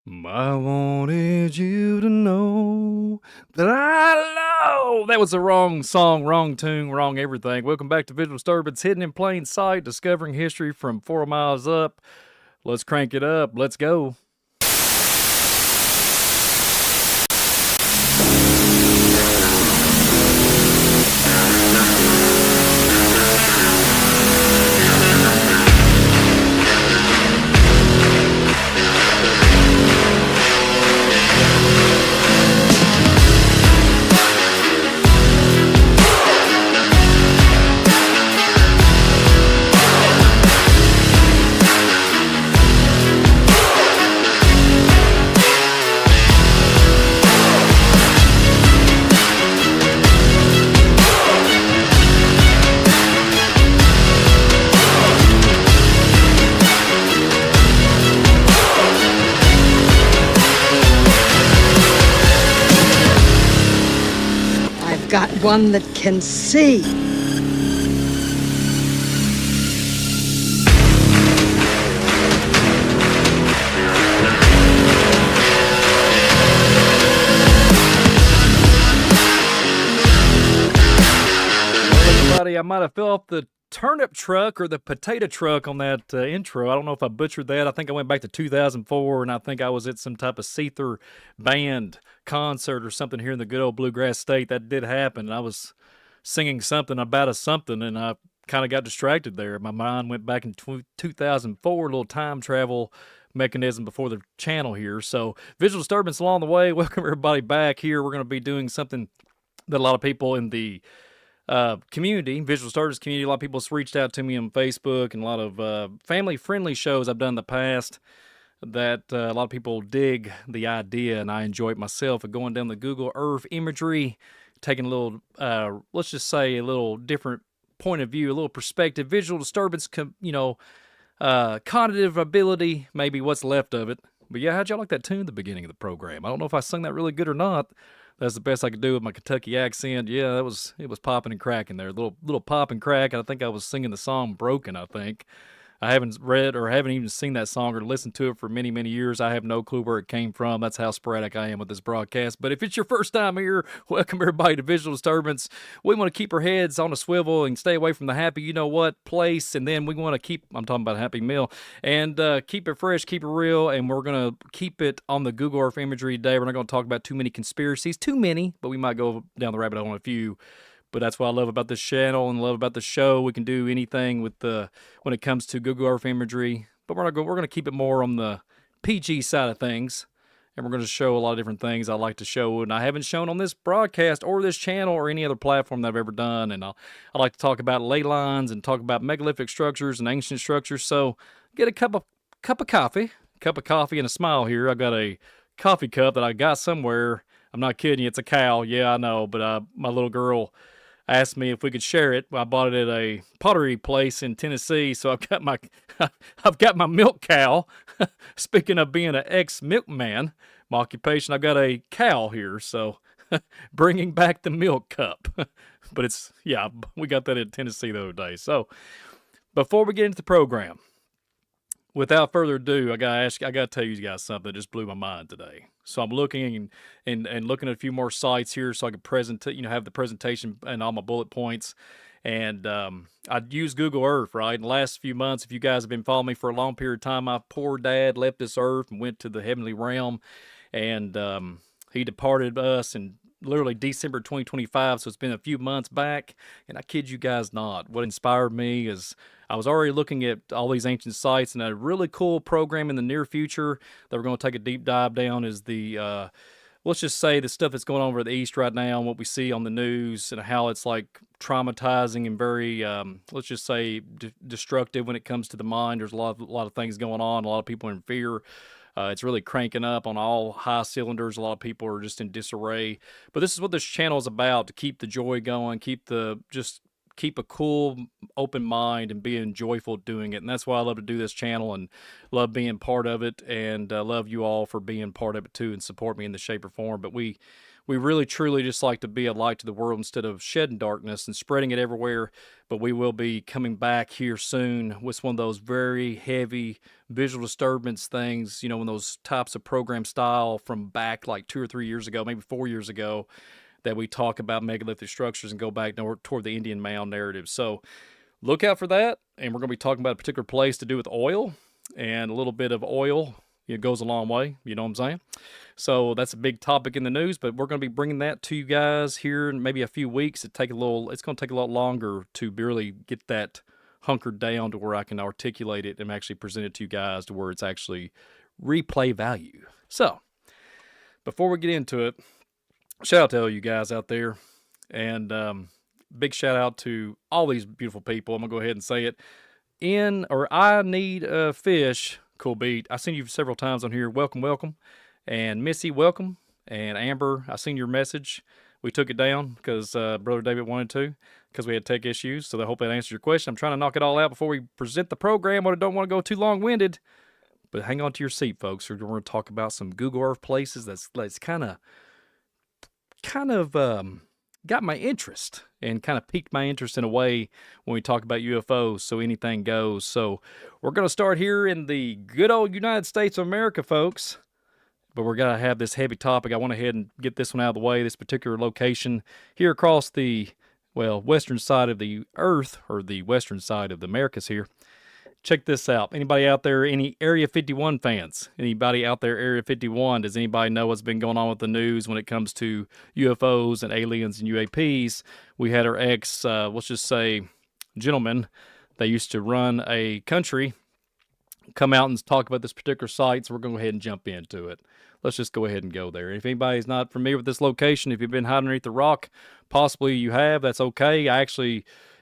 I wanted you to know that I know. That was the wrong song, wrong tune, wrong everything. Welcome back to Visual Disturbance, hidden in plain sight, discovering history from 4 miles up. Let's crank it up. Let's go. I've got one that can see. Everybody, I might have fell off the turnip truck or the potato truck on that intro. I don't know if I butchered that. I think I went back to 2004, and I think I was at some type of Seether band concert or something here in the good old Bluegrass State. That did happen. I was singing something about a something, and I kind of got distracted there. My mind went back in 2004, a little time travel mechanism before the channel here. So visual disturbance along the way. Welcome everybody back here. We're going to be doing something that a lot of people in the community, visual starters community, a lot of people have reached out to me on Facebook, and a lot of family-friendly shows I've done in the past that a lot of people dig the idea, and I enjoy it myself, of going down the Google Earth imagery, taking a little, let's just say, a little different point of view, a little perspective, visual disturbance, cognitive ability, maybe what's left of it. But yeah, how'd y'all like that tune at the beginning of the program? I don't know if I sung that really good or not. That's the best I could do with my Kentucky accent. Yeah, it was popping and cracking there. Little pop and crack. I think I was singing the song Broken, I think. I haven't read or haven't even seen that song or listened to it for many, many years. I have no clue where it came from. That's how sporadic I am with this broadcast. But if it's your first time here, welcome everybody to Visual Disturbance. We want to keep our heads on a swivel and stay away from the happy you-know-what place. And then we want to keep, I'm talking about a Happy Meal, and keep it fresh, keep it real. And we're going to keep it on the Google Earth imagery today. We're not going to talk about too many conspiracies. Too many, but we might go down the rabbit hole on a few. But that's what I love about this channel and love about the show. We can do anything with when it comes to Google Earth imagery, but we're going to keep it more on the PG side of things, and we're going to show a lot of different things I like to show, and I haven't shown on this broadcast or this channel or any other platform that I've ever done. And I like to talk about ley lines and talk about megalithic structures and ancient structures. So get a cup of coffee, and a smile here. I've got a coffee cup that I got somewhere. I'm not kidding you. It's a cow. Yeah, I know, but my little girl asked me if we could share it. I bought it at a pottery place in Tennessee, so I've got my milk cow. Speaking of being an ex-milkman, my occupation, I've got a cow here, so bringing back the milk cup. But we got that in Tennessee the other day. So before we get into the program, without further ado, I gotta tell you guys something that just blew my mind today. So I'm looking and looking at a few more sites here so I can have the presentation and all my bullet points. And I'd use Google Earth, right? In the last few months, if you guys have been following me for a long period of time, my poor dad left this earth and went to the heavenly realm, and he departed us in literally December 2025, so it's been a few months back, and I kid you guys not, what inspired me is I was already looking at all these ancient sites, and a really cool program in the near future that we're going to take a deep dive down is the, let's just say, the stuff that's going on over the East right now and what we see on the news and how it's like traumatizing and very, let's just say, destructive when it comes to the mind. There's a lot of things going on, a lot of people in fear. It's really cranking up on all high cylinders. A lot of people are just in disarray. But this is what this channel is about, to keep the joy going, keep a cool, open mind and being joyful doing it. And that's why I love to do this channel and love being part of it, and love you all for being part of it too and support me in the shape or form. But we we really truly just like to be a light to the world instead of shedding darkness and spreading it everywhere. But we will be coming back here soon with one of those very heavy visual disturbance things, you know, in those types of program style from back like 2 or 3 years ago, maybe 4 years ago, that we talk about megalithic structures and go back toward the Indian mound narrative. So look out for that. And we're going to be talking about a particular place to do with oil, and a little bit of oil. It goes a long way. You know what I'm saying? So that's a big topic in the news, but we're going to be bringing that to you guys here in maybe a few weeks. It's going to take a lot longer to really get that hunkered down to where I can articulate it and actually present it to you guys to where it's actually replay value. So before we get into it, shout out to all you guys out there, and big shout out to all these beautiful people. I'm gonna go ahead and say it. I need a fish. Cool beat. I've seen you several times on here. Welcome, welcome. And Missy, welcome. And Amber, I seen your message. We took it down because Brother David wanted to, because we had tech issues. So I hope that answers your question. I'm trying to knock it all out before we present the program, but I don't want to go too long-winded. But hang on to your seat, folks. We're going to talk about some Google Earth places that's kind of got my interest and kind of piqued my interest in a way when we talk about UFOs. So anything goes. So we're going to start here in the good old United States of America, folks. But we're going to have this heavy topic. I went ahead and get this one out of the way. This particular location here across the, western side of the earth, or the western side of the Americas here. Check this out. Anybody out there, any Area 51 fans? Anybody out there, Area 51? Does anybody know what's been going on with the news when it comes to UFOs and aliens and UAPs? We had our let's just say, gentleman that used to run a country come out and talk about this particular site, so we're going to go ahead and jump into it. Let's just go ahead and go there. If anybody's not familiar with this location, if you've been hiding underneath the rock, possibly you have, that's okay.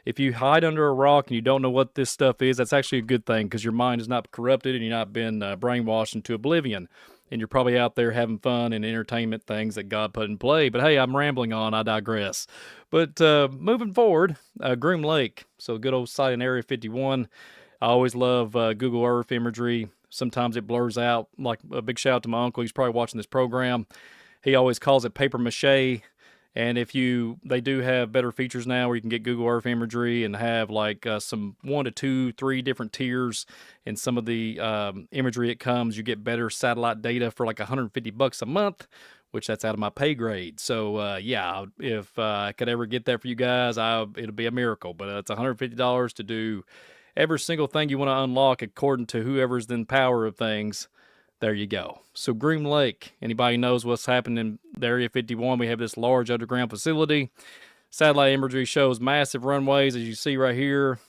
If you hide under a rock and you don't know what this stuff is, that's actually a good thing, because your mind is not corrupted and you're not been brainwashed into oblivion. And you're probably out there having fun and entertainment things that God put in play. But hey, I'm rambling on. I digress. But moving forward, Groom Lake. So good old site in Area 51. I always love Google Earth imagery. Sometimes it blurs out. Like, a big shout out to my uncle. He's probably watching this program. He always calls it paper mache. And they do have better features now where you can get Google Earth imagery and have like some 1 to 2, 3 different tiers. And some of the imagery it comes, you get better satellite data for like $150 a month, which that's out of my pay grade. So yeah, if I could ever get that for you guys, it'll be a miracle. But it's $150 to do every single thing you want to unlock according to whoever's in power of things. There you go. So Groom Lake, anybody knows what's happening in the Area 51, we have this large underground facility. Satellite imagery shows massive runways, as you see right here.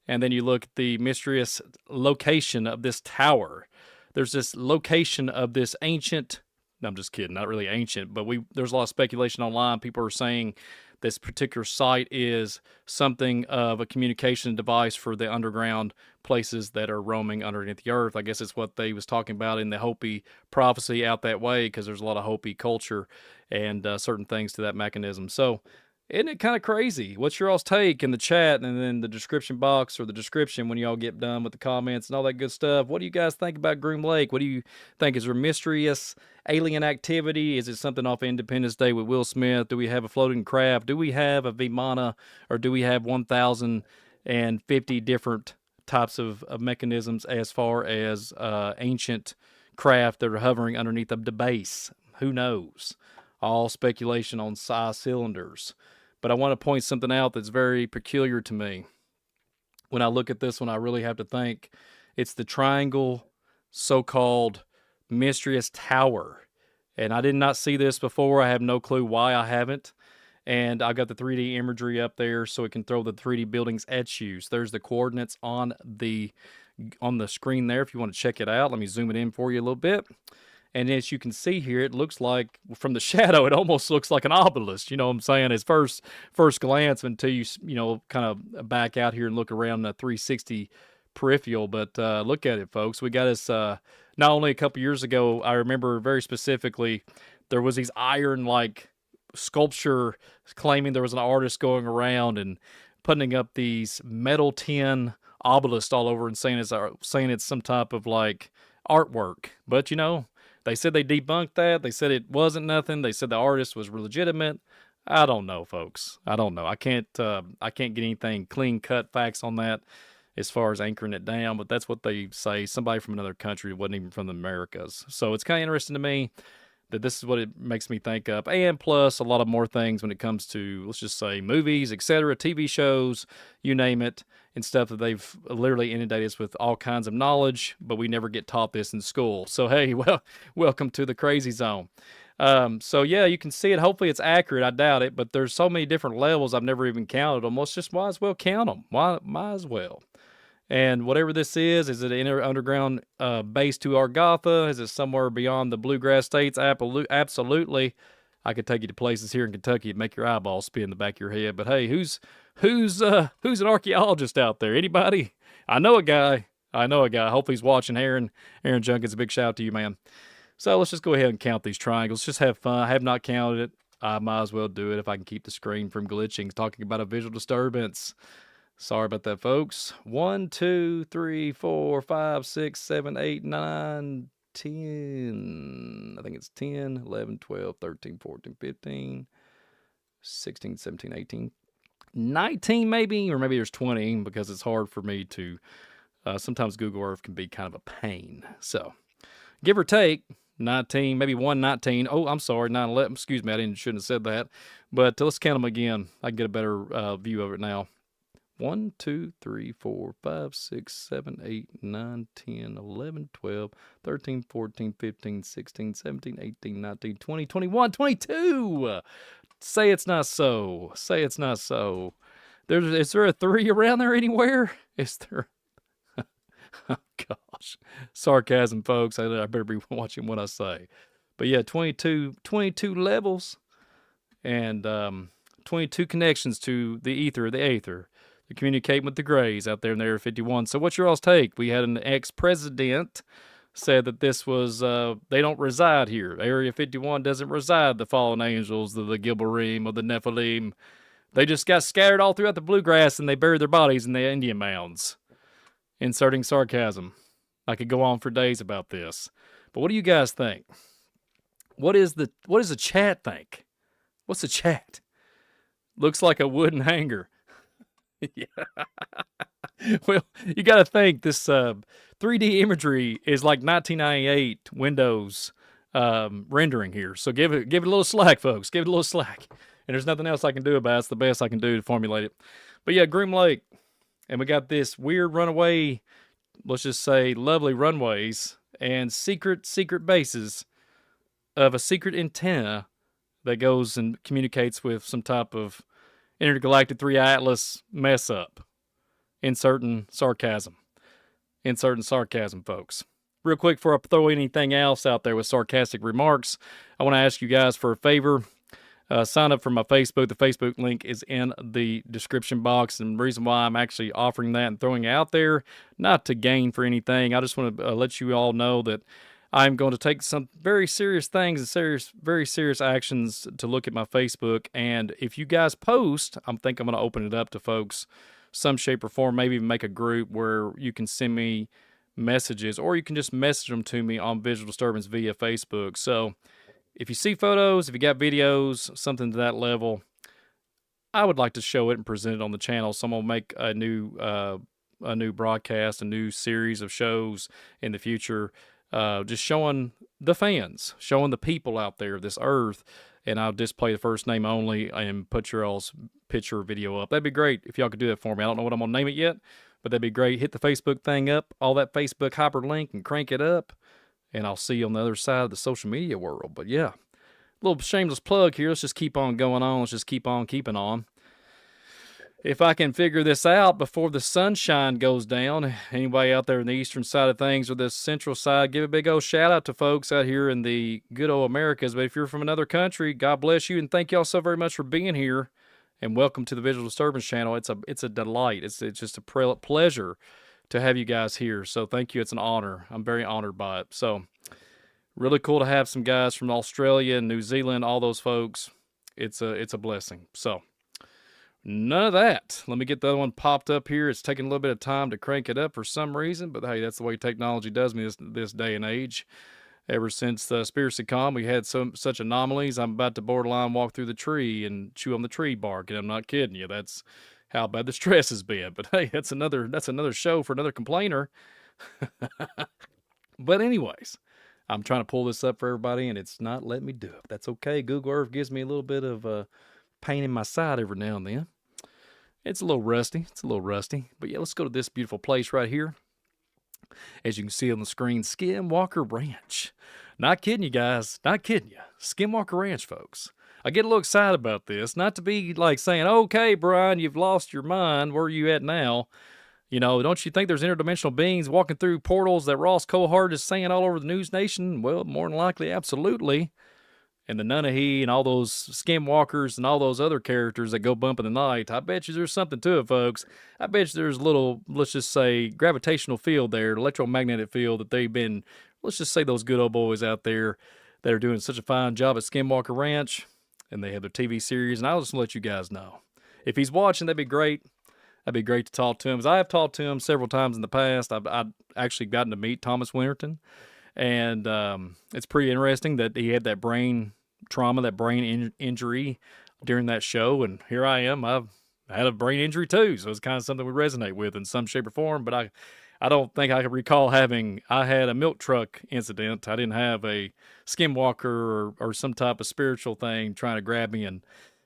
And then you look at the mysterious location of this tower. There's this location of this ancient, no, I'm just kidding, not really ancient, but there's a lot of speculation online. People are saying this particular site is something of a communication device for the underground places that are roaming underneath the earth. I guess it's what they was talking about in the Hopi prophecy out that way, because there's a lot of Hopi culture and certain things to that mechanism. So isn't it kind of crazy? What's your all's take in the chat and then the description box, or the description when y'all get done with the comments and all that good stuff? What do you guys think about Groom Lake? What do you think? Is there mysterious alien activity? Is it something off Independence Day with Will Smith? Do we have a floating craft? Do we have a Vimana? Or do we have 1,050 different types of mechanisms as far as ancient craft that are hovering underneath of the base? Who knows? All speculation on size cylinders. But I want to point something out that's very peculiar to me. When I look at this one, I really have to think it's the triangle so-called mysterious tower. And I did not see this before. I have no clue why I haven't. And I got the 3D imagery up there so it can throw the 3D buildings at you. So there's the coordinates on the screen there if you want to check it out. Let me zoom it in for you a little bit. And as you can see here, it looks like, from the shadow, it almost looks like an obelisk. You know what I'm saying? At first glance, until you kind of back out here and look around the 360 peripheral. But look at it, folks. We got this not only a couple years ago. I remember very specifically there was these iron sculpture claiming there was an artist going around and putting up these metal tin obelisks all over and saying it's some type of artwork. But They said they debunked that. They said it wasn't nothing. They said the artist was legitimate. I don't know, folks. I don't know. I can't get anything clean cut facts on that as far as anchoring it down, but that's what they say. Somebody from another country, wasn't even from the Americas. So it's kind of interesting to me that this is what it makes me think of. And plus a lot of more things when it comes to, let's just say, movies, etc., TV shows, you name it, and stuff that they've literally inundated us with all kinds of knowledge, but we never get taught this in school. So, hey, well, welcome to the crazy zone. So, yeah, you can see it. Hopefully it's accurate. I doubt it, but there's so many different levels. I've never even counted them. Let's just might as well count them. Might as well. And whatever this is it an underground base to Argotha? Is it somewhere beyond the bluegrass states? Absolutely. I could take you to places here in Kentucky and make your eyeballs spin in the back of your head. But hey, who's an archaeologist out there? Anybody? I know a guy. Hopefully he's watching. Aaron Junkins, a big shout out to you, man. So let's just go ahead and count these triangles. Just have fun. I have not counted it. I might as well do it if I can keep the screen from glitching. Talking about a visual disturbance. Sorry about that, folks. 1, 2, 3, 4, 5, 6, 7, 8, 9, 10. I think it's 10, 11, 12, 13, 14, 15, 16, 17, 18, 19 maybe, or maybe there's 20 because it's hard for me to, sometimes Google Earth can be kind of a pain. So, give or take, 19, maybe 119. Oh, I'm sorry, 911. Excuse me, shouldn't have said that. But let's count them again. I can get a better view of it now. 1, 2, 3, 4, 5, 6, 7, 8, 9, 10, 11, 12, 13, 14, 15, 16, 17, 18, 19, 20, 21, 22. Say it's not so. Say it's not so. Is there a 3 around there anywhere? Is there? Oh, gosh. Sarcasm, folks. I better be watching what I say. But yeah, 22 levels and 22 connections to the ether, the aether. To communicate with the Greys out there in the Area 51. So what's your all's take? We had an ex-president said that this was, they don't reside here. Area 51 doesn't reside the fallen angels, the Gilbarim, or the Nephilim. They just got scattered all throughout the bluegrass and they buried their bodies in the Indian mounds. Inserting sarcasm. I could go on for days about this. But what do you guys think? What does the chat think? What's the chat? Looks like a wooden hanger. Yeah. Well, you got to think this 3D imagery is like 1998 Windows rendering here. So give it a little slack, folks. Give it a little slack. And there's nothing else I can do about it. It's the best I can do to formulate it. But yeah, Groom Lake. And we got this weird runaway, let's just say lovely runways and secret bases of a secret antenna that goes and communicates with some type of intergalactic 3 Atlas mess up. Inserting sarcasm, folks. Real quick, before I throw anything else out there with sarcastic remarks, I want to ask you guys for a favor. Sign up for my Facebook. The Facebook link is in the description box. And the reason why I'm actually offering that and throwing it out there, not to gain for anything. I just want to let you all know that I'm going to take some very serious things and very serious actions to look at my Facebook. And if you guys post, I'm going to open it up to folks, some shape or form, maybe even make a group where you can send me messages or you can just message them to me on Visual Disturbance via Facebook. So if you see photos, if you got videos, something to that level, I would like to show it and present it on the channel. So I'm going to make a new broadcast, a new series of shows in the future. Just showing the fans, showing the people out there of this earth, and I'll display the first name only and put your all's picture or video up. That'd be great if y'all could do that for me. I don't know what I'm going to name it yet, but that'd be great. Hit the Facebook thing up, all that Facebook hyperlink, and crank it up, and I'll see you on the other side of the social media world. But yeah, a little shameless plug here. Let's just keep on going on. Let's just keep on keeping on. If I can figure this out before the sunshine goes down, anybody out there in the eastern side of things or the central side, give a big old shout out to folks out here in the good old Americas. But if you're from another country, God bless you and thank y'all so very much for being here. And welcome to the Visual Disturbance channel. It's a delight. It's just a pleasure to have you guys here. So thank you. It's an honor. I'm very honored by it. So really cool to have some guys from Australia and New Zealand, all those folks. It's a blessing. So none of that. Let me get the other one popped up here. It's taking a little bit of time to crank it up for some reason, but hey, that's the way technology does me this day and age. Ever since the Spiracy we had such anomalies. I'm about to borderline walk through the tree and chew on the tree bark, and I'm not kidding you. That's how bad the stress has been. But hey, that's another show for another complainer. But anyways, I'm trying to pull this up for everybody, and it's not letting me do it. That's okay. Google Earth gives me a little bit of pain in my side every now and then. It's a little rusty. But yeah, let's go to this beautiful place right here. As you can see on the screen, Skinwalker Ranch. Not kidding you guys. Not kidding you. Skinwalker Ranch, folks. I get a little excited about this. Not to be like saying, okay, Brian, you've lost your mind. Where are you at now? You know, don't you think there's interdimensional beings walking through portals that Ross Cohart is saying all over the news nation? Well, more than likely, absolutely. And the Nunnehy and all those skinwalkers and all those other characters that go bump in the night, I bet you there's something to it, folks. I bet you there's a little, let's just say, gravitational field there, electromagnetic field that they've been, let's just say those good old boys out there that are doing such a fine job at Skinwalker Ranch, and they have their TV series, and I'll just let you guys know. If he's watching, that'd be great. That'd be great to talk to him. As I have talked to him several times in the past. I've actually gotten to meet Thomas Winterton, and it's pretty interesting that he had that brain trauma, that brain injury during that show, and here I am. I've had a brain injury too, so it's kind of something we resonate with in some shape or form. But I don't think I can recall having. I had a milk truck incident. I didn't have a skinwalker or some type of spiritual thing trying to grab me and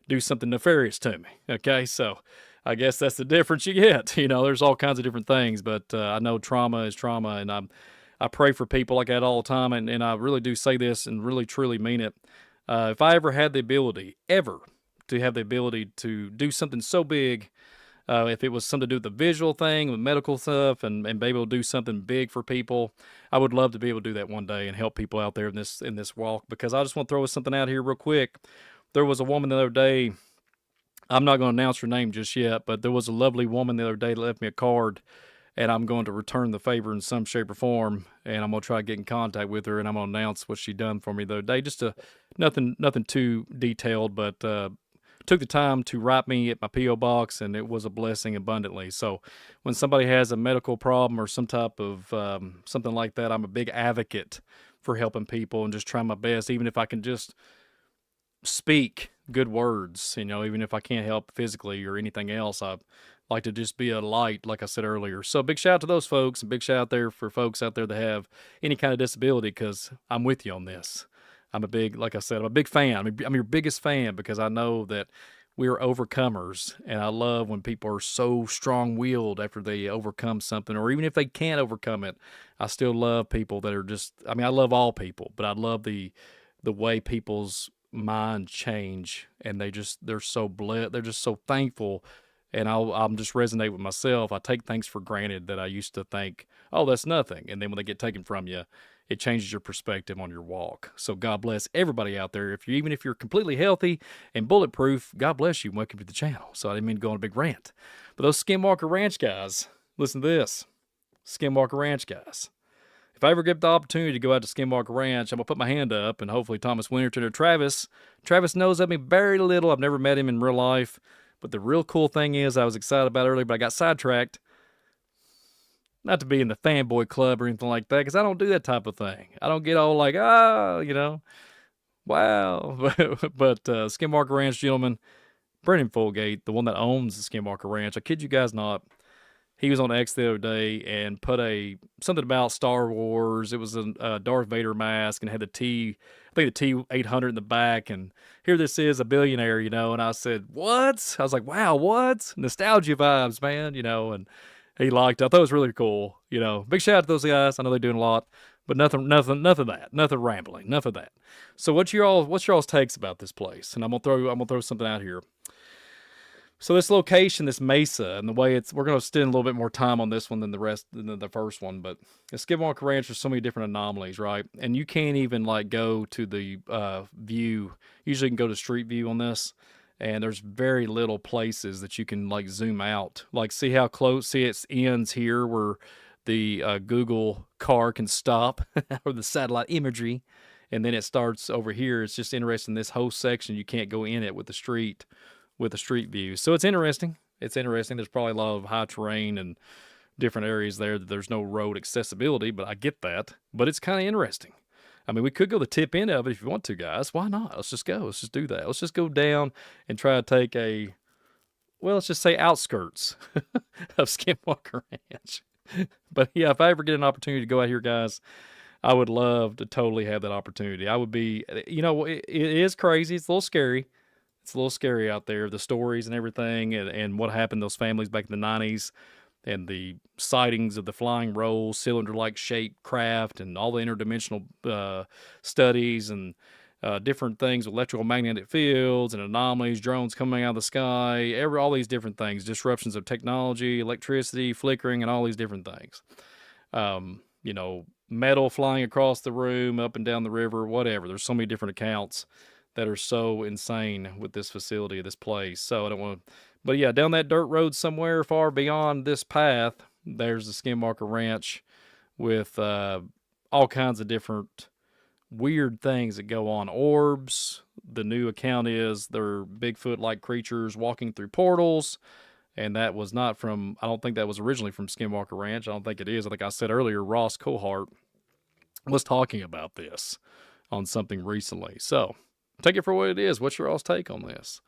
do something nefarious to me. Okay, so I guess that's the difference you get. You know, there's all kinds of different things, but I know trauma is trauma, and I pray for people like that all the time, and I really do say this and really truly mean it. If I ever had the ability, to have the ability to do something so big, if it was something to do with the visual thing, with medical stuff, and be able to do something big for people, I would love to be able to do that one day and help people out there in this walk. Because I just want to throw something out here real quick. There was a woman the other day. I'm not going to announce her name just yet, but there was a lovely woman the other day that left me a card, and I'm going to return the favor in some shape or form, and I'm going to try to get in contact with her, and I'm going to announce what she done for me the other day. Just nothing too detailed, but took the time to write me at my P.O. box, and it was a blessing abundantly. So when somebody has a medical problem or some type of something like that, I'm a big advocate for helping people and just trying my best, even if I can just speak good words, you know, even if I can't help physically or anything else. I like to just be a light, like I said earlier. So big shout out to those folks, and big shout out there for folks out there that have any kind of disability, because I'm with you on this. I'm a big, like I said, I'm a big fan. I'm your biggest fan, because I know that we're overcomers, and I love when people are so strong-willed after they overcome something, or even if they can't overcome it. I still love people that are just, I mean, I love all people, but I love the way people's mind change, and they're so blessed, they're just so thankful. And I'm just resonate with myself. I take things for granted that I used to think, oh, that's nothing. And then when they get taken from you, it changes your perspective on your walk. So God bless everybody out there. Even if you're completely healthy and bulletproof, God bless you. Welcome to the channel. So I didn't mean to go on a big rant. But those Skinwalker Ranch guys, listen to this. Skinwalker Ranch guys. If I ever get the opportunity to go out to Skinwalker Ranch, I'm going to put my hand up, and hopefully Thomas Winterton or Travis. Travis knows of me very little. I've never met him in real life. But the real cool thing is, I was excited about earlier, but I got sidetracked. Not to be in the fanboy club or anything like that, because I don't do that type of thing. I don't get all like, you know, wow. But Skinwalker Ranch gentleman, Brendan Fulgate, the one that owns the Skinwalker Ranch, I kid you guys not, he was on X the other day and put something about Star Wars. It was a Darth Vader mask and had I think the T-800 in the back, and here this is, a billionaire, you know, and I said, what? I was like, wow, what? Nostalgia vibes, man, you know, and he liked it. I thought it was really cool, you know. Big shout out to those guys. I know they're doing a lot, but nothing of that. Nothing rambling. Enough of that. So what's your all's takes about this place? And I'm gonna throw something out here. So this location, this mesa, and the way we're going to spend a little bit more time on this one than the first one, but the Skinwalker Ranch, there's so many different anomalies, right? And you can't even like go to the view. Usually you can go to street view on this, and there's very little places that you can like zoom out. Like see how close, see it ends here where the Google car can stop, or the satellite imagery, and then it starts over here. It's just interesting, this whole section, you can't go in it with the street view. So it's interesting. There's probably a lot of high terrain and different areas there that there's no road accessibility, but I get that. But it's kind of interesting. I mean, we could go the tip end of it if you want to, guys. Why not? Let's just go. Let's just do that. Let's just go down and try to take a, well, let's just say outskirts of Skinwalker Ranch. But yeah, if I ever get an opportunity to go out here, guys, I would love to totally have that opportunity. I would be, it is crazy. It's a little scary. It's a little scary out there, the stories and everything, and what happened to those families back in the 90s, and the sightings of the flying roll, cylinder-like shaped craft, and all the interdimensional studies, and different things, electrical magnetic fields, and anomalies, drones coming out of the sky, all these different things, disruptions of technology, electricity, flickering, and all these different things. Metal flying across the room, up and down the river, whatever. There's so many different accounts that are so insane with this facility, this place. So I don't want to, but yeah, down that dirt road somewhere far beyond this path, there's the Skinwalker Ranch with all kinds of different weird things that go on. Orbs. The new account is they're Bigfoot-like creatures walking through portals. And that was not from, I don't think that was originally from Skinwalker Ranch. I don't think it is. I think I said earlier, Ross Cohart was talking about this on something recently. So take it for what it is. What's your all's take on this?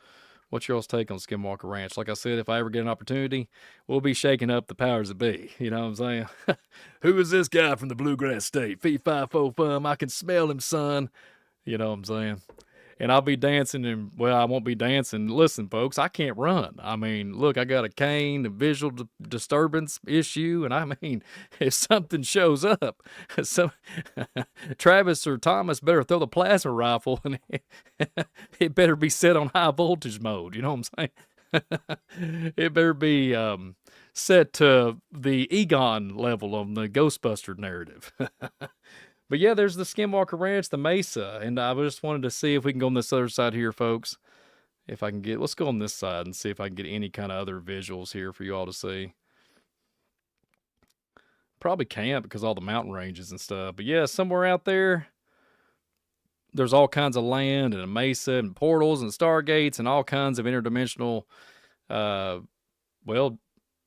What's your all's take on Skinwalker Ranch? Like I said, if I ever get an opportunity, we'll be shaking up the powers that be. You know what I'm saying? Who is this guy from the Bluegrass State? Fee, fi, fo, fum. I can smell him, son. You know what I'm saying? And I'll be dancing, and, well, I won't be dancing. Listen, folks, I can't run. I mean, look, I got a cane, a visual disturbance issue, and I mean, if something shows up, Travis or Thomas better throw the plasma rifle, and it better be set on high voltage mode. You know what I'm saying? It better be set to the Egon level on the Ghostbuster narrative. But yeah, there's the Skinwalker Ranch, the Mesa, and I just wanted to see if we can go on this other side here, folks. If I can get, let's go on this side and see if I can get any kind of other visuals here for you all to see. Probably can't because all the mountain ranges and stuff. But yeah, somewhere out there, there's all kinds of land and a mesa and portals and stargates and all kinds of interdimensional,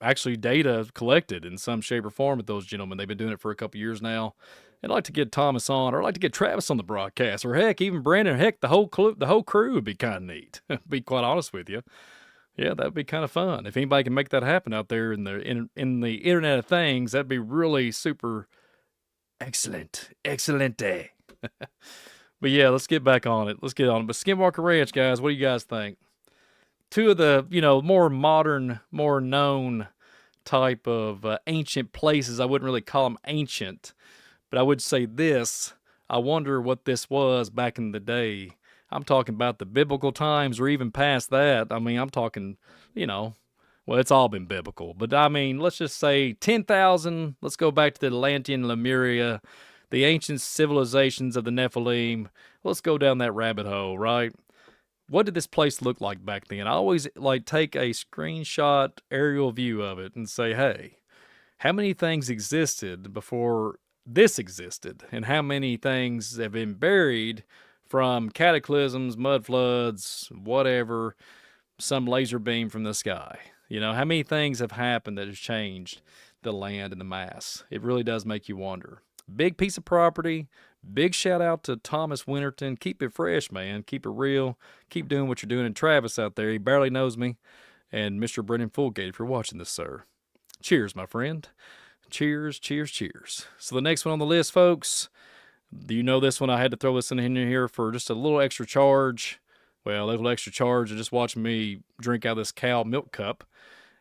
actually data collected in some shape or form with those gentlemen. They've been doing it for a couple years now. I'd like to get Thomas on, or I'd like to get Travis on the broadcast, or heck, even Brandon. Heck, the whole crew would be kind of neat. To be quite honest with you, yeah, that'd be kind of fun. If anybody can make that happen out there in the Internet of Things, that'd be really super excellent, excelente. But yeah, let's get back on it. Let's get on it. But Skinwalker Ranch, guys, what do you guys think? Two of the more modern, more known type of ancient places. I wouldn't really call them ancient. But I would say this, I wonder what this was back in the day. I'm talking about the biblical times or even past that. I mean, I'm talking, well, it's all been biblical. But I mean, let's just say 10,000. Let's go back to the Atlantean Lemuria, the ancient civilizations of the Nephilim. Let's go down that rabbit hole, right? What did this place look like back then? I always take a screenshot aerial view of it and say, hey, how many things existed before this existed, and how many things have been buried from cataclysms, mud floods, whatever, some laser beam from the sky. How many things have happened that has changed the land and the mass? It really does make you wonder. Big piece of property. Big shout out to Thomas Winterton. Keep it fresh, man. Keep it real. Keep doing what you're doing. And Travis out there, he barely knows me. And Mr. Brendan Fulgate, if you're watching this, sir. Cheers, my friend. Cheers, cheers, cheers. So the next one on the list, folks, do you know this one? I had to throw this in here for just a little extra charge. Well, a little extra charge of just watching me drink out of this cow milk cup.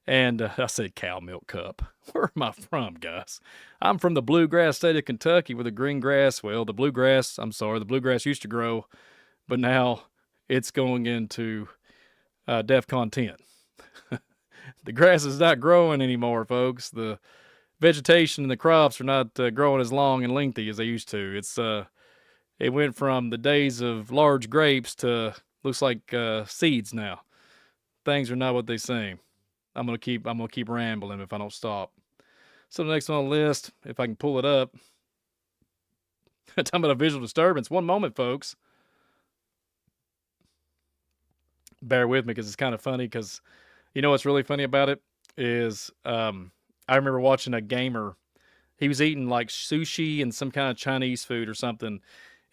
And I said cow milk cup. Where am I from, guys? I'm from the bluegrass state of Kentucky where the bluegrass used to grow, but now it's going into DEFCON 10. The grass is not growing anymore, folks. The vegetation and the crops are not growing as long and lengthy as they used to. It went from the days of large grapes to looks like seeds now. Things are not what they seem. I'm gonna keep rambling if I don't stop. So the next one on the list, if I can pull it up. Talking about a visual disturbance. One moment, folks. Bear with me because it's kind of funny because what's really funny about it is I remember watching a gamer. He was eating like sushi and some kind of Chinese food or something.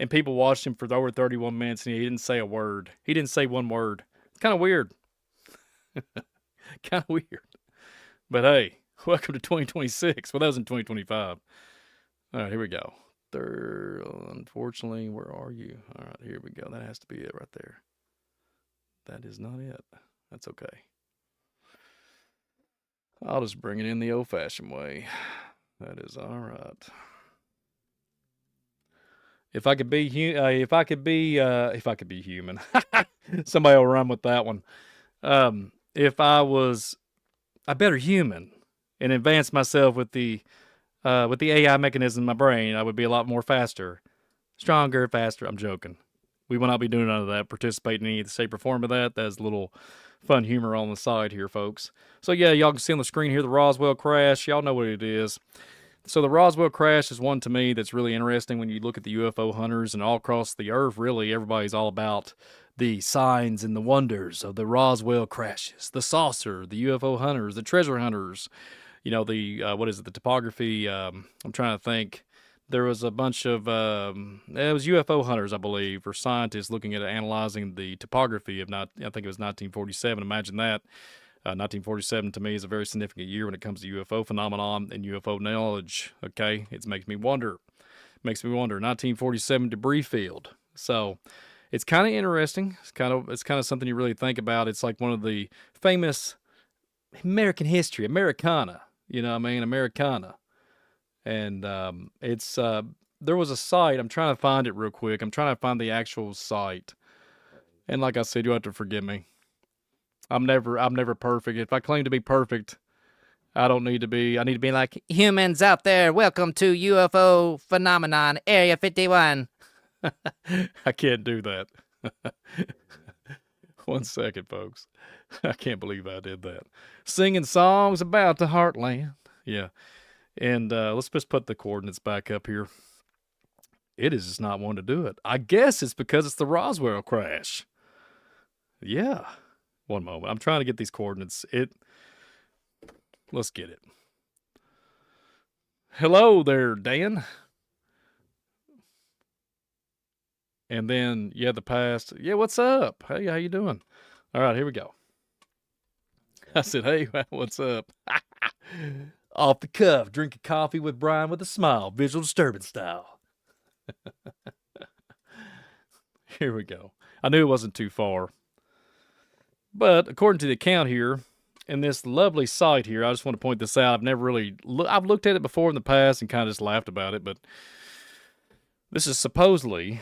and people watched him for over 31 minutes, and he didn't say a word. He didn't say one word. It's kind of weird. Kind of weird. But hey, welcome to 2026. Well, that was in 2025. All right, here we go. Unfortunately, where are you? All right, here we go. That has to be it right there. That is not it. That's okay. I'll just bring it in the old-fashioned way. That is all right. If I could be human, somebody will run with that one. If I was a better human and advanced myself with the AI mechanism in my brain, I would be a lot more faster, stronger, faster. I'm joking. We will not be doing none of that, participate in any shape or form of that. That's a little fun humor on the side here, folks. So yeah, y'all can see on the screen here the Roswell crash. Y'all know what it is. So the Roswell crash is one to me that's really interesting when you look at the UFO hunters and all across the earth. Really, everybody's all about the signs and the wonders of the Roswell crashes, the saucer, the UFO hunters, the treasure hunters. You know, the the topography. I'm trying to think. There was a bunch of it was UFO hunters, I believe, or scientists looking at analyzing the topography of I think it was 1947. Imagine that. 1947 to me is a very significant year when it comes to UFO phenomenon and UFO knowledge. Okay, it makes me wonder. 1947 debris field. So it's kind of interesting. It's kind of something you really think about. It's like one of the famous American history, Americana. You know what I mean? Americana. And it's there was a site. I'm trying to find it real quick. I'm trying to find the actual site. And like I said, you have to forgive me. I'm never perfect. If I claim to be perfect, I don't need to be. I need to be like, humans out there, welcome to UFO Phenomenon Area 51. I can't do that. 1 second, folks. I can't believe I did that. Singing songs about the heartland. Yeah. And let's just put the coordinates back up here. It is just not one to do it. I guess it's because it's the Roswell crash. Yeah. One moment. I'm trying to get these coordinates. Let's get it. Hello there, Dan. And then, yeah, the past. Yeah, what's up? Hey, how you doing? All right, here we go. I said, hey, what's up? Off the cuff, drinking coffee with Brian with a smile, visual disturbance style. Here we go. I knew it wasn't too far. But according to the account here, in this lovely site here, I just want to point this out. I've looked at it before in the past and kind of just laughed about it, but this is supposedly,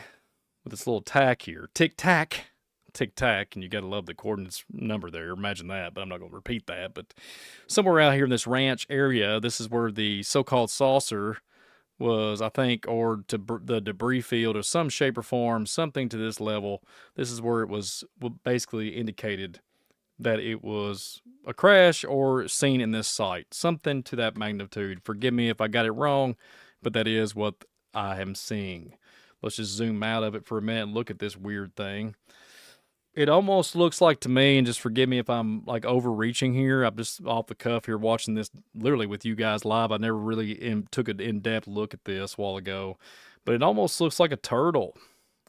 with this little tack here, tic-tac, and you got to love the coordinates number there. Imagine that, but I'm not going to repeat that. But somewhere out here in this ranch area, this is where the so-called saucer was, I think, or to the debris field of some shape or form, something to this level. This is where it was basically indicated that it was a crash or seen in this site, something to that magnitude. Forgive me if I got it wrong, but that is what I am seeing. Let's just zoom out of it for a minute and look at this weird thing. It almost looks like to me, and just forgive me if I'm like overreaching here. I'm just off the cuff here watching this literally with you guys live. I never really took an in-depth look at this a while ago, but it almost looks like a turtle.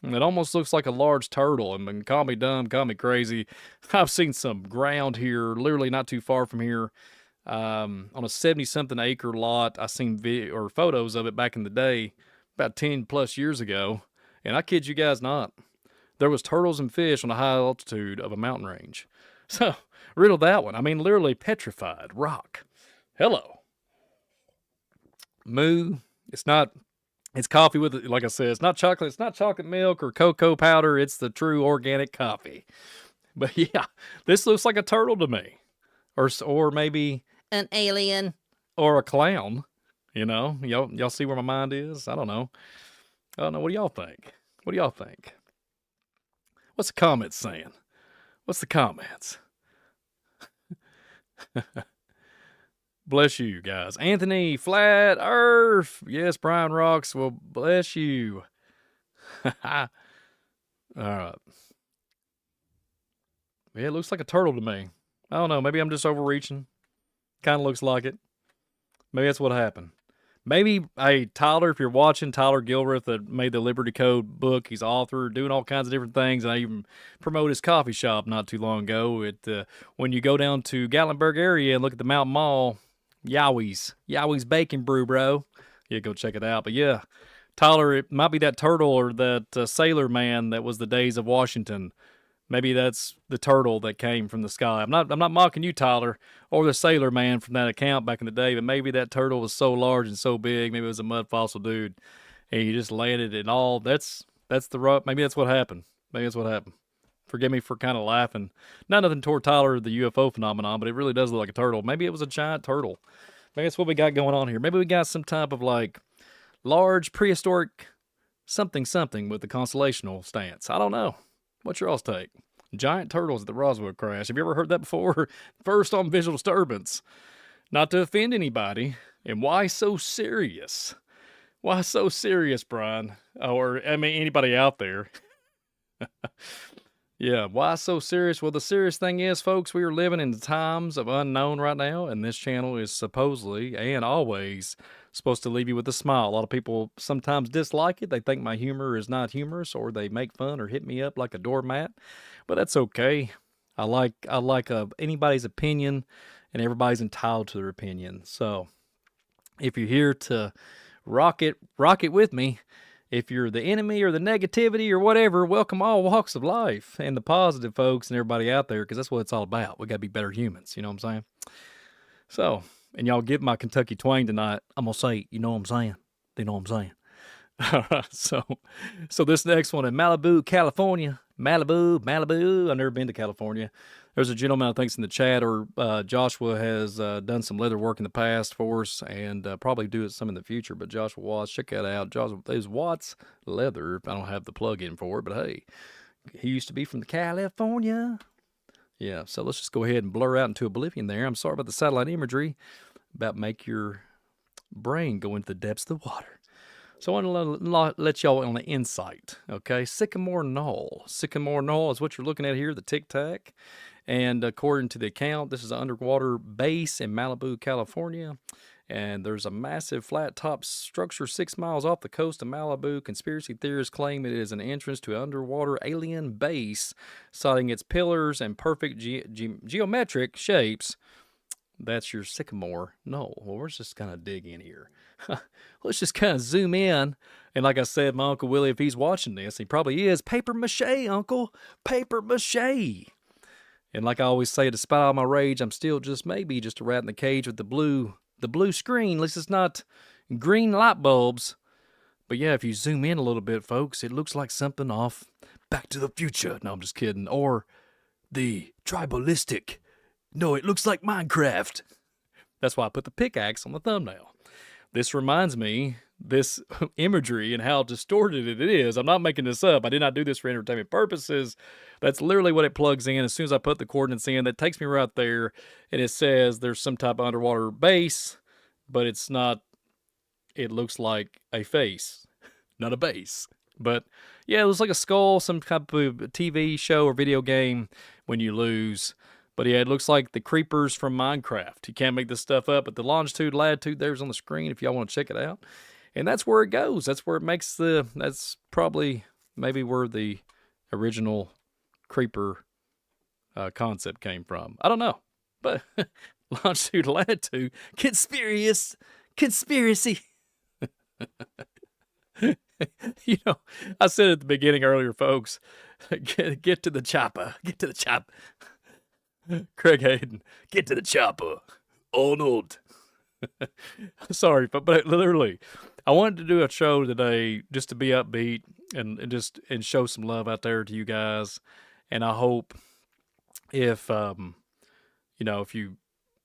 It almost looks like a large turtle. I mean, call me dumb, call me crazy. I've seen some ground here, literally not too far from here, on a 70-something acre lot. I seen photos of it back in the day, about 10 plus years ago, and I kid you guys not. There was turtles and fish on a high altitude of a mountain range. So, riddle that one. I mean, literally petrified rock. Hello. Moo. It's coffee with, like I said, it's not chocolate milk or cocoa powder. It's the true organic coffee. But yeah, this looks like a turtle to me. Or maybe an alien. Or a clown. You know, y'all see where my mind is? I don't know. What do y'all think? What's the comments saying? What's the comments? Bless you guys. Anthony, Flat Earth. Yes, Brian Rocks. Well, bless you. All right. Yeah, it looks like a turtle to me. I don't know. Maybe I'm just overreaching. Kind of looks like it. Maybe that's what happened. Maybe, hey, Tyler, if you're watching, Tyler Gilreath that made the Liberty Code book, he's author, doing all kinds of different things. And I even promote his coffee shop not too long ago. When you go down to Gatlinburg area and look at the Mountain Mall, Yowie's Bacon Brew, bro. Yeah, go check it out. But yeah, Tyler, it might be that turtle or that sailor man that was the days of Washington. Maybe that's the turtle that came from the sky. I'm not mocking you, Tyler, or the sailor man from that account back in the day, but maybe that turtle was so large and so big, maybe it was a mud fossil dude, and he just landed and all. That's the rough. Maybe that's what happened. Maybe that's what happened. Forgive me for kind of laughing. Not nothing toward Tyler, the UFO phenomenon, but it really does look like a turtle. Maybe it was a giant turtle. Maybe that's what we got going on here. Maybe we got some type of like large prehistoric something with the constellational stance. I don't know. What's your all's take? Giant turtles at the Roswell crash. Have you ever heard that before? First on Visual Disturbance. Not to offend anybody. And why so serious? Why so serious, Brian? Or, I mean, anybody out there? Yeah, why so serious? Well, the serious thing is, folks, we are living in the times of unknown right now, and this channel is supposedly and always supposed to leave you with a smile. A lot of people sometimes dislike it. They think my humor is not humorous, or they make fun or hit me up like a doormat, but that's okay. I like anybody's opinion, and everybody's entitled to their opinion. So if you're here to rock it with me. If you're the enemy or the negativity or whatever, welcome all walks of life and the positive folks and everybody out there, because that's what it's all about. We got to be better humans. You know what I'm saying? So, and y'all get my Kentucky twang tonight. I'm going to say, you know what I'm saying? They know what I'm saying. All right. So this next one in Malibu, California. Malibu. I've never been to California. There's a gentleman I think's in the chat, or Joshua has done some leather work in the past for us, and probably do it some in the future. But Joshua Watts, check that out. Joshua is Watts Leather. I don't have the plug-in for it, but hey, he used to be from California. Yeah, so let's just go ahead and blur out into oblivion there. I'm sorry about the satellite imagery, about make your brain go into the depths of the water. So I want to let y'all on the insight, okay? Sycamore Knoll. Sycamore Knoll is what you're looking at here, the Tic Tac. And according to the account, this is an underwater base in Malibu, California. And there's a massive flat-top structure 6 miles off the coast of Malibu. Conspiracy theorists claim it is an entrance to an underwater alien base, citing its pillars and perfect geometric shapes. That's your Sycamore Knoll. Well, we're just kind of dig in here. Let's just kind of zoom in. And like I said, my Uncle Willie, if he's watching this, he probably is. Paper mache, Uncle. Paper mache. And like I always say, despite all my rage, I'm still maybe just a rat in the cage with the blue screen. At least it's not green light bulbs. But yeah, if you zoom in a little bit, folks, it looks like something off Back to the Future. No, I'm just kidding. Or the Tribalistic. No, it looks like Minecraft. That's why I put the pickaxe on the thumbnail. This reminds me, this imagery and how distorted it is. I'm not making this up. I did not do this for entertainment purposes. That's literally what it plugs in. As soon as I put the coordinates in, that takes me right there, and it says there's some type of underwater base, but it's not. It looks like a face, not a base. But yeah, it looks like a skull, some type of TV show or video game when you lose. But yeah, it looks like the creepers from Minecraft. You can't make this stuff up, but the longitude, latitude there's on the screen if y'all want to check it out. And that's where it goes. That's where it makes that's probably maybe where the original creeper concept came from. I don't know. But longitude, latitude, conspiracy. You know, I said at the beginning earlier, folks, get to the chopper. Get to the chopper. Craig Hayden, get to the chopper. Arnold. Sorry, but literally, I wanted to do a show today just to be upbeat and show some love out there to you guys. And I hope if if you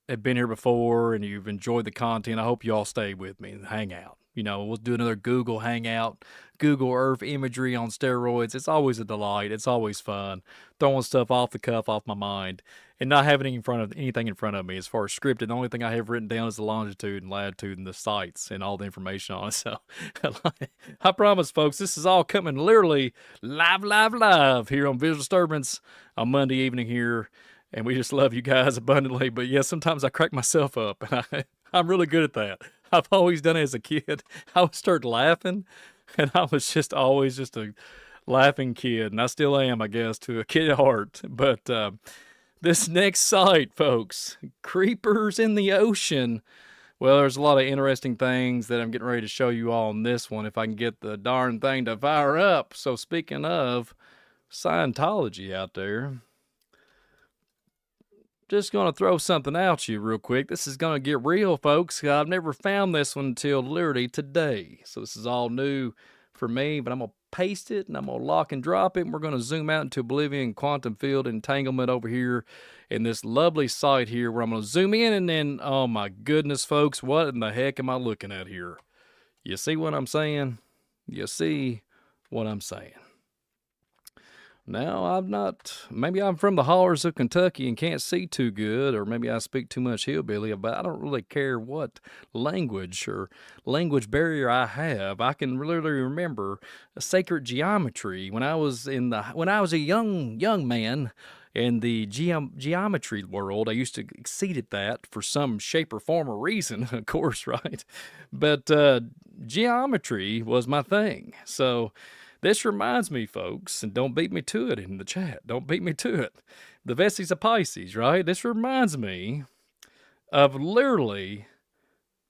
have been here before and you've enjoyed the content, I hope you all stay with me and hang out. We'll do another Google Hangout, Google Earth imagery on steroids. It's always a delight. It's always fun. Throwing stuff off the cuff, off my mind, and not having anything in front of me as far as scripted. The only thing I have written down is the longitude and latitude and the sites and all the information on it. So I promise, folks, this is all coming literally live here on Visual Disturbance on Monday evening here. And we just love you guys abundantly. But yeah, sometimes I crack myself up, and I'm really good at that. I've always done it as a kid. I would start laughing, and I was just always just a laughing kid, and I still am, I guess, to a kid at heart. But this next site, folks, creepers in the ocean. Well, there's a lot of interesting things that I'm getting ready to show you all on this one if I can get the darn thing to fire up. So speaking of Scientology out there, just going to throw something out you real quick. This is going to get real, folks. I've never found this one until literally today. So this is all new for me, but I'm going to paste it and I'm going to lock and drop it. And we're going to zoom out into oblivion, quantum field entanglement over here in this lovely site here where I'm going to zoom in and then, oh my goodness, folks, what in the heck am I looking at here? You see what I'm saying? You see what I'm saying? Now, I'm not, maybe I'm from the hollers of Kentucky and can't see too good, or maybe I speak too much hillbilly, but I don't really care what language or language barrier I have. I can literally remember a sacred geometry when I was a young man in the geometry world. I used to exceed at that for some shape or form or reason, of course, right? But geometry was my thing. So this reminds me, folks, and don't beat me to it in the chat. Don't beat me to it. The Vestiges of Pisces, right? This reminds me of literally,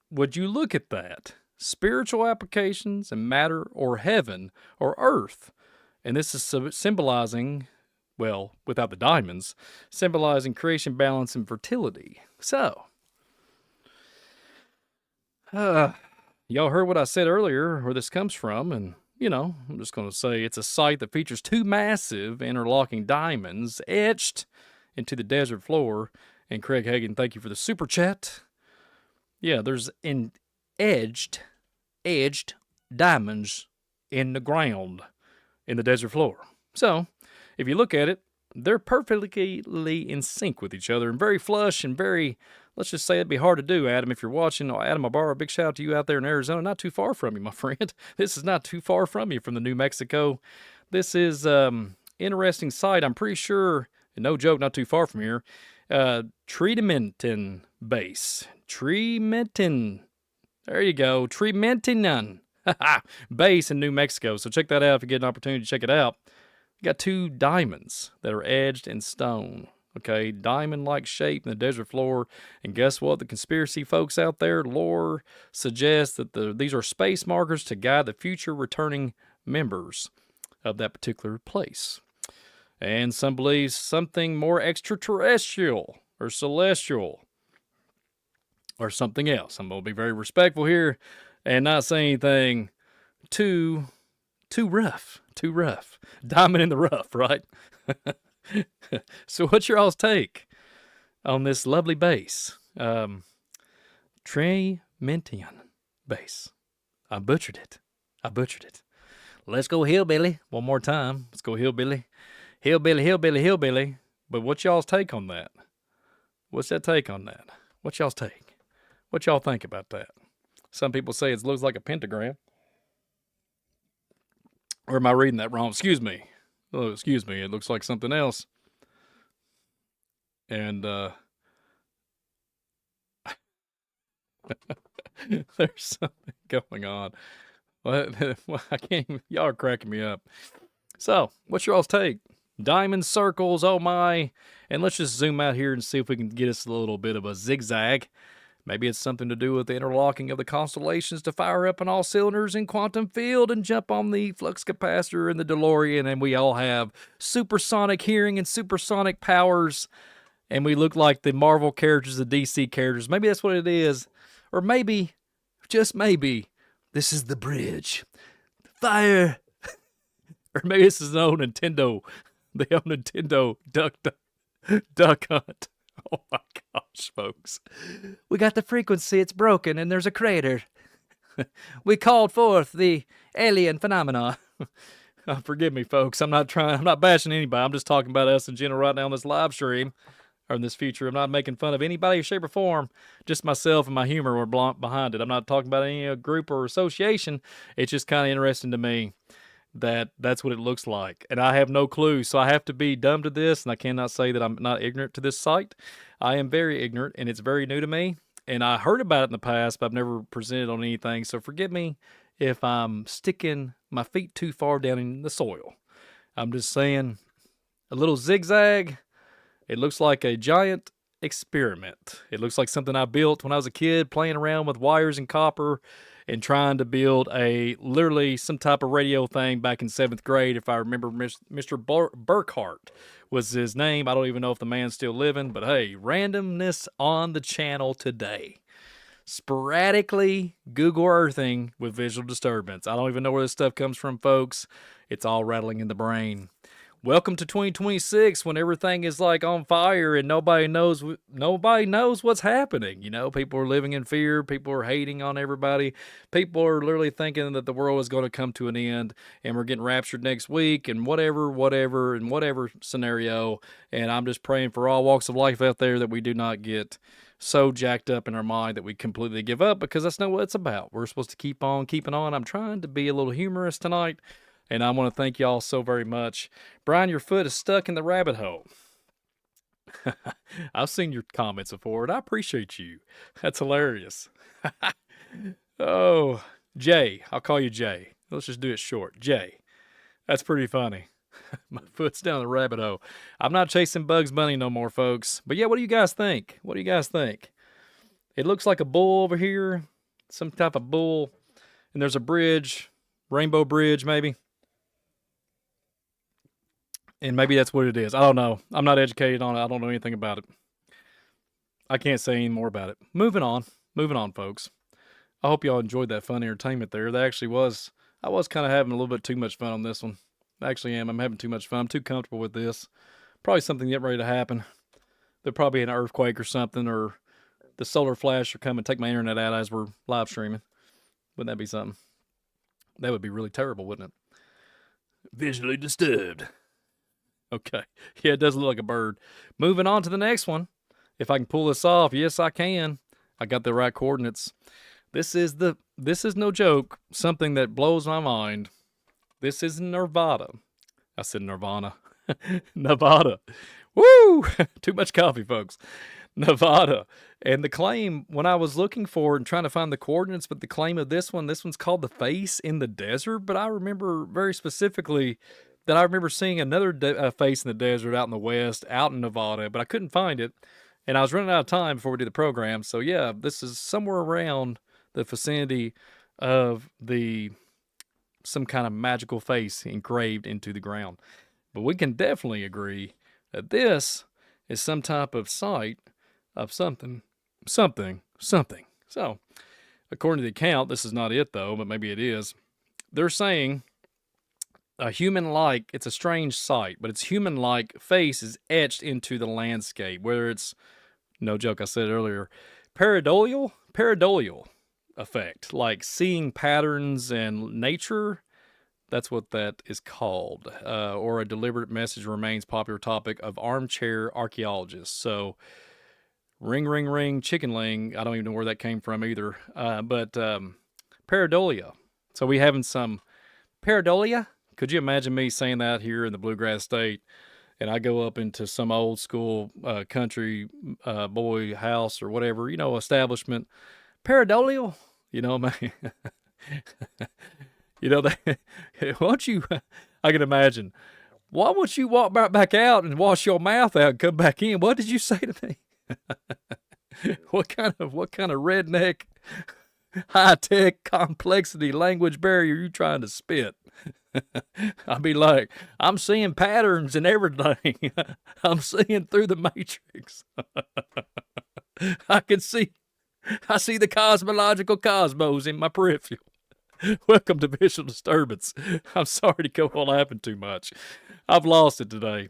would you look at that? Spiritual applications and matter or heaven or earth. And this is symbolizing, well, without the diamonds, symbolizing creation, balance, and fertility. So, y'all heard what I said earlier, where this comes from, and you know, I'm just going to say it's a site that features two massive interlocking diamonds etched into the desert floor. And Craig Hagan, thank you for the super chat. Yeah, there's edged diamonds in the ground in the desert floor. So, if you look at it, they're perfectly in sync with each other and very flush and very, let's just say it'd be hard to do, Adam, if you're watching. Adam Ibarra, a big shout out to you out there in Arizona. Not too far from you, my friend. This is not too far from you from the New Mexico. This is interesting site. I'm pretty sure, no joke, not too far from here. Trementin base. Trementin. There you go. Trementin base in New Mexico. So check that out if you get an opportunity to check it out. You got two diamonds that are edged in stone. Okay, diamond-like shape in the desert floor. And guess what? The conspiracy folks out there, lore suggests that these are space markers to guide the future returning members of that particular place. And some believe something more extraterrestrial or celestial or something else. I'm going to be very respectful here and not say anything too rough. Too rough. Diamond in the rough, right? So what's your all's take on this lovely base? Trementin base. I butchered it. Let's go hillbilly. One more time. Let's go hillbilly. Hillbilly. But what's y'all's take on that? What's that take on that? What's y'all's take? What y'all think about that? Some people say it looks like a pentagram. Or am I reading that wrong? Excuse me. Oh, excuse me. It looks like something else. And there's something going on. What? I can't even, y'all are cracking me up. So, what's your all's take? Diamond circles, oh my. And let's just zoom out here and see if we can get us a little bit of a zigzag. Maybe it's something to do with the interlocking of the constellations to fire up on all cylinders in quantum field and jump on the flux capacitor and the DeLorean, and we all have supersonic hearing and supersonic powers, and we look like the Marvel characters, the DC characters. Maybe that's what it is. Or maybe, just maybe, this is the bridge. Fire! Or maybe this is the old Nintendo duck hunt. Oh my gosh, folks. We got the frequency, it's broken, and there's a crater. We called forth the alien phenomena. Forgive me, folks. I'm not bashing anybody. I'm just talking about us in general right now on this live stream, or in this feature. I'm not making fun of anybody, shape, or form. Just myself and my humor were behind it. I'm not talking about any group or association. It's just kind of interesting to me that's what it looks like. And I have no clue, so I have to be dumb to this, and I cannot say that I'm not ignorant to this site. I am very ignorant, and it's very new to me, and I heard about it in the past, but I've never presented on anything. So forgive me if I'm sticking my feet too far down in the soil. I'm just saying, a little zigzag. It looks like a giant experiment. It looks like something I built when I was a kid, playing around with wires and copper and trying to build literally some type of radio thing back in 7th grade. If I remember, Mr. Burkhart was his name. I don't even know if the man's still living, but hey, randomness on the channel today. Sporadically Google Earthing with visual disturbance. I don't even know where this stuff comes from, folks. It's all rattling in the brain. Welcome to 2026, when everything is like on fire and nobody knows what's happening. You know, people are living in fear. People are hating on everybody. People are literally thinking that the world is going to come to an end and we're getting raptured next week and whatever scenario. And I'm just praying for all walks of life out there that we do not get so jacked up in our mind that we completely give up, because that's not what it's about. We're supposed to keep on keeping on. I'm trying to be a little humorous tonight. And I want to thank y'all so very much. Brian, your foot is stuck in the rabbit hole. I've seen your comments before, and I appreciate you. That's hilarious. Oh, Jay. I'll call you Jay. Let's just do it short. Jay. That's pretty funny. My foot's down the rabbit hole. I'm not chasing Bugs Bunny no more, folks. But yeah, what do you guys think? What do you guys think? It looks like a bull over here. Some type of bull. And there's a bridge. Rainbow Bridge, maybe. And maybe that's what it is. I don't know. I'm not educated on it. I don't know anything about it. I can't say any more about it. Moving on. Moving on, folks. I hope y'all enjoyed that fun entertainment there. I was kind of having a little bit too much fun on this one. I actually am. I'm having too much fun. I'm too comfortable with this. Probably something getting ready to happen. There'll probably be an earthquake or something, or the solar flash will come and take my internet out as we're live streaming. Wouldn't that be something? That would be really terrible, wouldn't it? Visually disturbed. Okay. Yeah, it does look like a bird. Moving on to the next one. If I can pull this off, yes, I can. I got the right coordinates. This is no joke, something that blows my mind. This is Nevada. I said Nirvana. Nevada. Woo! Too much coffee, folks. Nevada. And the claim, when I was looking for and trying to find the coordinates, but the claim of this one's called the face in the desert. But I remember very specifically that I remember seeing another face in the desert out in the west, out in Nevada, but I couldn't find it. And I was running out of time before we did the program. So yeah, this is somewhere around the vicinity of some kind of magical face engraved into the ground. But we can definitely agree that this is some type of site of something. So, according to the account, this is not it though, but maybe it is. They're saying it's a strange sight, but its human-like face is etched into the landscape, whether it's, no joke, I said earlier, pareidolia effect, like seeing patterns in nature. That's what that is called. Or a deliberate message remains popular topic of armchair archaeologists. So, ring, ring, ring, chicken ling. I don't even know where that came from either. But pareidolia. So we having some pareidolia. Could you imagine me saying that here in the Bluegrass State, and I go up into some old school country boy house or whatever, establishment, pareidolia, man. Won't you, I can imagine, why won't you walk back out and wash your mouth out and come back in? What did you say to me? What kind of redneck, high-tech complexity language barrier are you trying to spit? I'll be like, I'm seeing patterns and everything. I'm seeing through the matrix. I see the cosmological cosmos in my peripheral. Welcome to Visual Disturbance. I'm sorry to go on laughing too much. I've lost it today.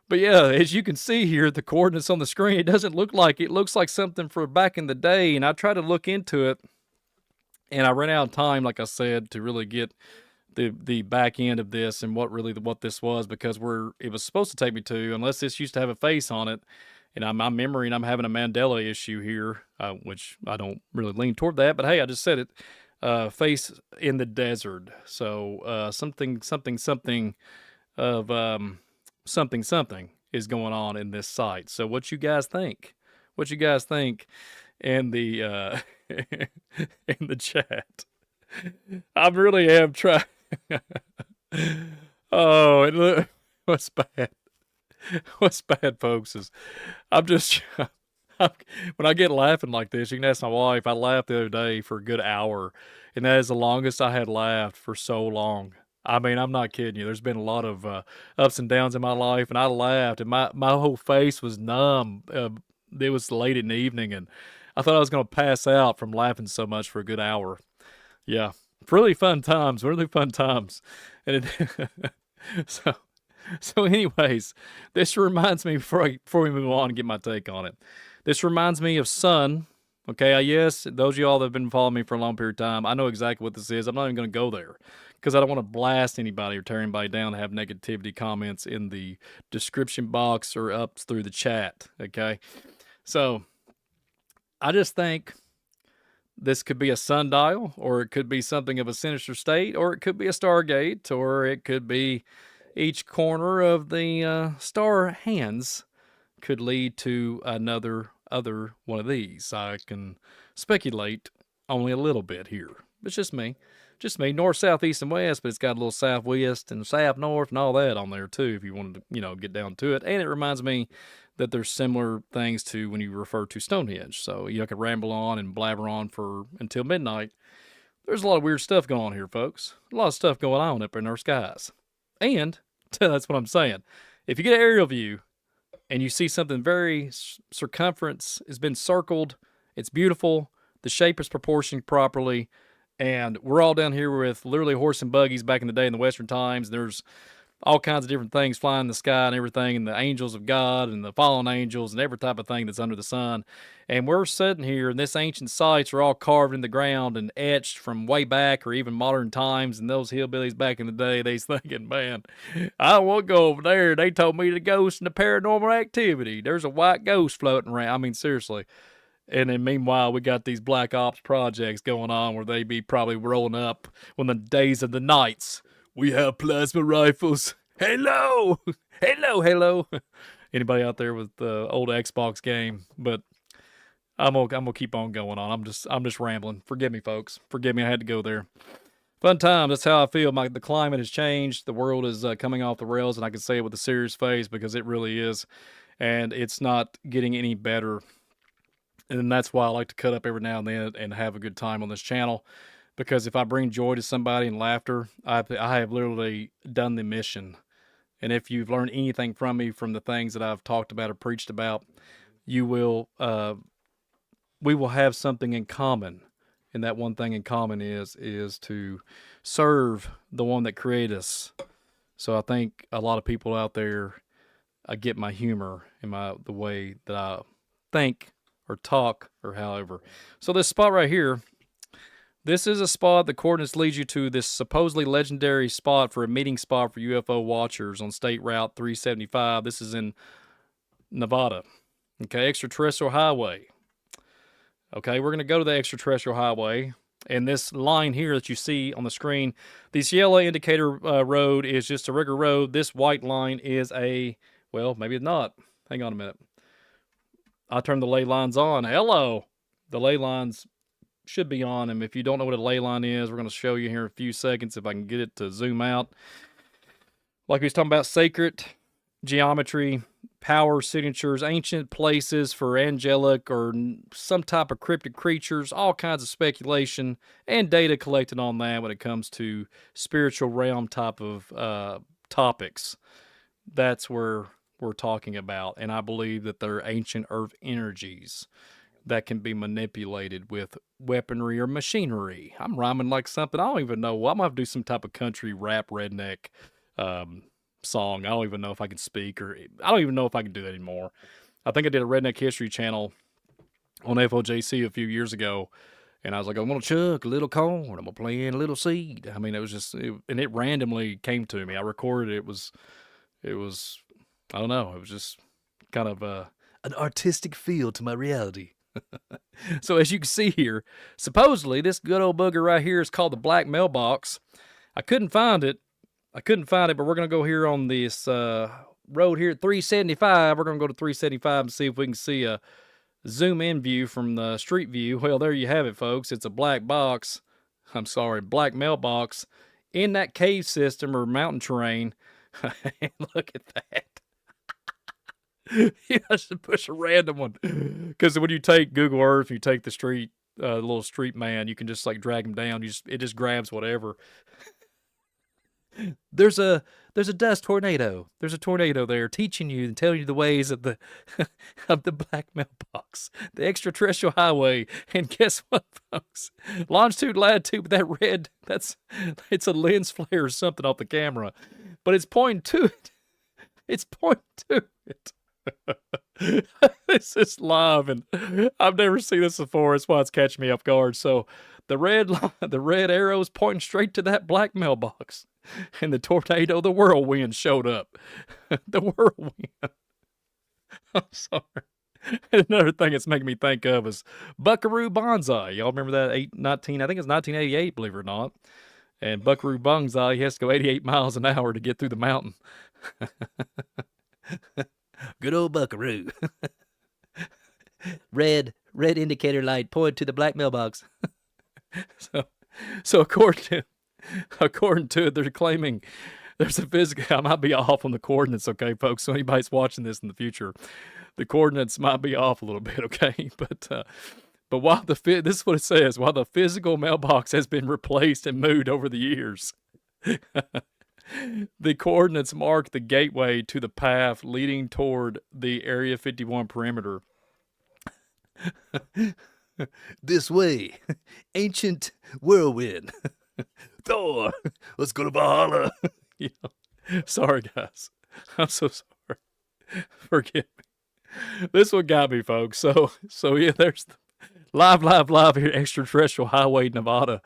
But yeah, as you can see here, the coordinates on the screen, it looks like something from back in the day. And I tried to look into it, and I ran out of time, like I said, to really get the back end of this and what this was, because it was supposed to take me to, unless this used to have a face on it, and I'm having a Mandela issue here, which I don't really lean toward that, but hey, I just said it, face in the desert. So something is going on in this site. So what you guys think? in the in the chat. I really am trying. Oh, and look, what's bad? What's bad, folks, is I'm just when I get laughing like this, you can ask my wife. I laughed the other day for a good hour, and that is the longest I had laughed for so long. I mean, I'm not kidding you. There's been a lot of ups and downs in my life, and I laughed, and my whole face was numb. It was late in the evening, and I thought I was going to pass out from laughing so much for a good hour. Yeah, really fun times, really fun times. And it, so, anyways, this reminds me before we move on and get my take on it. This reminds me of Sun. Okay, yes, those of y'all that have been following me for a long period of time, I know exactly what this is. I'm not even going to go there because I don't want to blast anybody or tear anybody down and have negativity comments in the description box or up through the chat. Okay, so I just think this could be a sundial, or it could be something of a sinister state, or it could be a stargate, or it could be each corner of the star hands could lead to other one of these. I can speculate only a little bit here. It's just me. North, south, east, and west, but it's got a little southwest and south, north, and all that on there too, if you wanted to, get down to it. And it reminds me that there's similar things to when you refer to Stonehenge. So I could ramble on and blabber on for until midnight. There's a lot of weird stuff going on here, folks. A lot of stuff going on up in our skies. And that's what I'm saying. If you get an aerial view and you see something very circumference has been circled, it's beautiful, the shape is proportioned properly, and we're all down here with literally horse and buggies back in the day in the Western times. There's all kinds of different things flying in the sky and everything, and the angels of God and the fallen angels and every type of thing that's under the sun. And we're sitting here, and this ancient sites are all carved in the ground and etched from way back or even modern times. And those hillbillies back in the day, they's thinking, man, I don't want to go over there. They told me the ghost and the paranormal activity. There's a white ghost floating around. I mean, seriously. And then meanwhile, we got these black ops projects going on where they be probably rolling up when the days of the nights. We have plasma rifles. Hello, hello. Anybody out there with the old Xbox game? But I'm gonna keep on going on. I'm just rambling. Forgive me, folks. Forgive me. I had to go there. Fun time. That's how I feel. The climate has changed. The world is coming off the rails, and I can say it with a serious face because it really is, and it's not getting any better. And that's why I like to cut up every now and then and have a good time on this channel. Because if I bring joy to somebody and laughter, I have literally done the mission. And if you've learned anything from me, from the things that I've talked about or preached about, you will, we will have something in common. And that one thing in common is to serve the one that created us. So I think a lot of people out there get my humor and the way that I think or talk or however. So this spot right here, this is a spot, the coordinates lead you to this supposedly legendary spot for a meeting spot for UFO watchers on State Route 375. This is in Nevada. Okay, extraterrestrial highway. Okay, we're going to go to the extraterrestrial highway. And this line here that you see on the screen, this yellow indicator road is just a regular road. This white line is well, maybe it's not. Hang on a minute. I turned the ley lines on. Hello. The ley lines should be on. And if you don't know what a ley line is, we're going to show you here in a few seconds if I can get it to zoom out. Like we was talking about, sacred geometry, power signatures, ancient places for angelic or some type of cryptic creatures, all kinds of speculation and data collected on that when it comes to spiritual realm type of topics. That's where we're talking about. And I believe that they're ancient earth energies that can be manipulated with weaponry or machinery. I'm rhyming like something. I don't even know. I'm going to have to do some type of country rap redneck song. I don't even know if I can speak, or I don't even know if I can do that anymore. I think I did a Redneck History channel on FOJC a few years ago, and I was like, I'm going to chuck a little corn. I'm going to plant a little seed. I mean, it was just, and it randomly came to me. I recorded it. It was, I don't know. It was just kind of an artistic feel to my reality. So as you can see here, supposedly this good old booger right here is called the Black Mailbox. I couldn't find it, but we're going to go here on this road here at 375. We're going to go to 375 and see if we can see a zoom in view from the street view. Well, there you have it, folks. It's a black box. I'm sorry, black mailbox in that cave system or mountain terrain. Look at that. You have to push a random one because when you take Google Earth, you take the street, little street man, you can just like drag him down. It just grabs whatever. There's a dust tornado. There's a tornado there teaching you and telling you the ways of the of the black mailbox, the extraterrestrial highway. And guess what, folks? Longitude, latitude, that red, it's a lens flare or something off the camera, but it's pointing to it. It's pointing to it. This is live, and I've never seen this before. That's why it's catching me off guard. So the red arrow is pointing straight to that black mailbox, and the tornado, the whirlwind showed up. The whirlwind. I'm sorry. Another thing it's making me think of is Buckaroo Banzai. Y'all remember that? I think it's 1988, believe it or not. And Buckaroo Banzai, he has to go 88 miles an hour to get through the mountain. Good old Buckaroo. Red indicator light pointed to the black mailbox. So according to it, they're claiming there's a physical. I might be off on the coordinates, okay, folks. So anybody's watching this in the future, the coordinates might be off a little bit, okay. But while this is what it says: while the physical mailbox has been replaced and moved over the years. The coordinates mark the gateway to the path leading toward the Area 51 perimeter. This way, ancient whirlwind. Thor, let's go to Valhalla. Sorry, guys. I'm so sorry. Forgive me. This one got me, folks. So yeah, there's live here, extraterrestrial highway, Nevada.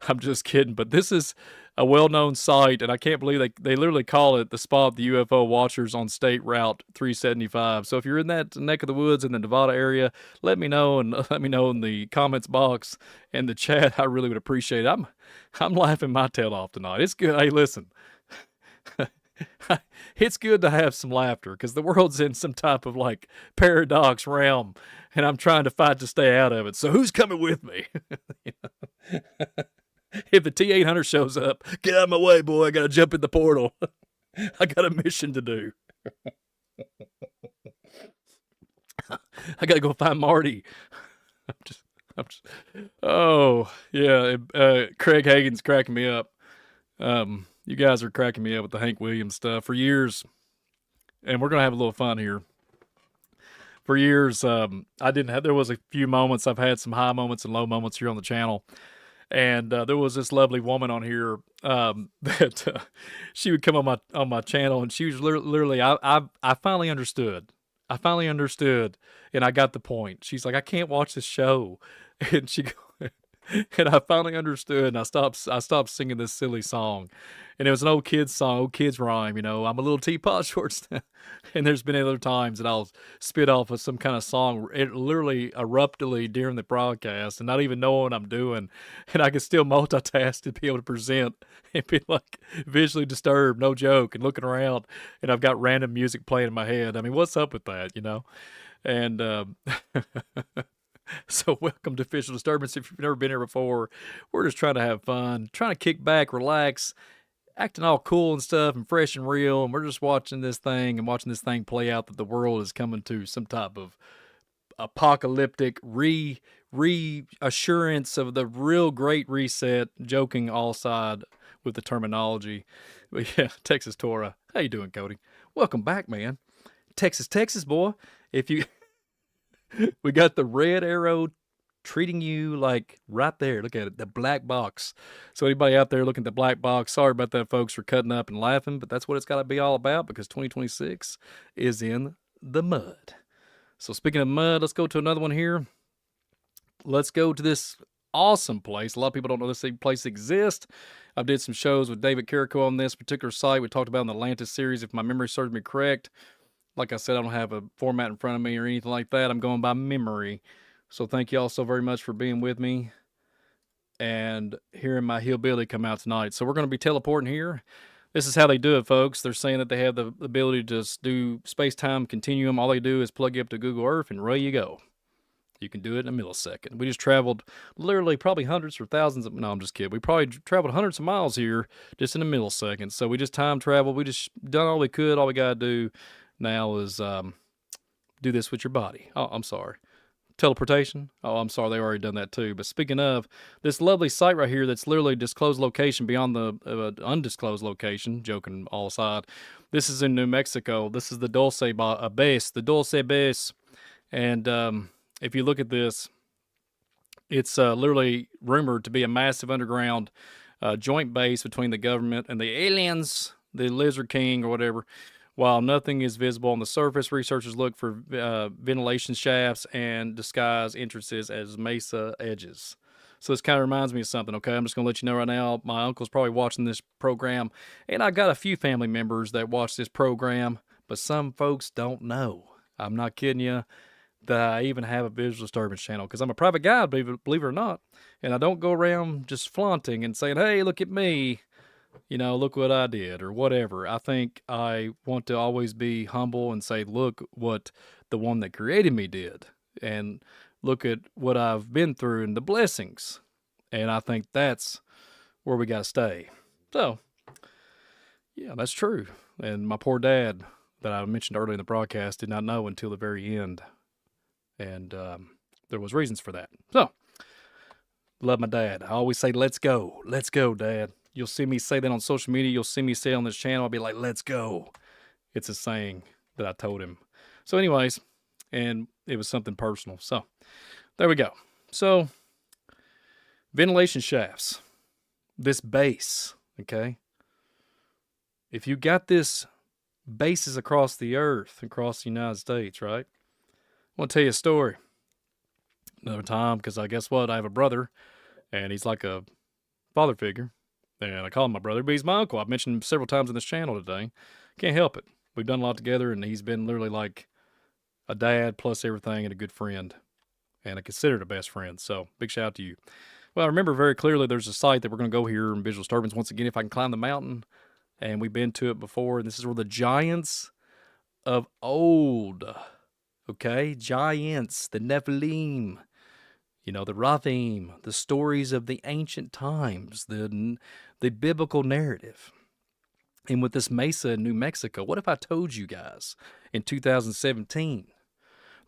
I'm just kidding, but this is a well-known site, and I can't believe they literally call it the spot of the UFO watchers on State Route 375. So if you're in that neck of the woods in the Nevada area, let me know, and let me know in the comments box and the chat. I really would appreciate it. I'm laughing my tail off tonight. It's good. Hey, listen. It's good to have some laughter because the world's in some type of like paradox realm, and I'm trying to fight to stay out of it. So who's coming with me? If the T-800 shows up, get out of my way, boy. I got to jump in the portal. I got a mission to do. I got to go find Marty. I'm just, oh, yeah. Craig Hagen's cracking me up. You guys are cracking me up with the Hank Williams stuff for years. And we're going to have a little fun here. For years, there was a few moments. I've had some high moments and low moments here on the channel. And there was this lovely woman on here that she would come on my channel, and she was literally I finally understood. I finally understood, and I got the point. She's like, I can't watch this show, and and I finally understood, and I stopped singing this silly song, and it was an old kids song, old kids rhyme. I'm a little teapot short, and there's been other times that I'll spit off of some kind of song, it literally abruptly during the broadcast, and not even knowing what I'm doing, and I can still multitask to be able to present and be like visually disturbed, no joke, and looking around, and I've got random music playing in my head. I mean, what's up with that, And so welcome to Official Disturbance. If you've never been here before, we're just trying to have fun, trying to kick back, relax, acting all cool and stuff and fresh and real. And we're just watching this thing play out, that the world is coming to some type of apocalyptic reassurance of the real great reset, joking all side with the terminology. But yeah, Texas Torah. How you doing, Cody? Welcome back, man. Texas, boy. We got the red arrow treating you like right there. Look at it, the black box. So anybody out there looking at the black box, sorry about that, folks, for cutting up and laughing, but that's what it's got to be all about, because 2026 is in the mud. So speaking of mud, let's go to another one here. Let's go to this awesome place. A lot of people don't know this place exists. I did some shows with David Carrico on this particular site. We talked about in the Atlantis series, if my memory serves me correct. Like I said, I don't have a format in front of me or anything like that. I'm going by memory. So thank you all so very much for being with me and hearing my hillbilly come out tonight. So we're going to be teleporting here. This is how they do it, folks. They're saying that they have the ability to just do space-time continuum. All they do is plug you up to Google Earth, and away you go. You can do it in a millisecond. We just traveled literally probably hundreds or thousands of, no, I'm just kidding. We probably traveled hundreds of miles here just in a millisecond. So we just time traveled. We just done all we could. All we got to do now is do this with your body. Oh, I'm sorry. Teleportation? Oh, I'm sorry, they already done that too. But speaking of, this lovely site right here that's literally disclosed location beyond the undisclosed location, joking all aside, this is in New Mexico. This is the Base, the Dulce Base. And if you look at this, it's literally rumored to be a massive underground joint base between the government and the aliens, the Lizard King or whatever. While nothing is visible on the surface, researchers look for ventilation shafts and disguise entrances as mesa edges. So this kind of reminds me of something, okay? I'm just going to let you know right now, my uncle's probably watching this program, and I got a few family members that watch this program, but some folks don't know. I'm not kidding you that I even have a visual disturbance channel, because I'm a private guy, believe it or not, and I don't go around just flaunting and saying, hey, look at me. You know, look what I did or whatever. I think I want to always be humble and say, look what the one that created me did. And look at what I've been through and the blessings. And I think that's where we got to stay. So, yeah, that's true. And my poor dad that I mentioned earlier in the broadcast did not know until the very end. And there was reasons for that. So, love my dad. I always say, let's go, Dad. You'll see me say that on social media. You'll see me say it on this channel. I'll be like, let's go. It's a saying that I told him. So anyways, and it was something personal. So there we go. So ventilation shafts, this base, okay? If you got this bases across the earth, across the United States, right? I want to tell you a story. Another time, because I guess what? I have a brother, and he's like a father figure. And I call him my brother, but he's my uncle. I've mentioned him several times on this channel today. Can't help it. We've done a lot together, and he's been literally like a dad plus everything and a good friend. And I consider it a best friend. So big shout out to you. Well, I remember very clearly there's a site that we're going to go here in Visual Disturbance once again if I can climb the mountain. And we've been to it before. And this is where the giants of old, okay? Giants, the Nephilim. You know, the Rathim, the stories of the ancient times, the biblical narrative. And with this mesa in New Mexico, what if I told you guys in 2017,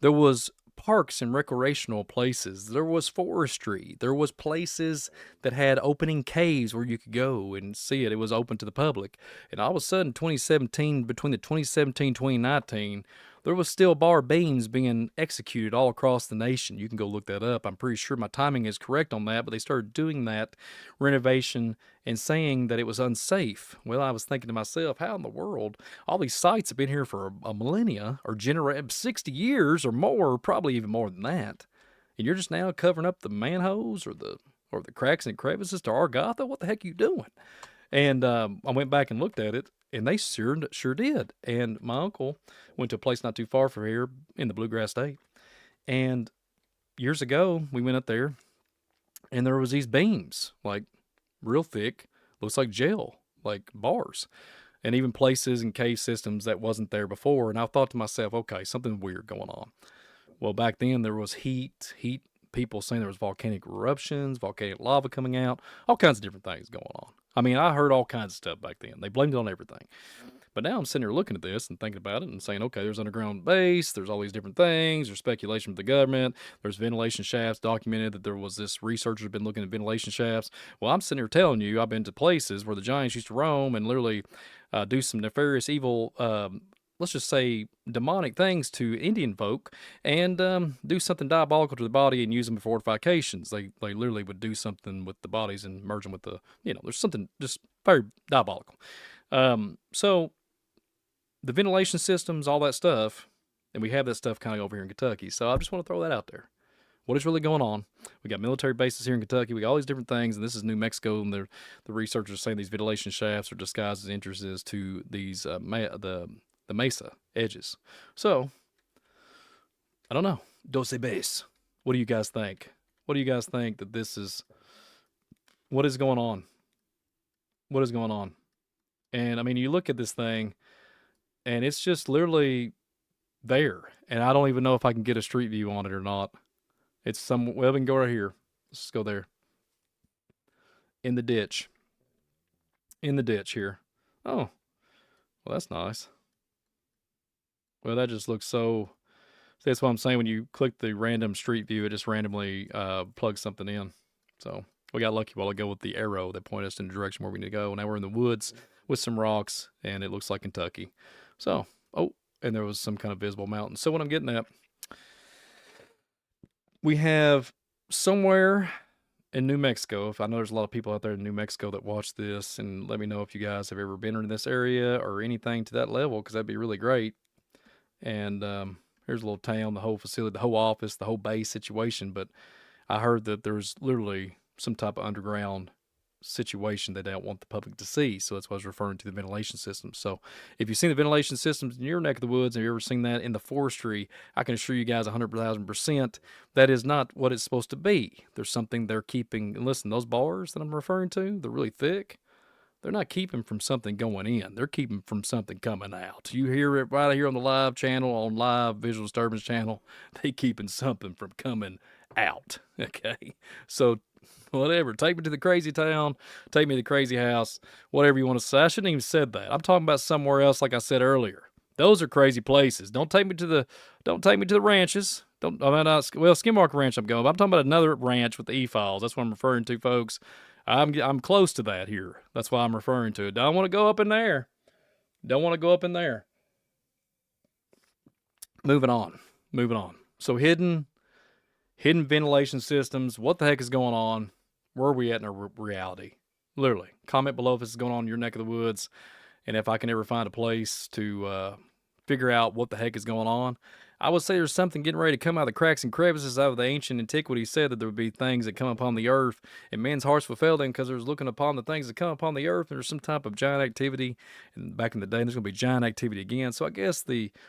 there was parks and recreational places, there was forestry, there was places that had opening caves where you could go and see it. It was open to the public. And all of a sudden, 2017, between the 2017 2019, there was still bar beams being executed all across the nation. You can go look that up. I'm pretty sure my timing is correct on that, but they started doing that renovation and saying that it was unsafe. Well, I was thinking to myself, how in the world? All these sites have been here for a millennia or 60 years or more, probably even more than that. And you're just now covering up the manholes or the cracks and crevices to Argotha? What the heck are you doing? And I went back and looked at it, and they sure did. And my uncle went to a place not too far from here in the Bluegrass State. And years ago, we went up there, and there was these beams, like real thick, looks like jail, like bars, and even places and cave systems that wasn't there before. And I thought to myself, okay, something weird going on. Well, back then there was heat, people saying there was volcanic eruptions, volcanic lava coming out, all kinds of different things going on. I mean, I heard all kinds of stuff back then. They blamed it on everything. But now I'm sitting here looking at this and thinking about it and saying, okay, there's underground base, there's all these different things, there's speculation from the government, there's ventilation shafts documented that there was this researcher had been looking at ventilation shafts. Well, I'm sitting here telling you I've been to places where the giants used to roam and literally do some nefarious evil, let's just say demonic things to Indian folk and do something diabolical to the body and use them for fortifications. They literally would do something with the bodies and merge them with the, there's something just very diabolical. So the ventilation systems, all that stuff, and we have that stuff kind of over here in Kentucky. So I just want to throw that out there. What is really going on? We got military bases here in Kentucky. We got all these different things, and this is New Mexico, and the researchers are saying these ventilation shafts are disguised as entrances to these the mesa edges. So I don't know. Dulce Base. What do you guys think? What do you guys think that this is? What is going on? What is going on? And I mean, you look at this thing, and it's just literally there. And I don't even know if I can get a street view on it or not. It's some. Well, we can go right here. Let's just go there. In the ditch. In the ditch here. Oh, well, that's nice. Well, that just looks so. That's what I'm saying. When you click the random street view, it just randomly plugs something in. So we got lucky a while ago with the arrow that pointed us in the direction where we need to go. Now we're in the woods with some rocks, and it looks like Kentucky. So, oh, and there was some kind of visible mountain. So what I'm getting at, we have somewhere in New Mexico. If I know there's a lot of people out there in New Mexico that watch this, and let me know if you guys have ever been in this area or anything to that level, because that'd be really great. And here's a little town, the whole facility, the whole office, the whole base situation. But I heard that there's literally some type of underground situation they don't want the public to see. So that's why I was referring to the ventilation system. So if you've seen the ventilation systems in your neck of the woods, and you've ever seen that in the forestry, I can assure you guys 100,000% that is not what it's supposed to be. There's something they're keeping. And listen, those bars that I'm referring to, they're really thick. They're not keeping from something going in. They're keeping from something coming out. You hear it right here on the live channel, on live Visual Disturbance channel. They keeping something from coming out. Okay, so whatever. Take me to the crazy town. Take me to the crazy house. Whatever you want to say. I shouldn't even said that. I'm talking about somewhere else, like I said earlier. Those are crazy places. Don't take me to the ranches. Don't. I mean, Skinwalker Ranch. I'm going. But I'm talking about another ranch with the e-files. That's what I'm referring to, folks. I'm close to that here. That's why I'm referring to it. Don't want to go up in there. Don't want to go up in there. Moving on. So hidden ventilation systems. What the heck is going on? Where are we at in our reality? Literally. Comment below if this is going on in your neck of the woods, and if I can ever find a place to figure out what the heck is going on. I would say there's something getting ready to come out of the cracks and crevices out of the ancient antiquity. Said that there would be things that come upon the earth, and men's hearts will fail them because there's looking upon the things that come upon the earth, and there's some type of giant activity. And back in the day, there's going to be giant activity again. So I guess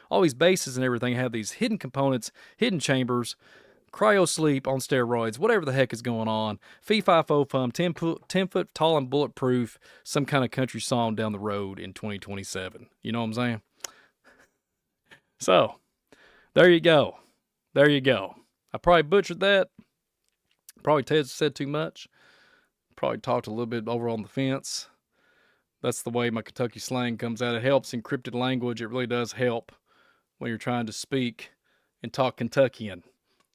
all these bases and everything have these hidden components, hidden chambers, cryo sleep on steroids, whatever the heck is going on. Fee, fi, fo, fum, 10 foot tall and bulletproof, some kind of country song down the road in 2027. You know what I'm saying? So, there you go. I probably butchered that. Probably said too much. Probably talked a little bit over on the fence. That's the way my Kentucky slang comes out. It helps encrypted language. It really does help when you're trying to speak and talk Kentuckian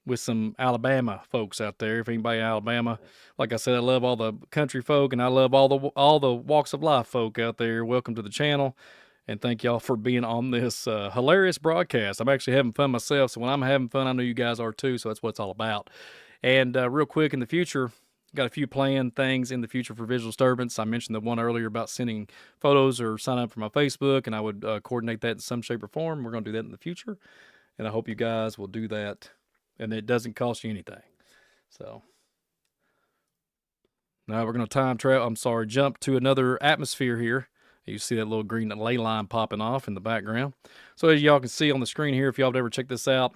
with some Alabama folks out there. If anybody in Alabama, like I said, I love all the country folk, and I love all the walks of life folk out there. Welcome to the channel. And thank y'all for being on this hilarious broadcast. I'm actually having fun myself, so when I'm having fun, I know you guys are too, so that's what it's all about. And real quick, in the future, got a few planned things in the future for Visual Disturbance. I mentioned the one earlier about sending photos or sign up for my Facebook, and I would coordinate that in some shape or form. We're going to do that in the future, and I hope you guys will do that, and it doesn't cost you anything. So now we're going to jump to another atmosphere here. You see that little green ley line popping off in the background. So as y'all can see on the screen here, if y'all have ever checked this out,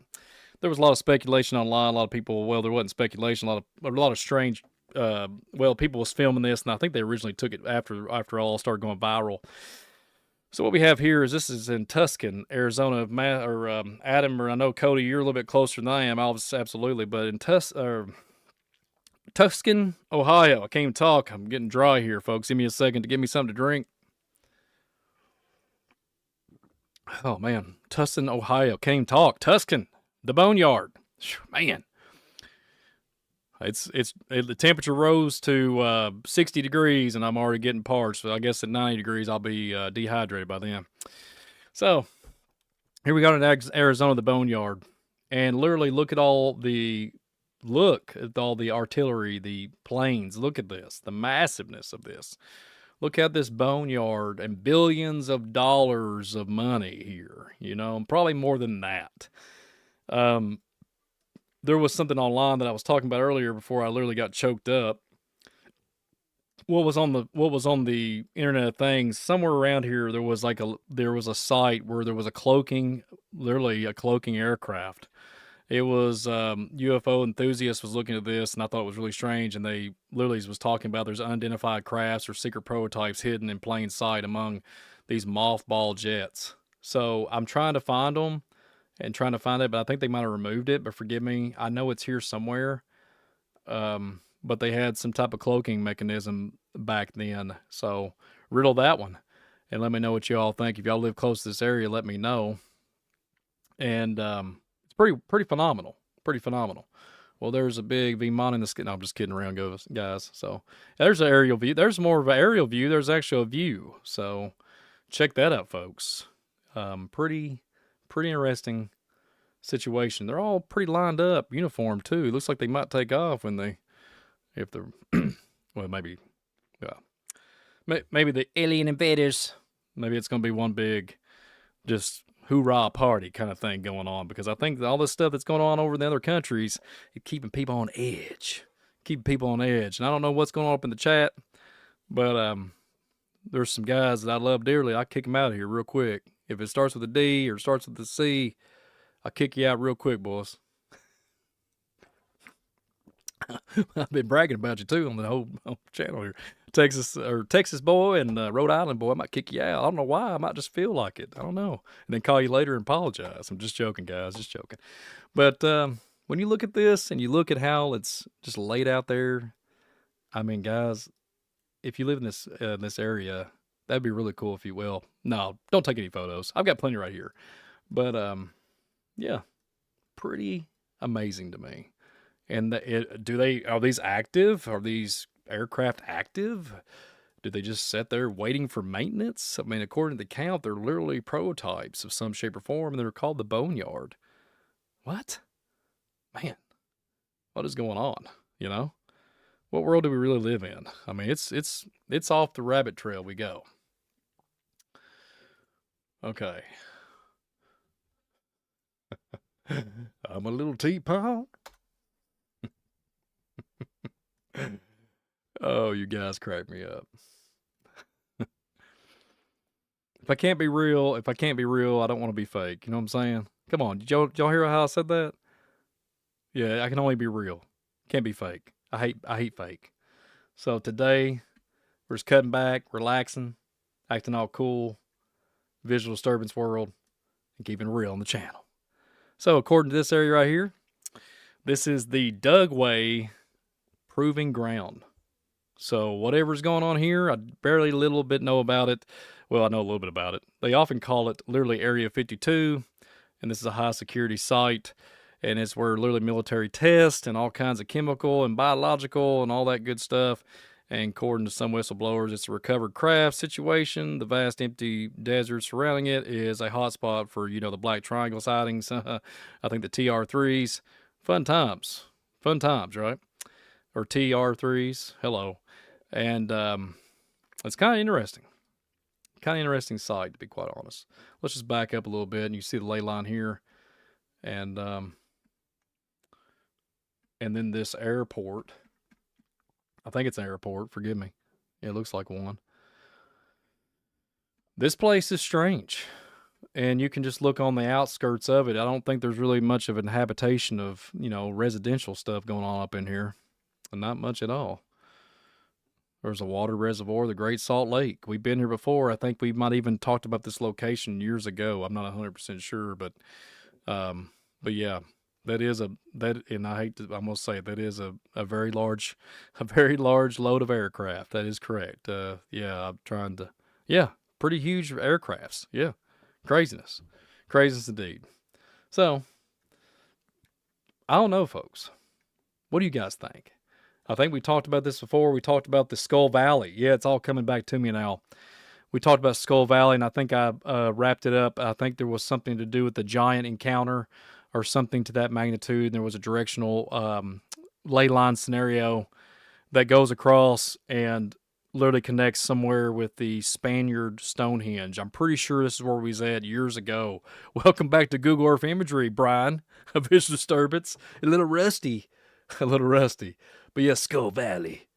there was a lot of speculation online. A lot of people, well, there wasn't speculation. A lot of strange, people was filming this, and I think they originally took it after all started going viral. So what we have here is this is in Tucson, Arizona. Adam, or I know Cody, you're a little bit closer than I am. Absolutely, but in Tucson, Ohio. I can't even talk. I'm getting dry here, folks. Give me a second to give me something to drink. Oh, man. Tucson, Ohio. Can't even talk. Tuscan. The Boneyard. Man. The temperature rose to 60 degrees, and I'm already getting parched. So I guess at 90 degrees, I'll be dehydrated by then. So here we go in Arizona, the Boneyard. And literally look at all the artillery, the planes. Look at this. The massiveness of this. Look at this boneyard and billions of dollars of money here, probably more than that. There was something online that I was talking about earlier before I literally got choked up. What was on the Internet of Things, somewhere around here, there was a site where there was literally a cloaking aircraft. It was UFO enthusiast was looking at this, and I thought it was really strange. And they literally was talking about there's unidentified crafts or secret prototypes hidden in plain sight among these mothball jets. So I'm trying to find them, and trying to find it, but I think they might have removed it, but forgive me. I know it's here somewhere. But they had some type of cloaking mechanism back then. So riddle that one and let me know what you all think. If y'all live close to this area, let me know. And it's pretty phenomenal. Pretty phenomenal. Well, there's a big V-Mon in the sky. No, I'm just kidding around, guys. So there's an aerial view. There's more of an aerial view. There's actually a view. So check that out, folks. Pretty interesting situation. They're all pretty lined up, uniform too. It looks like they might take off when they, if they're, well, maybe, maybe the alien invaders. Maybe it's gonna be one big, just hoorah party kind of thing going on, because I think all this stuff that's going on over in the other countries is keeping people on edge, And I don't know what's going on up in the chat, but there's some guys that I love dearly. I kick them out of here real quick. If it starts with a D or starts with a C, I'll kick you out real quick, boys. I've been bragging about you too on the whole channel here. Texas boy and Rhode Island boy, I might kick you out. I don't know why. I might just feel like it. I don't know. And then call you later and apologize. I'm just joking, guys. Just joking. But when you look at this and you look at how it's just laid out there, I mean, guys, if you live in this area, that'd be really cool if you will. No, don't take any photos. I've got plenty right here. But yeah, pretty amazing to me. And are these active? Are these aircraft active? Do they just sit there waiting for maintenance? I mean, according to the count, they're literally prototypes of some shape or form, and they're called the Boneyard. What? Man, what is going on? You know? What world do we really live in? I mean, it's off the rabbit trail we go. Okay. I'm a little teapot. Oh, you guys crack me up. If I can't be real, I don't want to be fake. You know what I'm saying? Come on, did y'all hear how I said that? Yeah, I can only be real. Can't be fake. I hate fake. So today, we're just cutting back, relaxing, acting all cool, visual disturbance world, and keeping it real on the channel. So according to this area right here, this is the Dugway Proving Ground. So whatever's going on here, I barely a little bit know about it. Well, I know a little bit about it. They often call it literally Area 52, and this is a high security site, and it's where literally military tests and all kinds of chemical and biological and all that good stuff. And according to some whistleblowers, it's a recovered craft situation. The vast empty desert surrounding it is a hotspot for, the Black Triangle sightings. I think the TR3s. Fun times, right? Or TR3s. Hello. And it's kind of interesting. Kind of interesting sight, to be quite honest. Let's just back up a little bit, and you see the ley line here. And then this airport. I think it's an airport. Forgive me. It looks like one. This place is strange. And you can just look on the outskirts of it. I don't think there's really much of an habitation of, residential stuff going on up in here. Not much at all. There's a water reservoir, the Great Salt Lake. We've been here before. I think we might even talked about this location years ago. I'm not 100% sure, but yeah, and I must say that is a very large load of aircraft. That is correct. Pretty huge aircrafts. Yeah, craziness indeed. So, I don't know, folks. What do you guys think? I think we talked about this before. We talked about the Skull Valley. Yeah, it's all coming back to me now. We talked about Skull Valley, and I think I wrapped it up. I think there was something to do with the giant encounter or something to that magnitude. There was a directional ley line scenario that goes across and literally connects somewhere with the Spaniard Stonehenge. I'm pretty sure this is where we was at years ago. Welcome back to Google Earth Imagery, Brian. A visual disturbance. A little rusty. But yeah, Skull Valley.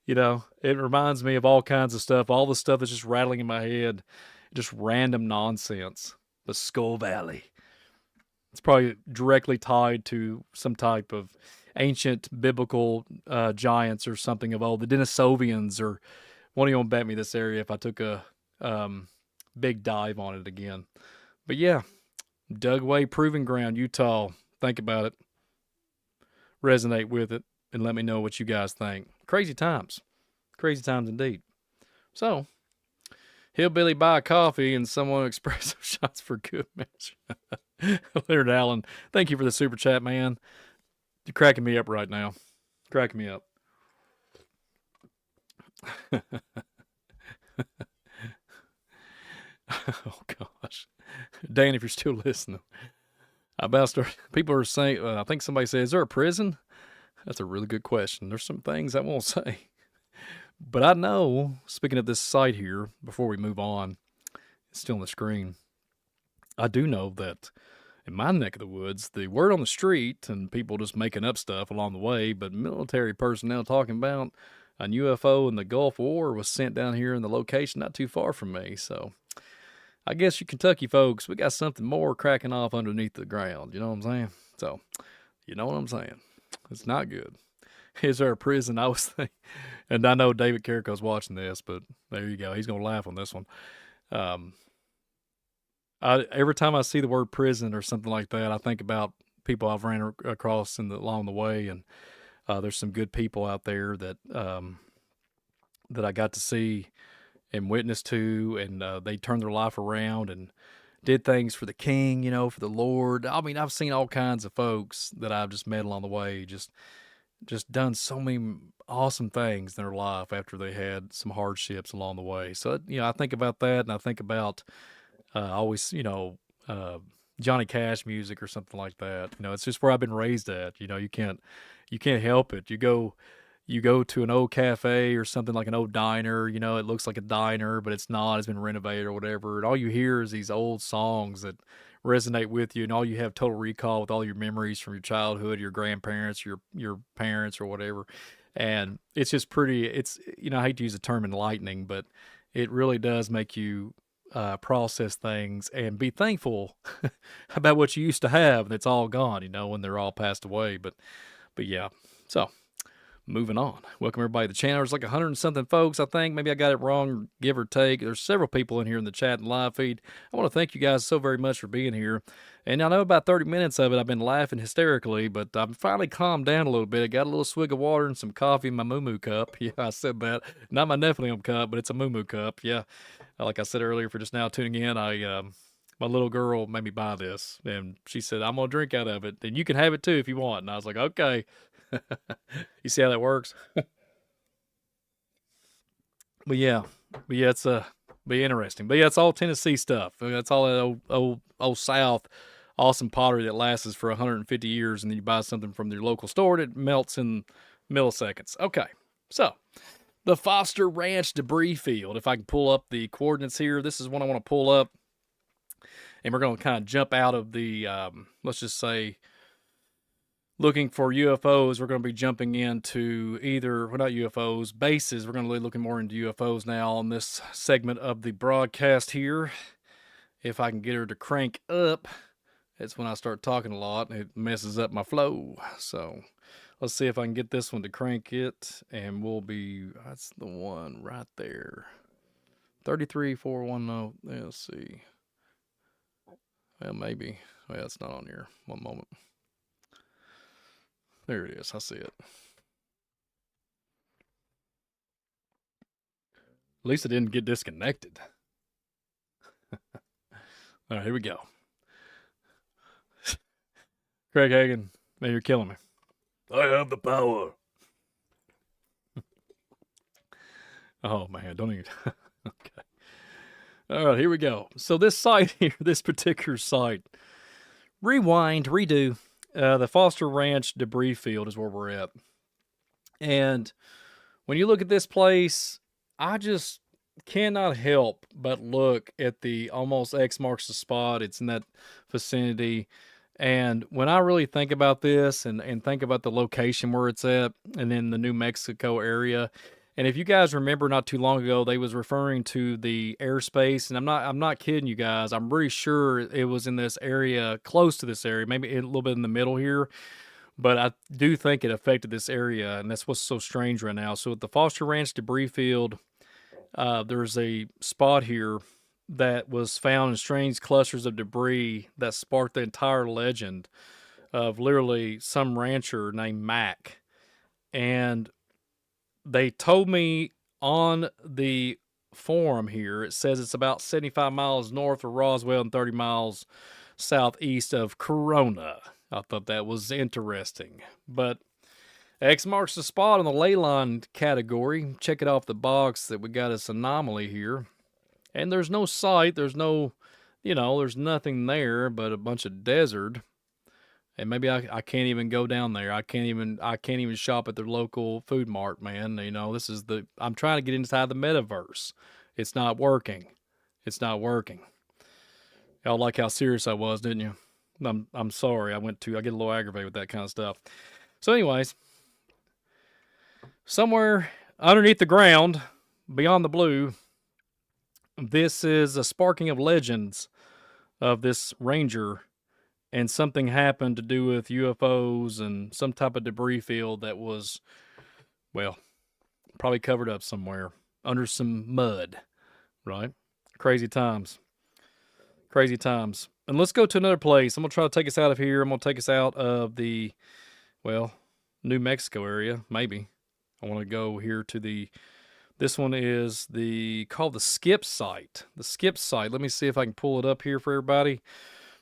It reminds me of all kinds of stuff. All the stuff that's just rattling in my head. Just random nonsense. The Skull Valley. It's probably directly tied to some type of ancient biblical giants or something of old. The Denisovians, or one of you won't bet me this area if I took a big dive on it again. But yeah, Dugway Proving Ground, Utah. Think about it. Resonate with it and let me know what you guys think. Crazy times. Crazy times indeed. So, Hillbilly buy a coffee and someone espresso shots for good measure. Leonard Allen, thank you for the super chat, man. You're cracking me up right now. Cracking me up. Oh gosh, Dan, if you're still listening, I about start. People are saying. I think somebody said, "Is there a prison?" That's a really good question. There's some things I won't say, but I know. Speaking of this site here, before we move on, it's still on the screen. I do know that in my neck of the woods, the word on the street and people just making up stuff along the way, but military personnel talking about a UFO in the Gulf War was sent down here in the location not too far from me. So I guess you Kentucky folks, we got something more cracking off underneath the ground. You know what I'm saying? So, you know what I'm saying? It's not good. Is there a prison? I was thinking, and I know David Carrico's watching this, but there you go. He's going to laugh on this one. Every time I see the word prison or something like that, I think about people I've ran across along the way, and there's some good people out there that that I got to see and witness to, and they turned their life around and did things for the King, you know, for the Lord. I mean, I've seen all kinds of folks that I've just met along the way, just done so many awesome things in their life after they had some hardships along the way. So, you know, I think about that, and I think about always, you know, Johnny Cash music or something like that. You know, it's just where I've been raised at. You know, you can't help it. You go to an old cafe or something like an old diner. You know, it looks like a diner, but it's not. It's been renovated or whatever. And all you hear is these old songs that resonate with you, and all you have total recall with all your memories from your childhood, your grandparents, your parents, or whatever. And it's just pretty. It's, you know, I hate to use the term enlightening, but it really does make you process things and be thankful about what you used to have that's all gone, you know, when they're all passed away. But yeah. So moving on. Welcome everybody to the channel. There's like 100 and something folks, I think. Maybe I got it wrong, give or take. There's several people in here in the chat and live feed. I want to thank you guys so very much for being here. And I know about 30 minutes of it, I've been laughing hysterically, but I've finally calmed down a little bit. I got a little swig of water and some coffee in my moo cup. Yeah, I said that. Not my Nephilim cup, but it's a moo cup. Yeah. Like I said earlier, for just now tuning in, my little girl made me buy this, and she said, "I'm gonna drink out of it, and you can have it too if you want." And I was like, "Okay." You see how that works? But yeah, it's be interesting. But yeah, it's all Tennessee stuff. That's all that old South, awesome pottery that lasts for 150 years, and then you buy something from your local store and it melts in milliseconds. Okay, so the Foster Ranch debris field. If I can pull up the coordinates here, this is what I want to pull up. And we're going to kind of jump out of the, let's just say, looking for UFOs. We're going to be jumping into either, well, not UFOs, bases. We're going to be looking more into UFOs now on this segment of the broadcast here. If I can get her to crank up, it's when I start talking a lot. It messes up my flow. So let's see if I can get this one to crank it, and that's the one right there. 33410. Let's see. Well, maybe. Well, it's not on here. One moment. There it is. I see it. At least it didn't get disconnected. All right, here we go. Craig Hagan, man, you're killing me. I have the power. Oh, man, don't even. Okay. All right, here we go. So this site here, this particular site, rewind, redo. The Foster Ranch debris field is where we're at. And when you look at this place, I just cannot help but look at the almost X marks the spot. It's in that vicinity. And when I really think about this and think about the location where it's at, and then the New Mexico area, and if you guys remember not too long ago, they was referring to the airspace, and I'm not kidding you guys. I'm pretty sure it was in this area, close to this area, maybe a little bit in the middle here. But I do think it affected this area, and that's what's so strange right now. So at the Foster Ranch debris field, there's a spot here that was found in strange clusters of debris that sparked the entire legend of literally some rancher named Mac. And they told me on the forum here, it says it's about 75 miles north of Roswell and 30 miles southeast of Corona. I thought that was interesting. But X marks the spot on the ley line category. Check it off the box that we got this anomaly here. And there's no site, there's no, there's nothing there but a bunch of desert. And maybe I can't even go down there. I can't even shop at the local food mart, man. I'm trying to get inside the metaverse. It's not working. It's not working. Y'all like how serious I was, didn't you? I'm sorry. I get a little aggravated with that kind of stuff. So anyways, somewhere underneath the ground, beyond the blue, this is a sparking of legends of this ranger, and something happened to do with UFOs and some type of debris field that was, well, probably covered up somewhere under some mud, right? Crazy times. Crazy times. And let's go to another place. I'm going to try to take us out of here. I'm going to take us out of the, New Mexico area, maybe. I want to go here to this one is called the Skip site. The Skip site. Let me see if I can pull it up here for everybody.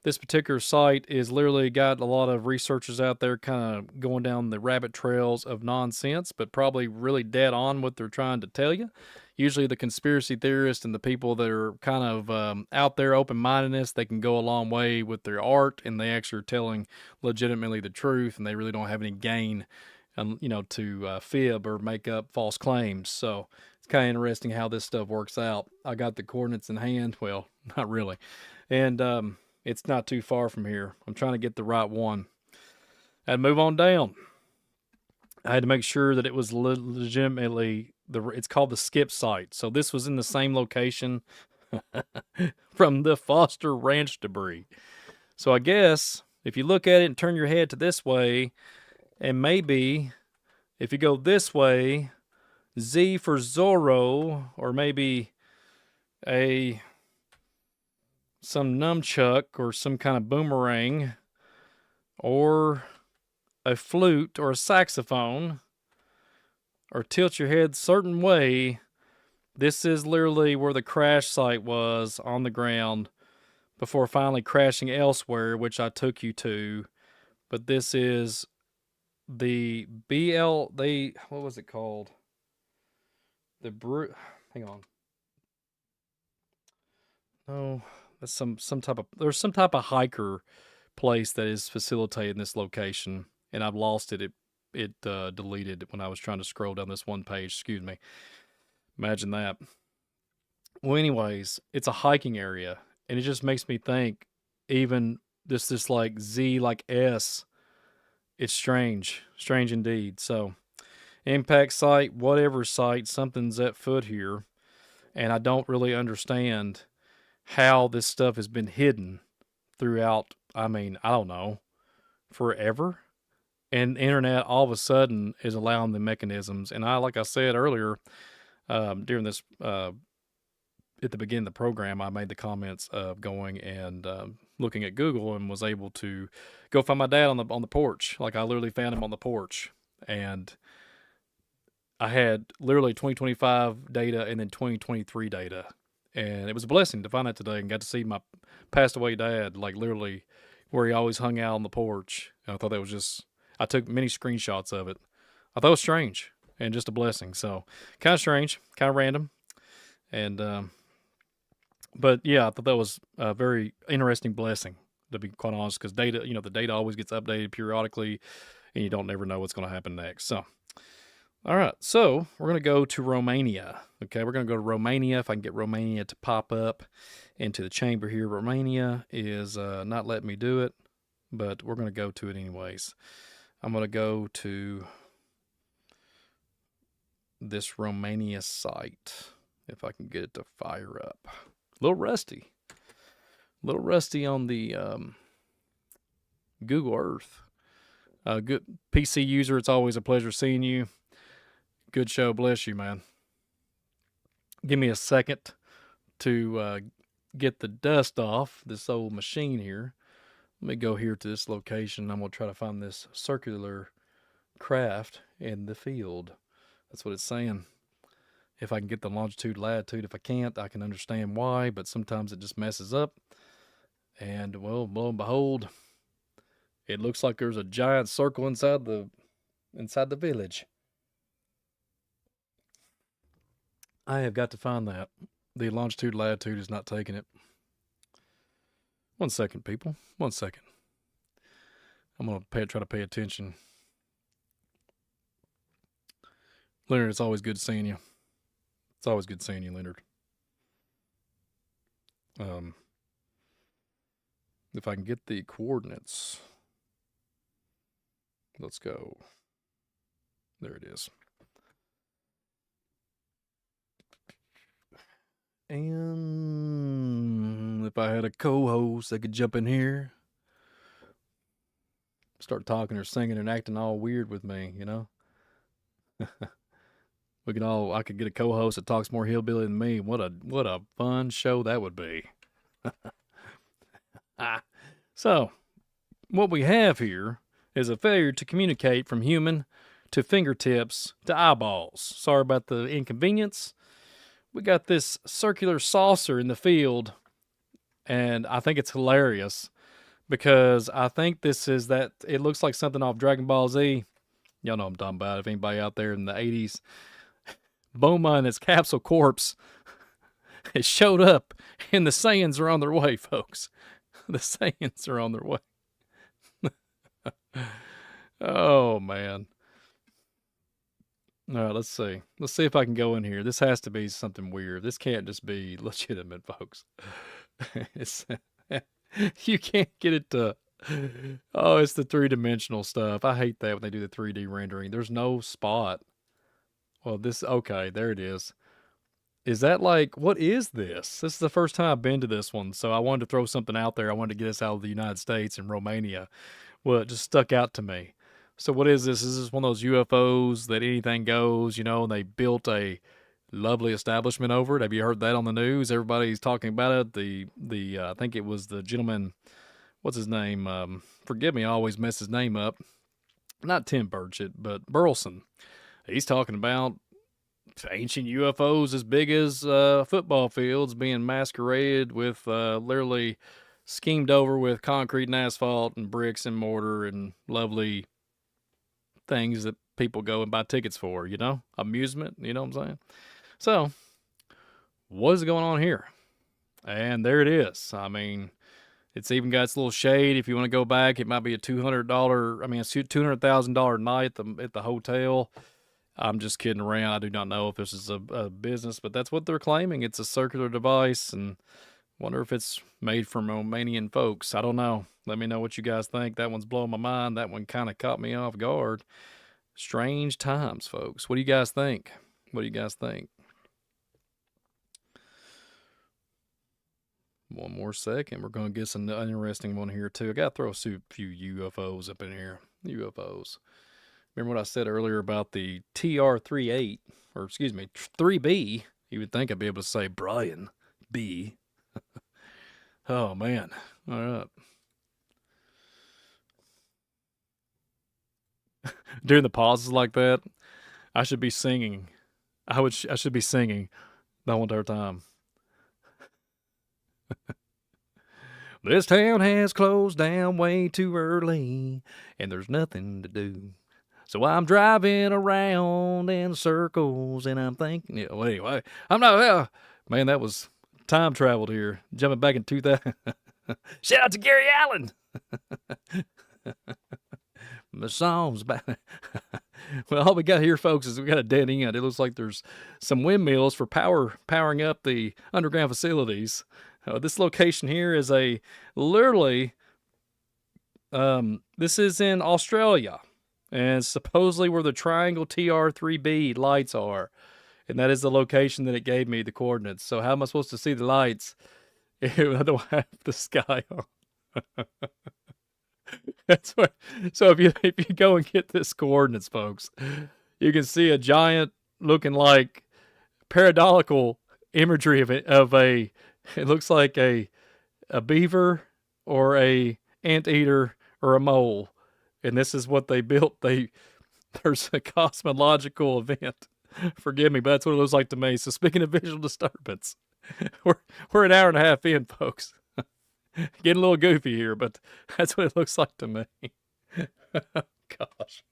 This particular site is literally got a lot of researchers out there kind of going down the rabbit trails of nonsense, but probably really dead on what they're trying to tell you. Usually the conspiracy theorists and the people that are kind of out there open-mindedness, they can go a long way with their art, and they actually are telling legitimately the truth, and they really don't have any gain to fib or make up false claims. So it's kind of interesting how this stuff works out. I got the coordinates in hand. Well, not really. And it's not too far from here. I'm trying to get the right one. I had to move on down. I had to make sure that it was legitimately, it's called the Skip site. So this was in the same location from the Foster Ranch debris. So I guess if you look at it and turn your head to this way, and maybe if you go this way, Z for Zorro, or maybe some nunchuck or some kind of boomerang, or a flute or a saxophone, or tilt your head a certain way, this is literally where the crash site was on the ground before finally crashing elsewhere, which I took you to. But this is the what was it called? Hang on. No, that's some type of, there's some type of hiker place that is facilitating this location, and I've lost it. It deleted when I was trying to scroll down this one page. Excuse me. Imagine that. Well, anyways, it's a hiking area, and it just makes me think, even this like Z, like S, it's strange indeed. So impact site, whatever site, something's at foot here, and I don't really understand how this stuff has been hidden throughout, I don't know, forever. And the internet all of a sudden is allowing the mechanisms. And like I said earlier, during this, at the beginning of the program, I made the comments of going and looking at Google, and was able to go find my dad on the porch. Like, I literally found him on the porch, and I had literally 2025 data and then 2023 data. And it was a blessing to find that today, and got to see my passed away dad, like literally where he always hung out on the porch. And I thought that was just, I took many screenshots of it. I thought it was strange and just a blessing. So kind of strange, kind of random. And, but yeah, I thought that was a very interesting blessing, to be quite honest, because data, the data always gets updated periodically, and you don't never know what's going to happen next. So, all right, so we're going to go to Romania. Okay, we're going to go to Romania. If I can get Romania to pop up into the chamber here. Romania is not letting me do it, but we're going to go to it anyways. I'm going to go to this Romania site, if I can get it to fire up. A little rusty on the Google Earth. Good PC user, it's always a pleasure seeing you. Good show, bless you, man. Give me a second to get the dust off this old machine here. Let me go here to this location. I'm going to try to find this circular craft in the field. That's what it's saying. If I can get the longitude, latitude. If I can't, I can understand why, but sometimes it just messes up. And, well, lo and behold, it looks like there's a giant circle inside the village. I have got to find that. The longitude, latitude is not taking it. 1 second, people. 1 second. I'm going to try to pay attention. Leonard, it's always good seeing you. It's always good seeing you, Leonard. If I can get the coordinates. Let's go. There it is. And if I had a co-host that could jump in here, start talking or singing and acting all weird with me, you know? I could get a co-host that talks more hillbilly than me. What a fun show that would be. So, what we have here is a failure to communicate from human to fingertips to eyeballs. Sorry about the inconvenience. We got this circular saucer in the field, and I think it's hilarious because I think this is that it looks like something off Dragon Ball Z. Y'all know what I'm talking about. If anybody out there in the 80s, Boma and its capsule corpse has showed up, and the Saiyans are on their way, folks. The Saiyans are on their way. Oh, man. All right, let's see. Let's see if I can go in here. This has to be something weird. This can't just be legitimate, folks. You can't get it to... Oh, it's the three-dimensional stuff. I hate that when they do the 3D rendering. There's no spot. Well, okay, there it is. Is that like, what is this? This is the first time I've been to this one, so I wanted to throw something out there. I wanted to get us out of the United States and Romania. Well, it just stuck out to me. So what is this? Is this one of those UFOs that anything goes, you know, and they built a lovely establishment over it? Have you heard that on the news? Everybody's talking about it. I think it was the gentleman, what's his name? Forgive me, I always mess his name up. Not Tim Burchett, but Burleson. He's talking about ancient UFOs as big as football fields being masqueraded with literally schemed over with concrete and asphalt and bricks and mortar and lovely things that people go and buy tickets for, you know? Amusement, you know what I'm saying? So, what is going on here? And there it is. I mean, it's even got its little shade. If you want to go back, it might be a $200,000 night at the hotel. I'm just kidding around. I do not know if this is a business, but that's what they're claiming. It's a circular device, and wonder if it's made from Romanian folks. I don't know. Let me know what you guys think. That one's blowing my mind. That one kind of caught me off guard. Strange times, folks. What do you guys think? What do you guys think? One more second. We're going to get an interesting one here, too. I got to throw a few UFOs up in here. UFOs. Remember what I said earlier about the TR-38, or excuse me, 3B? You would think I'd be able to say Brian B. Oh, man. All right. During the pauses like that, I should be singing. I should be singing the whole entire time. This town has closed down way too early, and there's nothing to do. So I'm driving around in circles, and I'm thinking, well, anyway, I'm not, man, that was time traveled here. Jumping back in 2000. Shout out to Gary Allen. The song's back. Well, all we got here, folks, is we got a dead end. It looks like there's some windmills for powering up the underground facilities. This location here is literally, this is in Australia. And supposedly where the triangle TR-3B lights are. And that is the location that it gave me, the coordinates. So how am I supposed to see the lights if I don't have the sky on? That's what. So if you go and get this coordinates, folks, you can see a giant looking like paradolical imagery of a It looks like a beaver or a anteater or a mole, and this is what they built. There's a cosmological event. Forgive me, but that's what it looks like to me. So speaking of visual disturbance, we're we're an hour and a half in, folks. Getting a little goofy here, but that's what it looks like to me. Gosh.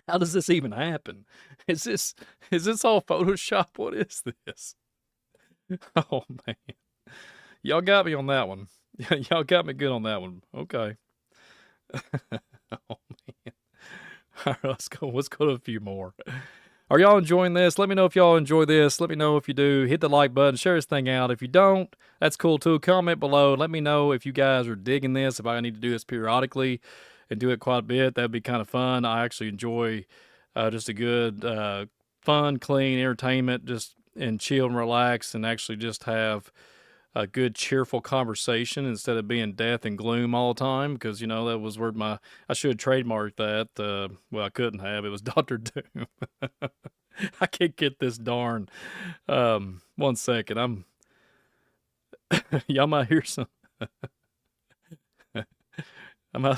How does this even happen? Is this all Photoshop? What is this? Oh man. Y'all got me on that one. Y'all got me good on that one. Okay. Oh man. All right, let's go to a few more. Are y'all enjoying this? Let me know if y'all enjoy this. Let me know if you do. Hit the like button. Share this thing out. If you don't, that's cool too. Comment below. Let me know if you guys are digging this. If I need to do this periodically and do it quite a bit, that'd be kind of fun. I actually enjoy just a good, fun, clean entertainment, just and chill and relax, and actually just have a good, cheerful conversation instead of being death and gloom all the time. Because that was where I should trademark that. Well, I couldn't have. It was Doctor Doom. I can't get this darn. 1 second. Y'all might hear some. I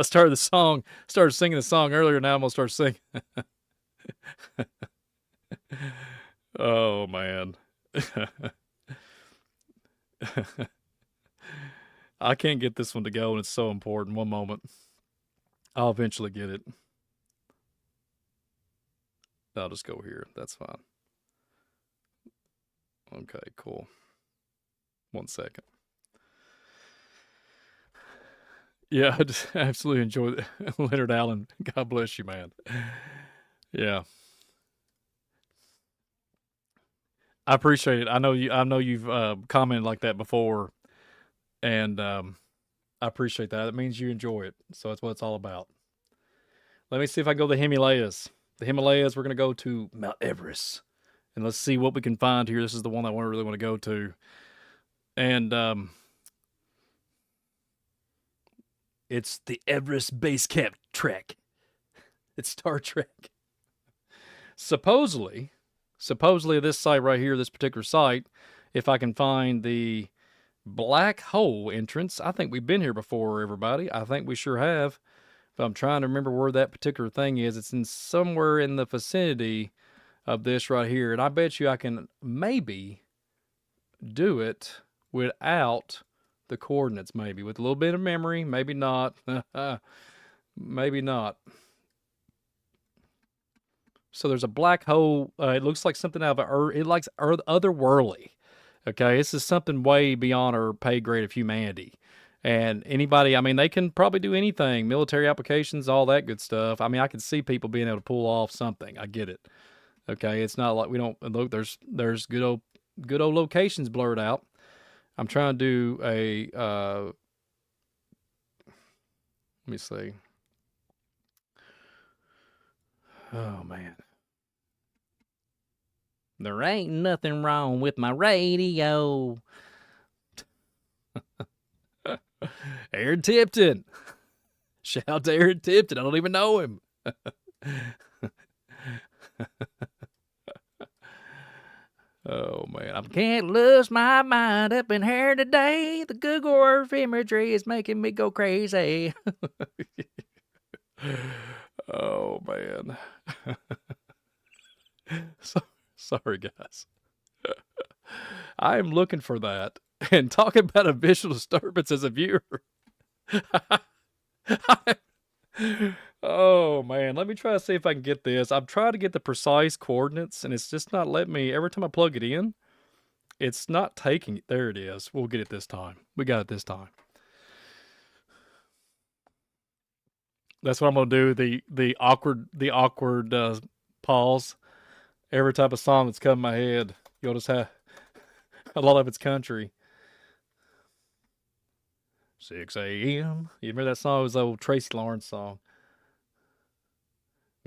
started singing the song earlier. Now I'm gonna start singing. Oh man. I can't get this one to go, and it's so important. One moment. I'll eventually get it. I'll just go here. That's fine. Okay, cool. 1 second. Yeah, I just absolutely enjoy it. Leonard Allen. God bless you, man. Yeah. I appreciate it. I know you've commented like that before, and I appreciate that. It means you enjoy it. So that's what it's all about. Let me see if I can go to the Himalayas. The Himalayas, we're going to go to Mount Everest. And let's see what we can find here. This is the one I really want to go to. And it's the Everest Base Camp Trek. It's Star Trek. Supposedly this site right here, this particular site, if I can find the black hole entrance, I think we've been here before, everybody. I think we sure have. But I'm trying to remember where that particular thing is. It's in somewhere in the vicinity of this right here. And I bet you I can maybe do it without the coordinates, maybe. With a little bit of memory, maybe not. Maybe not. So there's a black hole. It looks like something out of it likes otherworldly. Okay, this is something way beyond our pay grade of humanity. And anybody, I mean, they can probably do anything, military applications, all that good stuff. I mean, I can see people being able to pull off something. I get it. Okay, it's not like we don't look. There's good old locations blurred out. I'm trying to do a. Let me see. Oh man. There ain't nothing wrong with my radio. Aaron Tipton. Shout out to Aaron Tipton. I don't even know him. Oh, man. I can't lose my mind up in here today. The Google Earth imagery is making me go crazy. Oh, man. Sorry, guys. I am looking for that. And talking about a visual disturbance as a viewer. Oh, man. Let me try to see if I can get this. I've tried to get the precise coordinates, and it's just not letting me. Every time I plug it in, it's not taking it. There it is. We'll get it this time. We got it this time. That's what I'm going to do. The awkward pause. Every type of song that's come in my head, you'll just have a lot of it's country. 6 a.m. You remember that song? It was the old Tracy Lawrence song.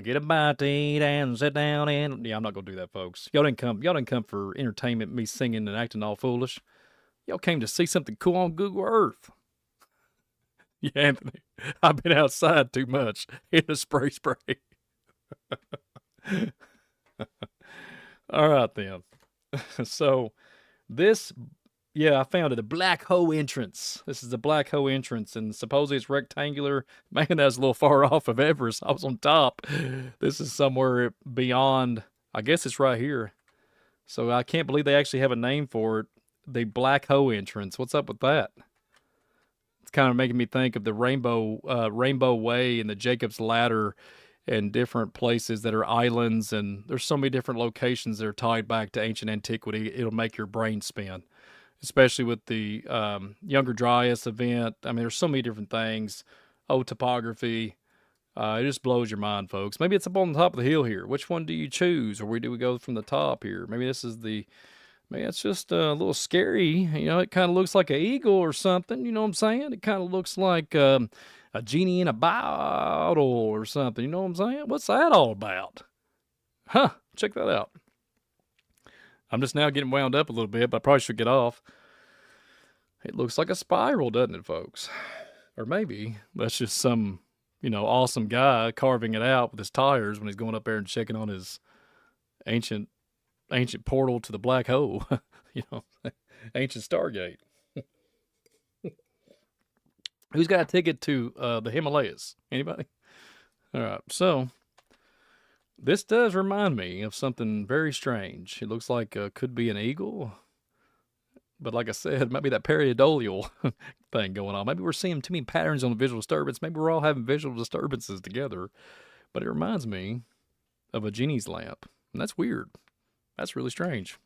Get a bite to eat and sit down and... Yeah, I'm not going to do that, folks. Y'all didn't come for entertainment, me singing and acting all foolish. Y'all came to see something cool on Google Earth. Yeah, Anthony, I've been outside too much in the spray. All right, then. So this, yeah, I found it. A black hole entrance. This is the black hole entrance, and supposedly it's rectangular. Man, that's a little far off of Everest. I was on top. This is somewhere beyond. I guess it's right here. So I can't believe they actually have a name for it. The black hole entrance. What's up with that? It's kind of making me think of the Rainbow Way and the Jacob's Ladder and different places that are islands, and there's so many different locations that are tied back to ancient antiquity. It'll make your brain spin, especially with the Younger Dryas event. I mean, there's so many different things. Oh, topography. It just blows your mind, folks. Maybe it's up on the top of the hill here. Which one do you choose, or where do we go from the top here? Maybe this is the. Maybe it's just a little scary. You know, it kind of looks like an eagle or something. You know what I'm saying? It kind of looks like a genie in a bottle or something. You know what I'm saying? What's that all about? Huh? Check that out. I'm just now getting wound up a little bit, but I probably should get off. It looks like a spiral, doesn't it, folks? Or maybe that's just some, awesome guy carving it out with his tires when he's going up there and checking on his ancient portal to the black hole. Ancient Stargate. Who's got a ticket to the Himalayas? Anybody? All right, so this does remind me of something very strange. It looks like could be an eagle, but like I said, it might be that periodolial thing going on. Maybe we're seeing too many patterns on the visual disturbance. Maybe we're all having visual disturbances together. But it reminds me of a genie's lamp, and that's weird. That's really strange.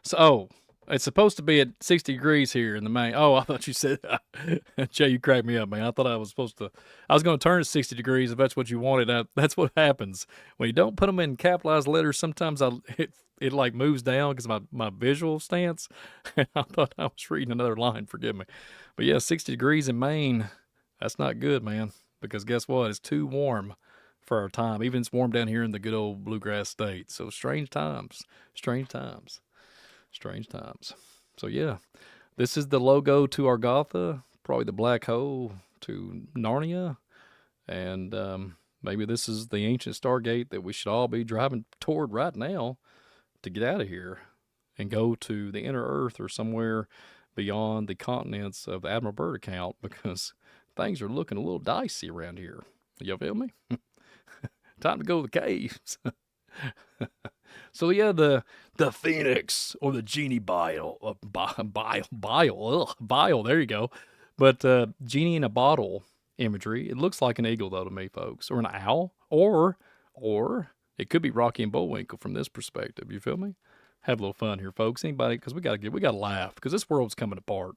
So, it's supposed to be at 60 degrees here in the main. Oh, I thought you said, Jay, you cracked me up, man. I thought I was going to turn it 60 degrees if that's what you wanted. That's what happens. When you don't put them in capitalized letters, sometimes it like moves down because my visual stance. I thought I was reading another line, forgive me. But yeah, 60 degrees in Maine, that's not good, man. Because guess what? It's too warm for our time. Even it's warm down here in the good old bluegrass state. So strange times. So yeah, this is the logo to Argotha, probably the black hole to Narnia, and maybe this is the ancient Stargate that we should all be driving toward right now to get out of here and go to the inner Earth or somewhere beyond the continents of the Admiral Byrd account, because things are looking a little dicey around here. You feel me? Time to go to the caves. So yeah, the Phoenix or the genie bile, bile. There you go. But genie in a bottle imagery. It looks like an eagle though to me, folks, or an owl, or it could be Rocky and Bullwinkle from this perspective. You feel me? Have a little fun here, folks. Anybody? Because we gotta laugh because this world's coming apart.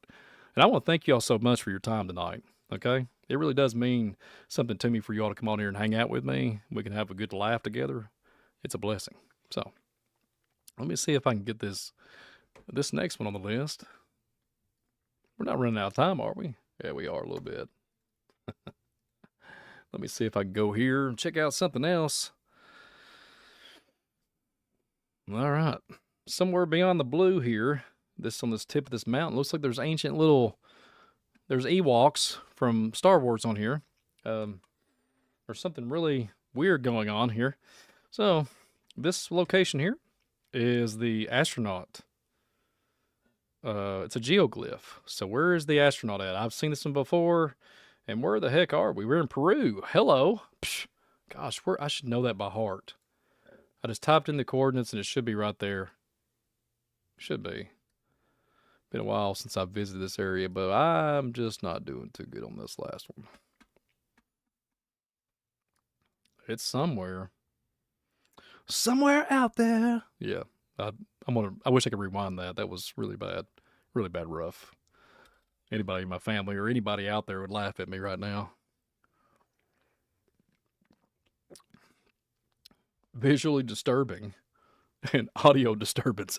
And I want to thank you all so much for your time tonight. Okay, it really does mean something to me for you all to come on here and hang out with me. We can have a good laugh together. It's a blessing. So let me see if I can get this next one on the list. We're not running out of time, are we? Yeah, we are a little bit. Let me see if I can go here and check out something else. All right. Somewhere beyond the blue here, on this tip of this mountain, looks like there's there's Ewoks from Star Wars on here. There's something really weird going on here. So, this location here is the astronaut. It's a geoglyph. So where is the astronaut at? I've seen this one before. And where the heck are we? We're in Peru. Hello. Psh, gosh, I should know that by heart. I just typed in the coordinates and it should be right there. Should be. Been a while since I've visited this area, but I'm just not doing too good on this last one. It's somewhere out there. Yeah, I wish I could rewind that. That was really bad rough. Anybody in my family or anybody out there would laugh at me right now. Visually disturbing and audio disturbance.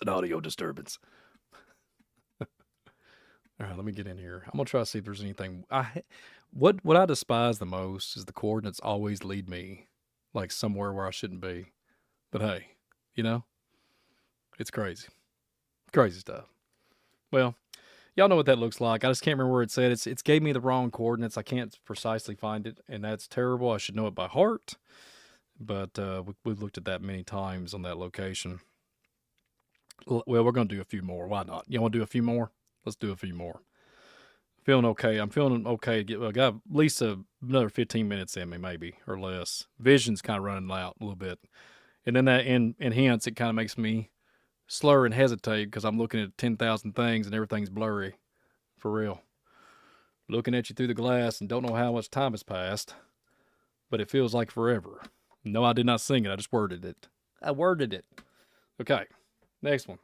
All right, let me get in here. I'm gonna try to see if there's anything. What I despise the most is the coordinates always lead me like somewhere where I shouldn't be. But hey, it's crazy stuff. Well, y'all know what that looks like. I just can't remember where it said. It's gave me the wrong coordinates. I can't precisely find it, and that's terrible. I should know it by heart. But we've looked at that many times on that location. Well, we're going to do a few more. Why not? You want to do a few more? Let's do a few more. Feeling okay. I'm feeling okay. I got at least another 15 minutes in me, maybe, or less. Vision's kind of running out a little bit. And then that, and hence, it kind of makes me slur and hesitate because I'm looking at 10,000 things and everything's blurry. For real. Looking at you through the glass and don't know how much time has passed, but it feels like forever. No, I did not sing it. I just worded it. I worded it. Okay. Next one.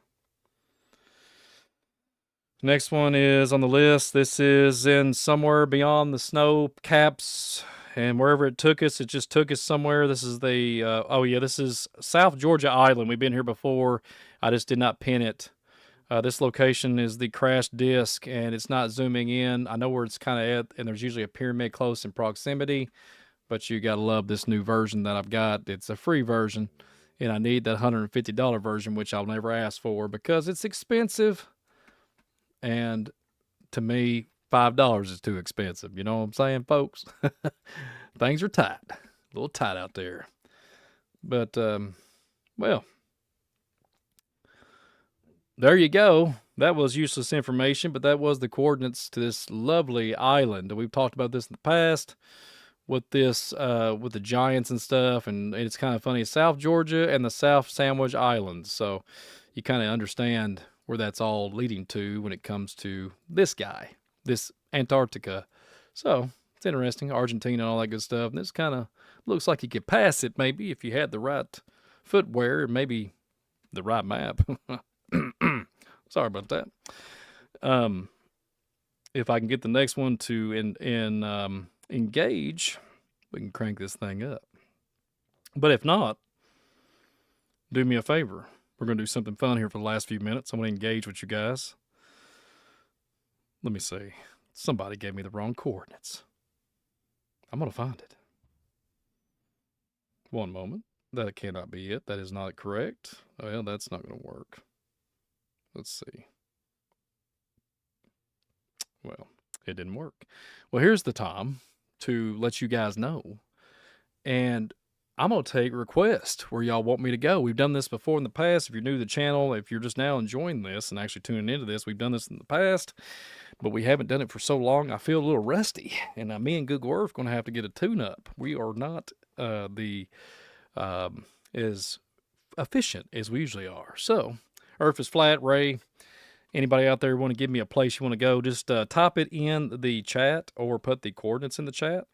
Next one is on the list. This is in somewhere beyond the snow caps, and wherever it took us, it just took us somewhere. This is the, this is South Georgia Island. We've been here before. I just did not pin it. This location is the crash disc, and it's not zooming in. I know where it's kind of at, and there's usually a pyramid close in proximity, but you got to love this new version that I've got. It's a free version, and I need that $150 version, which I'll never ask for because it's expensive. And to me, $5 is too expensive. You know what I'm saying, folks? Things are tight. A little tight out there. But, well, there you go. That was useless information, but that was the coordinates to this lovely island. We've talked about this in the past with this, with the giants and stuff, and it's kind of funny. It's South Georgia and the South Sandwich Islands. So you kind of understand where that's all leading to when it comes to this guy, this Antarctica. So it's interesting, Argentina and all that good stuff. And this kind of looks like you could pass it maybe if you had the right footwear and maybe the right map. Sorry about that. If I can get the next one to engage, we can crank this thing up. But if not, do me a favor. We're going to do something fun here for the last few minutes. I'm going to engage with you guys. Let me see. Somebody gave me the wrong coordinates. I'm going to find it. One moment. That cannot be it. That is not correct. Well, that's not going to work. Let's see. Well, it didn't work. Well, here's the time to let you guys know. And I'm going to take requests where y'all want me to go. We've done this before in the past. If you're new to the channel, if you're just now enjoying this and actually tuning into this, we've done this in the past, but we haven't done it for so long. I feel a little rusty, and me and Google Earth going to have to get a tune-up. We are not as efficient as we usually are. So, Earth is flat. Ray, anybody out there want to give me a place you want to go, just type it in the chat or put the coordinates in the chat.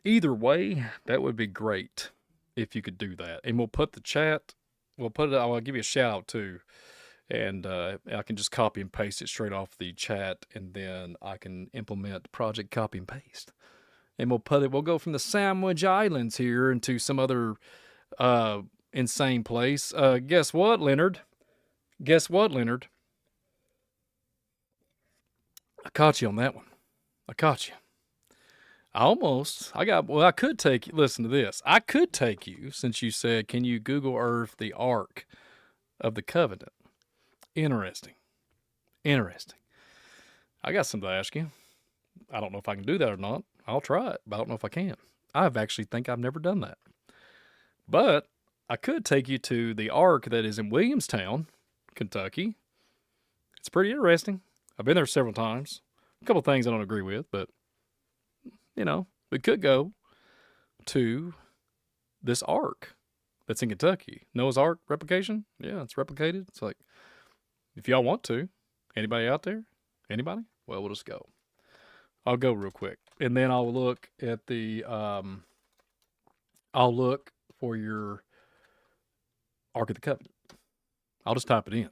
Either way, that would be great if you could do that. And we'll put the chat, I'll give you a shout out too. And I can just copy and paste it straight off the chat, and then I can implement Project Copy and Paste. And we'll go from the Sandwich Islands here into some other insane place. Guess what, Leonard? I caught you on that one. I caught you. I could take you, listen to this. I could take you, since you said, can you Google Earth the Ark of the Covenant? Interesting. I got something to ask you. I don't know if I can do that or not. I'll try it, but I don't know if I can. I've never done that. But I could take you to the Ark that is in Williamstown, Kentucky. It's pretty interesting. I've been there several times. A couple things I don't agree with, but you know, we could go to this Ark that's in Kentucky. Noah's Ark replication? Yeah, it's replicated. It's like, if y'all want to, anybody out there? Anybody? Well, we'll just go. I'll go real quick. And then I'll look at the, I'll look for your Ark of the Covenant. I'll just type it in.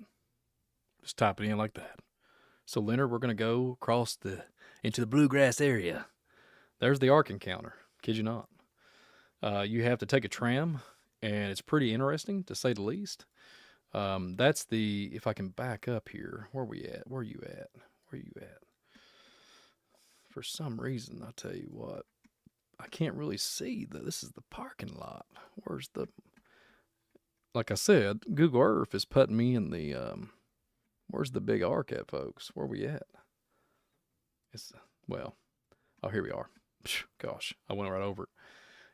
Just type it in like that. So, Leonard, we're going to go across into the bluegrass area. There's the Ark encounter. Kid you not. You have to take a tram, and it's pretty interesting, to say the least. That's if I can back up here. Where are you at? For some reason, I'll tell you what. I can't really see this is the parking lot. Like I said, Google Earth is putting me in the, where's the big Ark at, folks? Where we at? Here we are. Gosh, I went right over it.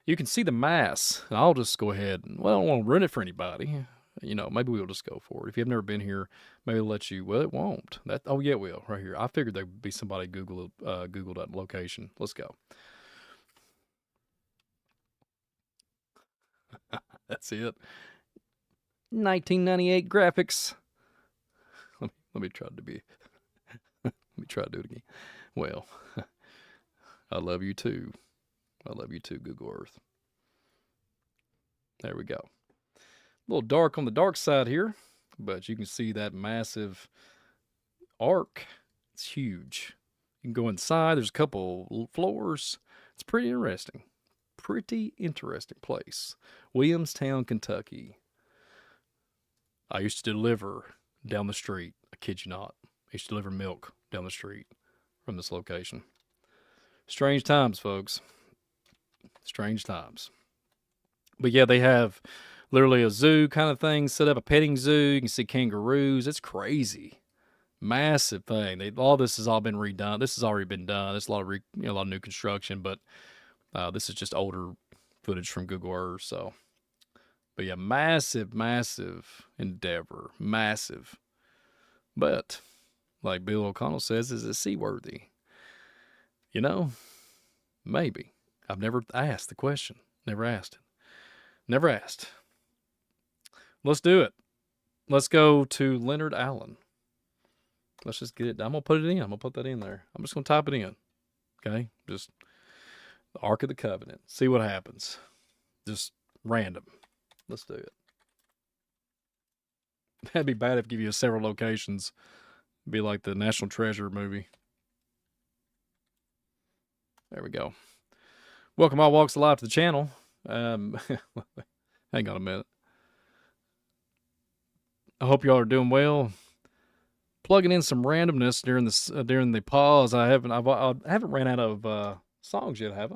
You can see the mass. I'll just go ahead and, I don't want to ruin it for anybody. You know, maybe we'll just go for it. If you've never been here, maybe it'll let you. Well, it won't. That. Oh yeah, it will. Right here. I figured there'd be somebody Google that location. Let's go. That's it. 1998 graphics. Let me try to be. Let me try to do it again. Well, I love you too. I love you too, Google Earth. There we go. A little dark on the dark side here, but you can see that massive arc. It's huge. You can go inside. There's a couple floors. It's pretty interesting. Pretty interesting place. Williamstown, Kentucky. I used to deliver down the street. I kid you not. I used to deliver milk down the street from this location. Strange times, folks. Strange times. But yeah, they have literally a zoo kind of thing set up, a petting zoo. You can see kangaroos. It's crazy. Massive thing. All this has all been redone. This has already been done. There's a lot of a lot of new construction, but this is just older footage from Google Earth. So, but yeah, massive, massive endeavor, massive. But like Bill O'Connell says, is it seaworthy? You know, maybe. I've never asked the question. Never asked it. Never asked. Let's do it. Let's go to Leonard Allen. Let's just get it. I'm going to put it in. I'm going to put that in there. I'm just going to type it in. Okay? Just the Ark of the Covenant. See what happens. Just random. Let's do it. That'd be bad if I give you several locations. It'd be like the National Treasure movie. There we go. Welcome all walks of life to the channel. Hang on a minute. I hope y'all are doing well. Plugging in some randomness during the pause. I haven't ran out of songs yet, have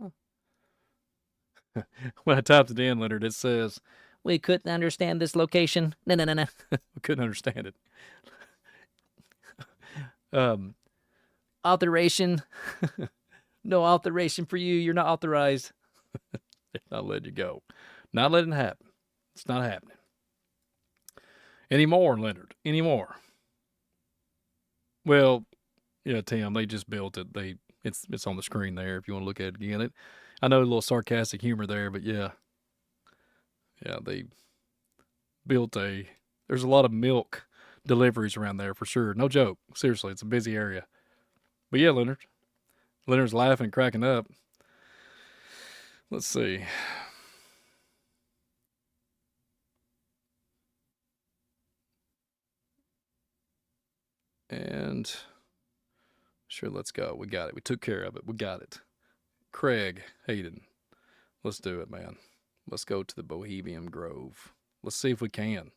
I? When I typed it in, Leonard, it says We couldn't understand this location. No. we couldn't understand it. Authorization. No authorization for you. You're not authorized. Not letting you go. Not letting it happen. It's not happening. Anymore, Leonard. Anymore. Well, yeah, Tim, they just built it. It's on the screen there if you want to look at it again. I know a little sarcastic humor there, but yeah. Yeah, they built there's a lot of milk deliveries around there for sure. No joke. Seriously, it's a busy area. But yeah, Leonard's laughing and cracking up. Let's see. And sure, let's go. We got it. We took care of it. We got it. Craig Hayden. Let's do it, man. Let's go to the Bohemian Grove. Let's see if we can.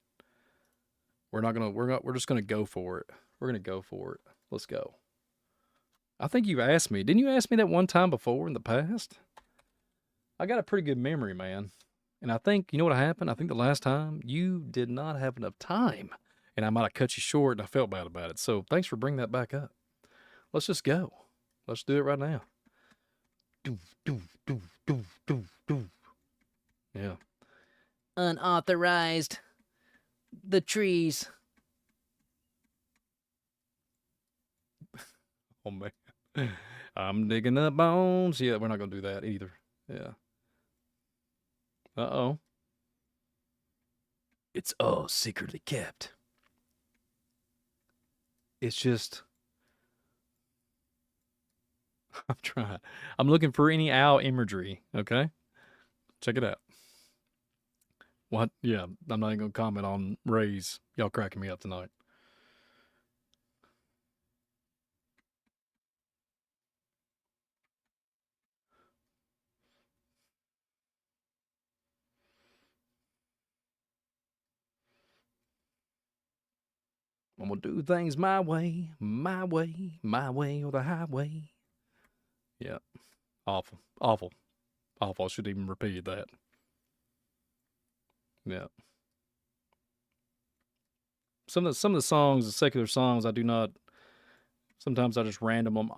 We're just gonna go for it. We're gonna go for it. Let's go. I think you asked me. Didn't you ask me that one time before in the past? I got a pretty good memory, man. And I think, you know what happened? I think the last time you did not have enough time. And I might have cut you short, and I felt bad about it. So thanks for bringing that back up. Let's just go. Let's do it right now. Yeah. Unauthorized. The trees. Oh, man. I'm digging up bones. Yeah, we're not going to do that either. Yeah. Uh-oh. It's all secretly kept. It's just... I'm trying. I'm looking for any owl imagery, okay? Check it out. What? Yeah, I'm not even going to comment on Ray's. Y'all cracking me up tonight. I'm going to do things my way, my way, my way, or the highway. Yeah. Awful. Awful. Awful. I should even repeat that. Yeah. Some of the songs, the secular songs, I do not. Sometimes I just random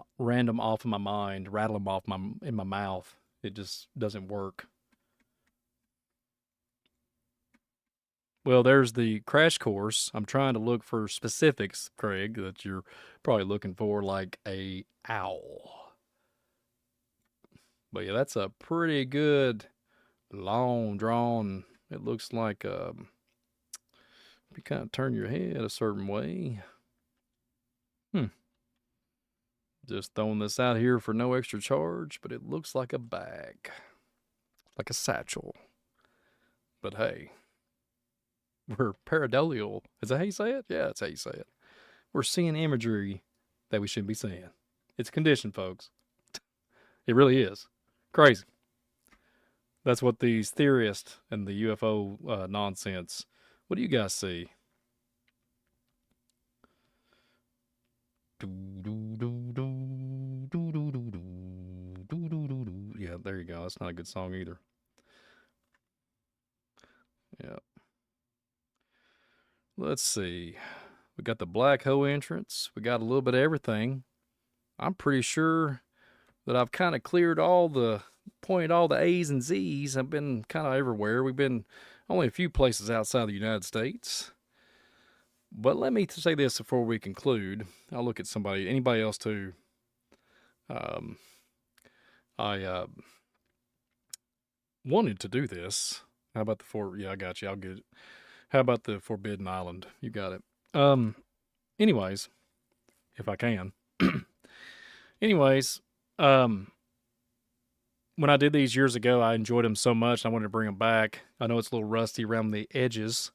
off in my mind, rattle them off in my mouth. It just doesn't work. Well, there's the crash course. I'm trying to look for specifics, Craig, that you're probably looking for, like a owl. But yeah, that's a pretty good long drawn. It looks like if you kind of turn your head a certain way. Just throwing this out here for no extra charge, but it looks like a bag, like a satchel. But hey, we're pareidolia. Is that how you say it? Yeah, that's how you say it. We're seeing imagery that we shouldn't be seeing. It's conditioned, folks. It really is. Crazy. That's what these theorists and the UFO nonsense. What do you guys see? Yeah, there you go. That's not a good song either. Yeah. Let's see. We got the black hole entrance. We got a little bit of everything. I'm pretty sure that I've kind of cleared pointed all the A's and Z's. I've been kind of everywhere. We've been only a few places outside the United States. But let me say this before we conclude. I'll look at anybody else too. I wanted to do this. How about I got you. I'll get it. How about the Forbidden Island? You got it. Anyways, if I can. Anyways, when I did these years ago, I enjoyed them so much. I wanted to bring them back. I know it's a little rusty around the edges,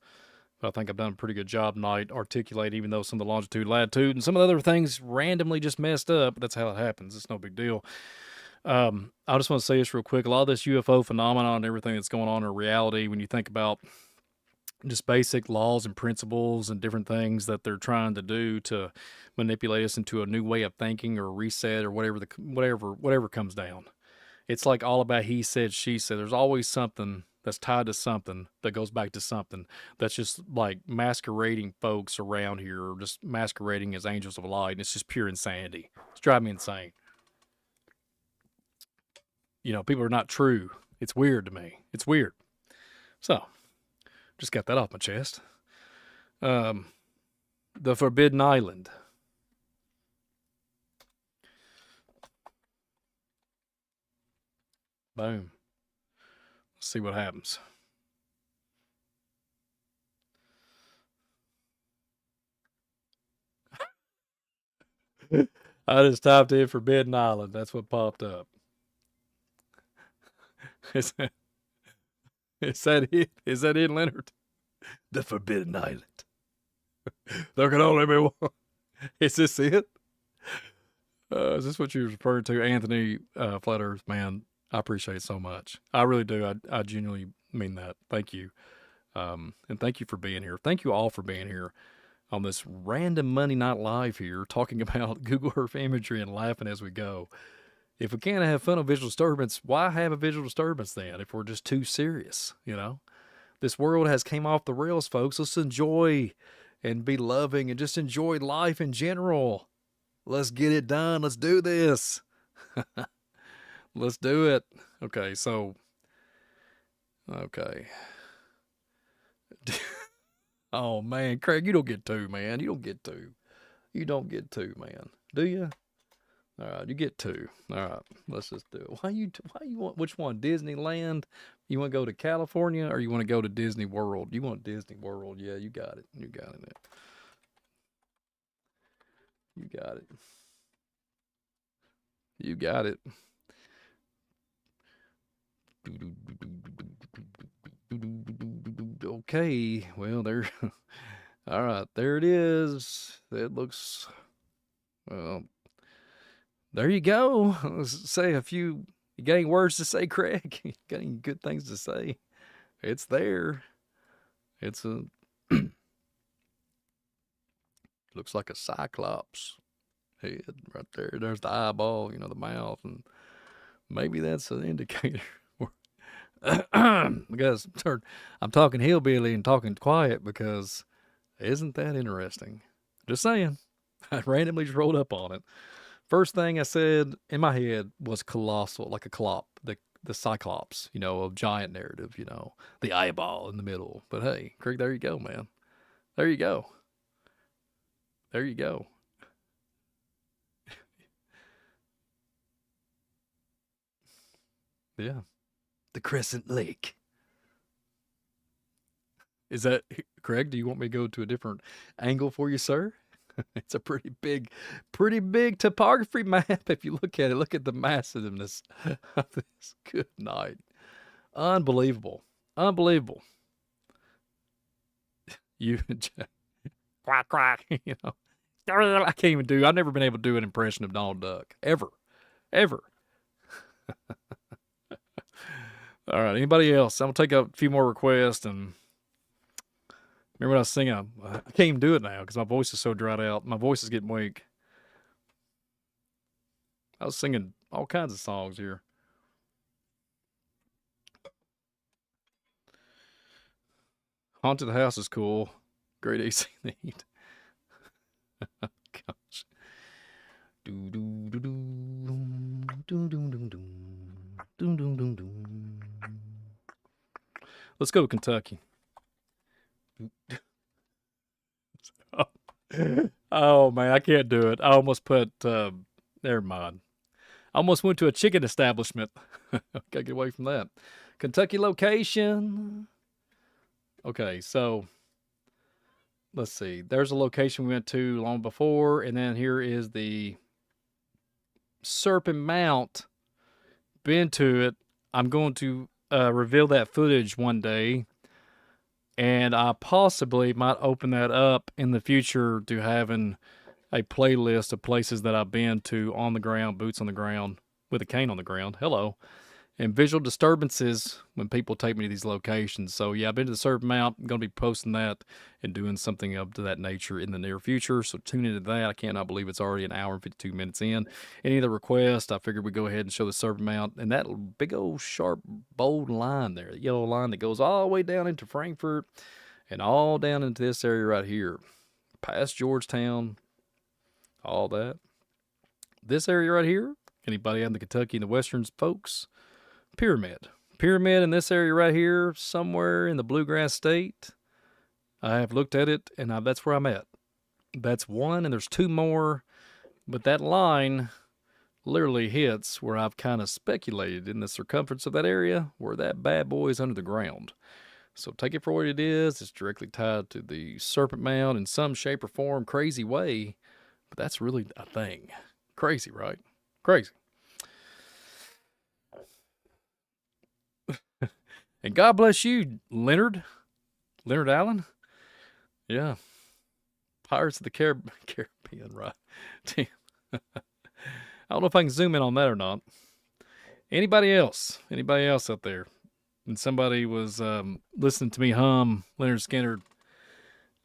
but I think I've done a pretty good job tonight articulating, even though some of the longitude, latitude, and some of the other things randomly just messed up. That's how it happens. It's no big deal. I just want to say this real quick. A lot of this UFO phenomenon and everything that's going on in reality, when you think about just basic laws and principles and different things that they're trying to do to manipulate us into a new way of thinking or reset or whatever comes down. It's like all about he said, she said. There's always something that's tied to something that goes back to something that's just like masquerading folks around here or just masquerading as angels of light. And it's just pure insanity. It's driving me insane. You know, people are not true. It's weird to me. It's weird. So, just got that off my chest. The Forbidden Island. Boom. Let's see what happens. I just typed in Forbidden Island. That's what popped up. Is that it? Is that it, Leonard? The Forbidden Island. There can only be one. Is this it? Is this what you were referring to? Anthony, Flat Earth, man, I appreciate it so much. I really do. I genuinely mean that. Thank you. And thank you for being here. Thank you all for being here on this random Monday Night Live here, talking about Google Earth imagery and laughing as we go. If we can't have fun on visual disturbance, why have a visual disturbance then if we're just too serious, you know? This world has came off the rails, folks. Let's enjoy and be loving and just enjoy life in general. Let's get it done. Let's do this. Let's do it. Okay, so... Okay. Oh, man. Craig, you don't get two, man. You don't get two. You don't get two, man. Do you? All right, you get two. All right, let's just do it. Why you want which one? Disneyland? You want to go to California or you want to go to Disney World? You want Disney World? Yeah, you got it. You got it. You got it. You got it. Okay, well there. All right, there it is. It looks. Well. There you go. Let's say a few. You got any words to say, Craig? You got any good things to say? It's there. It's a. Looks like a cyclops head right there. There's the eyeball, you know, the mouth, and maybe that's an indicator. Because I'm talking hillbilly and talking quiet because isn't that interesting? Just saying. I randomly just rolled up on it. First thing I said in my head was colossal, like a clop, the the Cyclops, of giant narrative, the eyeball in the middle. But hey, Craig, there you go, man. There you go. There you go. Yeah. The Crescent Lake. Is that, Craig, do you want me to go to a different angle for you, sir? It's a pretty big topography map. If you look at it, look at the massiveness of this. Good night. Unbelievable. Unbelievable. You, quack, quack, I can't even do, I've never been able to do an impression of Donald Duck. Ever. Ever. All right, anybody else? I'm going to take a few more requests. And remember when I was singing? I can't even do it now because my voice is so dried out. My voice is getting weak. I was singing all kinds of songs here. Haunted House is cool. Great AC need. Gosh. Do do do do do do do do do do do do. Let's go to Kentucky. Oh man, I can't do it. I almost put. Never mind. I almost went to a chicken establishment. Gotta get away from that. Kentucky location. Okay, so let's see. There's a location we went to long before, and then here is the Serpent Mount. Been to it. I'm going to reveal that footage one day, and I possibly might open that up in the future to having a playlist of places that I've been to on the ground, boots on the ground, with a cane on the ground. Hello. And visual disturbances when people take me to these locations. So yeah, I've been to the Serpent Mount. I'm going to be posting that and doing something up to that nature in the near future. So tune into that. I cannot believe it's already an hour and 52 minutes in. Any of the requests, I figured we'd go ahead and show the Serpent Mount. And that big old sharp, bold line there, the yellow line that goes all the way down into Frankfort and all down into this area right here. Past Georgetown, all that. This area right here, anybody out in the Kentucky and the Westerns folks, Pyramid in this area right here, somewhere in the Bluegrass State. I have looked at it, and that's where I'm at. That's one, and there's two more, but that line literally hits where I've kind of speculated in the circumference of that area where that bad boy is under the ground. So take it for what it is. It's directly tied to the Serpent Mound in some shape or form, crazy way, but that's really a thing. Crazy, right? Crazy. And God bless you, Leonard Allen. Yeah. Pirates of the Caribbean, right? Damn. I don't know if I can zoom in on that or not. Anybody else out there? And somebody was listening to me hum Leonard Skinner.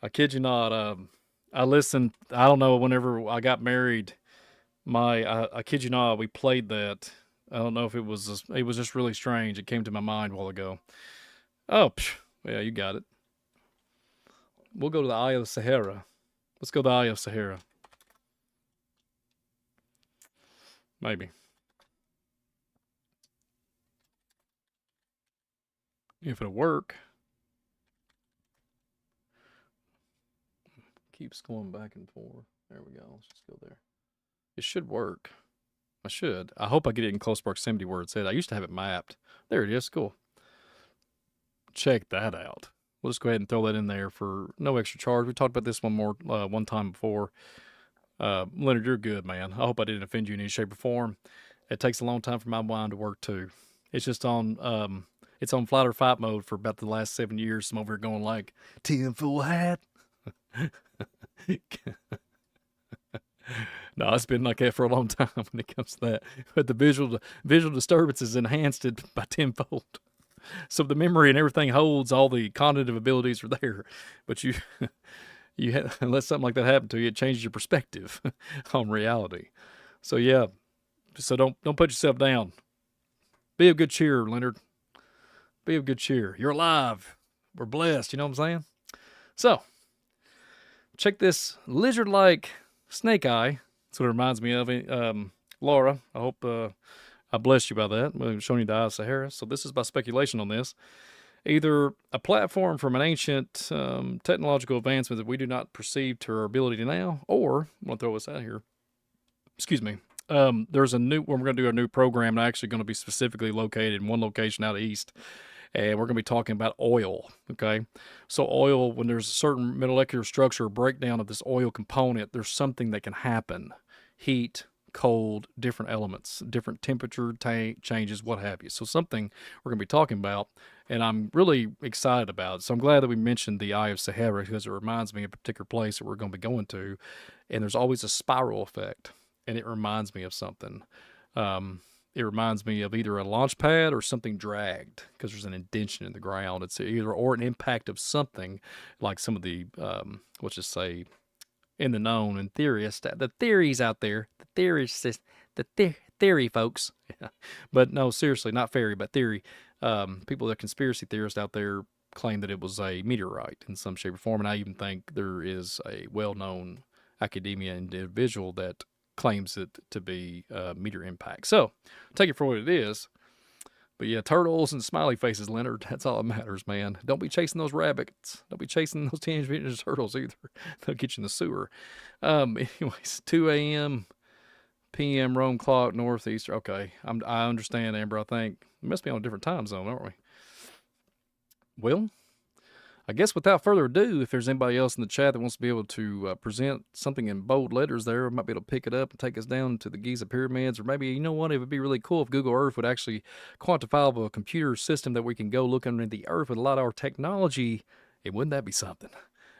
I kid you not. I listened, I don't know, whenever I got married, I kid you not, we played that. I don't know if it was just really strange. It came to my mind a while ago. Oh, yeah, you got it. We'll go to the Eye of the Sahara. Let's go to the Eye of Sahara. Maybe. If it'll work. Keeps going back and forth. There we go. Let's just go there. It should work. I should. I hope I get it in close proximity where it said. I used to have it mapped. There it is. Cool. Check that out. We'll just go ahead and throw that in there for no extra charge. We talked about this one time before. Leonard, you're good, man. I hope I didn't offend you in any shape or form. It takes a long time for my mind to work too. It's just on flight or fight mode for about the last 7 years. I'm over here going like, tinfoil hat. No, it's been like that for a long time when it comes to that. But the visual disturbances enhanced it by tenfold. So the memory and everything holds, all the cognitive abilities are there. But you unless something like that happened to you, it changes your perspective on reality. So yeah, so don't put yourself down. Be of good cheer, Leonard. Be of good cheer. You're alive. We're blessed. You know what I'm saying? So check this lizard-like snake eye. That's what it reminds me of. Laura, I hope I blessed you by that. I'm showing you the eye of Sahara. So this is my speculation on this. Either a platform from an ancient technological advancement that we do not perceive to our ability now, or I'm going to throw this out here. Excuse me. There's a new, we're going to do a new program, and actually going to be specifically located in one location out east. And we're going to be talking about oil. Okay. So, oil, when there's a certain molecular structure or breakdown of this oil component, there's something that can happen: heat, cold, different elements, different temperature changes, what have you. So, something we're going to be talking about, and I'm really excited about it. So, I'm glad that we mentioned the Eye of Sahara because it reminds me of a particular place that we're going to be going to. And there's always a spiral effect, and it reminds me of something. It reminds me of either a launch pad or something dragged because there's an indention in the ground. It's either or an impact of something like some of the, let's just say, in the known and theorists, the theories out there, the theorists, theory folks. But no, seriously, not fairy, but theory. People that are conspiracy theorists out there claim that it was a meteorite in some shape or form. And I even think there is a well-known academia individual that claims it to be meteor impact. So take it for what it is. But yeah, turtles and smiley faces, Leonard. That's all that matters, man. Don't be chasing those rabbits. Don't be chasing those Teenage Mutant Ninja Turtles either. They'll get you in the sewer. Anyways, 2 a.m. p.m. Rome clock, northeast. Okay, I understand, Amber. I think we must be on a different time zone, aren't we? Well, I guess without further ado, if there's anybody else in the chat that wants to be able to present something in bold letters there, might be able to pick it up and take us down to the Giza pyramids, or maybe, you know what, it would be really cool if Google Earth would actually quantify a computer system that we can go look under the earth with a lot of our technology, and wouldn't that be something?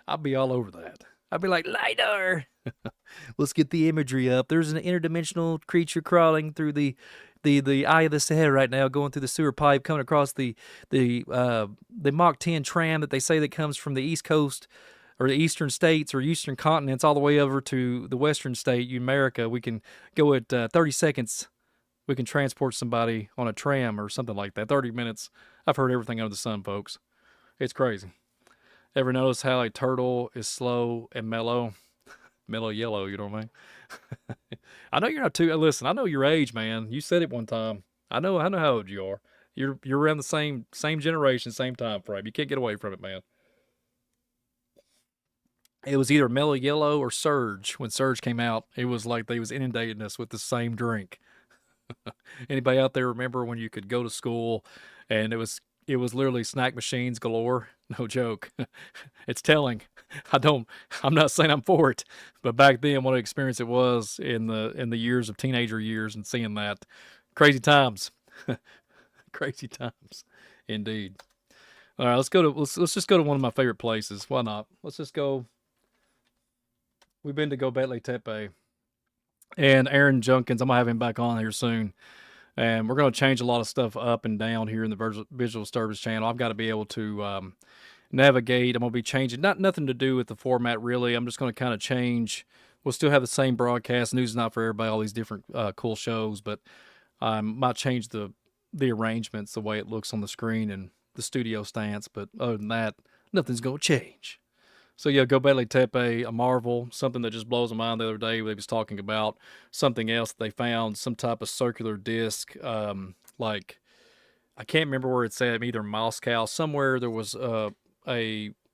I'd be all over that. I'd be like, LiDAR! Let's get the imagery up. There's an interdimensional creature crawling through the eye of the Sahara right now, going through the sewer pipe, coming across the Mach 10 tram that they say that comes from the East Coast or the eastern states or eastern continents all the way over to the western state, America. We can go at 30 seconds. We can transport somebody on a tram or something like that. 30 minutes. I've heard everything under the sun, folks. It's crazy. Ever notice how a turtle is slow and mellow? Mellow yellow, you know what I mean? I know you're not too. Listen, I know your age, man. You said it one time. I know how old you are. You're around the same generation, same time frame. You can't get away from it, man. It was either Mellow Yellow or Surge. When Surge came out, it was like they was inundating us with the same drink. Anybody out there remember when you could go to school and it was literally snack machines galore? No joke. It's telling. I'm not saying I'm for it, but back then what an experience it was in the years of teenager years and seeing that. Crazy times. Crazy times. Indeed. All right, let's just go to one of my favorite places. Why not? Let's just go. We've been to Gobekli Tepe. And Aaron Junkins, I'm going to have him back on here soon. And we're going to change a lot of stuff up and down here in the Visual Disturbance channel. I've got to be able to navigate. I'm going to be changing, nothing to do with the format really. I'm just going to kind of change. We'll still have the same broadcast. News is not for everybody, all these different cool shows, but I might change the arrangements, the way it looks on the screen and the studio stance. But other than that, nothing's going to change. So yeah, Gobekli Tepe, a marvel, something that just blows my mind. The other day they was talking about something else they found, some type of circular disc, like I can't remember where it's at, either Moscow, somewhere there was a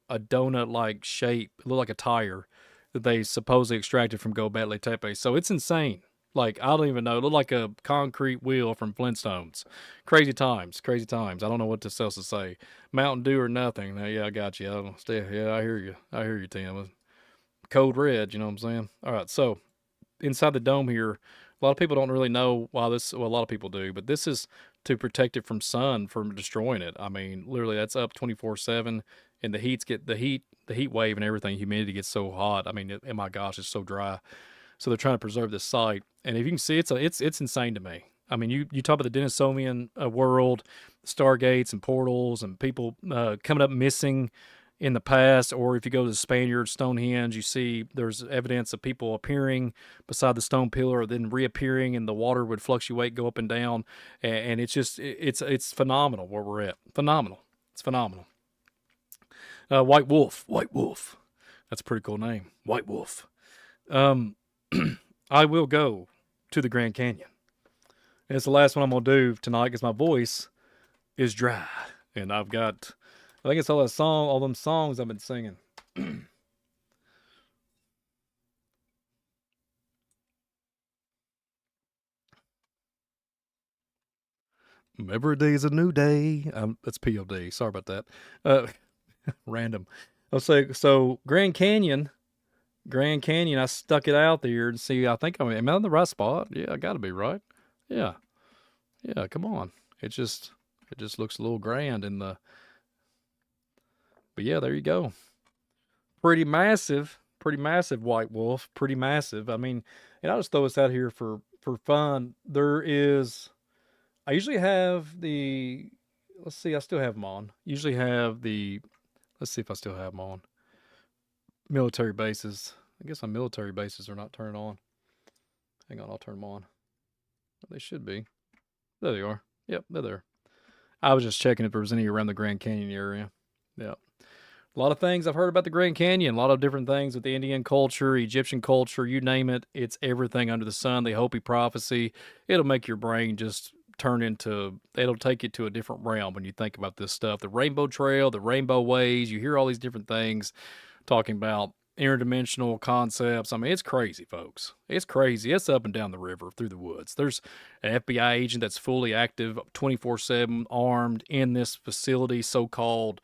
donut-like shape, it looked like a tire that they supposedly extracted from Gobekli Tepe. So it's insane. Like, I don't even know. It looked like a concrete wheel from Flintstones. Crazy times. Crazy times. I don't know what else to say. Mountain Dew or nothing. Yeah, I got you. I hear you. I hear you, Tim. Code red, you know what I'm saying? All right, so inside the dome here, a lot of people don't really know why this, well, a lot of people do, but this is to protect it from sun, from destroying it. I mean, literally, that's up 24/7, and the heat wave and everything, humidity gets so hot. I mean, oh my gosh, it's so dry. So they're trying to preserve this site, and if you can see, it's insane to me. I mean, you talk about the Denisovian world, stargates and portals, and people coming up missing in the past, or if you go to the Spaniard Stonehenge, you see there's evidence of people appearing beside the stone pillar, then reappearing, and the water would fluctuate, go up and down, and it's just it's phenomenal where we're at. Phenomenal. It's phenomenal. White Wolf. That's a pretty cool name. White Wolf. I will go to the Grand Canyon. And it's the last one I'm gonna do tonight because my voice is dry, and I think it's all them songs I've been singing. Every day's a new day. That's POD. Sorry about that. Uh, Random. I'll say so. Grand Canyon. I stuck it out there and see. I think am I in the right spot? Yeah, I got to be right. Yeah, yeah. Come on. It just looks a little grand in the. But yeah, there you go. Pretty massive white wolf. Pretty massive. I mean, and I'll just throw this out here for fun. There is. I usually have the. Let's see. I still have them on. Usually have the. Let's see if I still have them on. Military bases. I guess my military bases are not turned on. Hang on, I'll turn them on. They should be. There they are. Yep, they're there. I was just checking if there was any around the Grand Canyon area. Yep. A lot of things I've heard about the Grand Canyon. A lot of different things with the Indian culture, Egyptian culture, you name it. It's everything under the sun. The Hopi prophecy. It'll make your brain just turn into. It'll take you to a different realm when you think about this stuff. The Rainbow Trail, the Rainbow Ways. You hear all these different things talking about interdimensional concepts. I mean, it's crazy, folks. It's crazy. It's up and down the river through the woods. There's an FBI agent that's fully active, 24/7, armed in this facility, so-called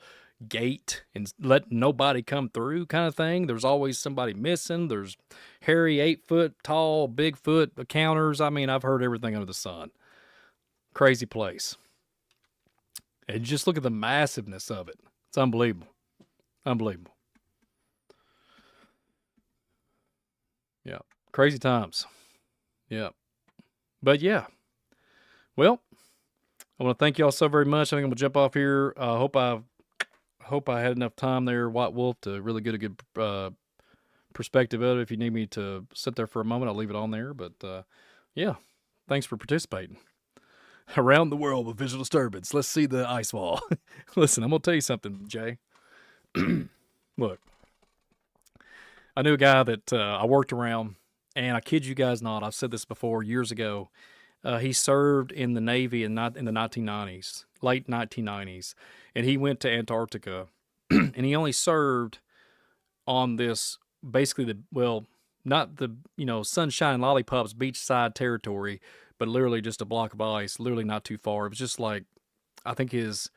gate, and let nobody come through kind of thing. There's always somebody missing. There's hairy 8-foot tall, Bigfoot encounters. I mean, I've heard everything under the sun. Crazy place. And just look at the massiveness of it. It's unbelievable. Unbelievable. Yeah. Crazy times. Yeah. But yeah. Well, I want to thank y'all so very much. I think I'm gonna jump off here. Hope I had enough time there, White Wolf, to really get a good perspective of it. If you need me to sit there for a moment, I'll leave it on there. But yeah, thanks for participating. Around the world with visual disturbance. Let's see the ice wall. Listen, I'm gonna tell you something, Jay. Look, I knew a guy that I worked around, and I kid you guys not, I've said this before years ago. He served in the Navy in the 1990s, late 1990s, and he went to Antarctica, and he only served on this basically not the sunshine and lollipops beachside territory, but literally just a block of ice, literally not too far. It was just like, I think his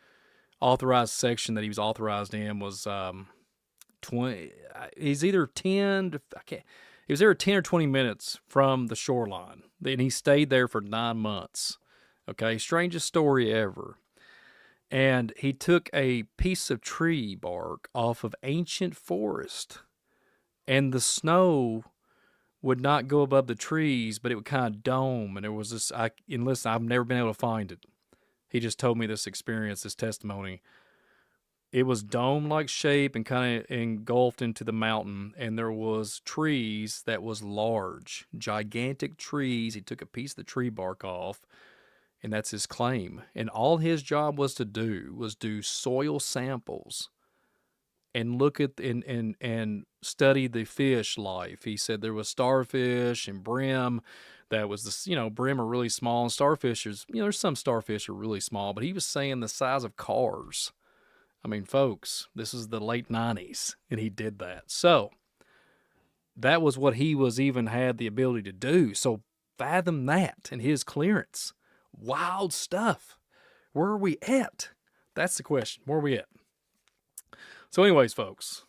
authorized section that he was authorized in was 20. He's either 10 to, I can't. He was there 10 or 20 minutes from the shoreline, and he stayed there for 9 months. Okay, strangest story ever. And he took a piece of tree bark off of ancient forest, and the snow would not go above the trees, but it would kind of dome. And there was this. And listen, I've never been able to find it. He just told me this experience, this testimony. It was dome-like shape and kind of engulfed into the mountain, and there was trees that was large, gigantic trees. He took a piece of the tree bark off, and that's his claim. And all his job was to do soil samples and look at and study the fish life. He said there was starfish and brim. That was brim are really small, and starfish is, there's some starfish are really small, but he was saying the size of cars. I mean, folks, this is the late 90s, and he did that. So that was what he was even had the ability to do. So fathom that and his clearance. Wild stuff. Where are we at? That's the question. Where are we at? So anyways, folks,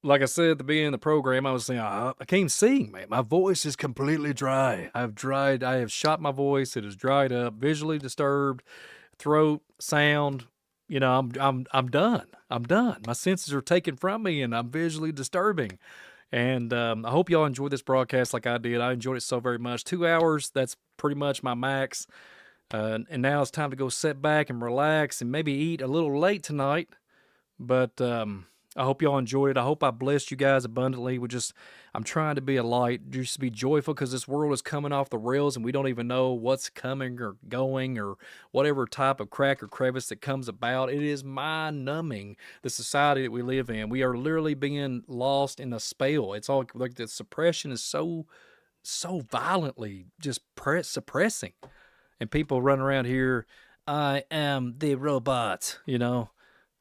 like I said at the beginning of the program, I was saying, I can't sing, man. My voice is completely dry. I have shot my voice. It is dried up, visually disturbed, throat, sound. I'm done. I'm done. My senses are taken from me, and I'm visually disturbing. And I hope y'all enjoyed this broadcast like I did. I enjoyed it so very much. 2 hours, that's pretty much my max. And now it's time to go sit back and relax and maybe eat a little late tonight. But I hope y'all enjoyed it. I hope I blessed you guys abundantly. I'm trying to be a light, just be joyful, because this world is coming off the rails and we don't even know what's coming or going or whatever type of crack or crevice that comes about. It is mind-numbing, the society that we live in. We are literally being lost in a spell. It's all like the suppression is so so violently just suppressing. And people run around here, I am the robot, you know.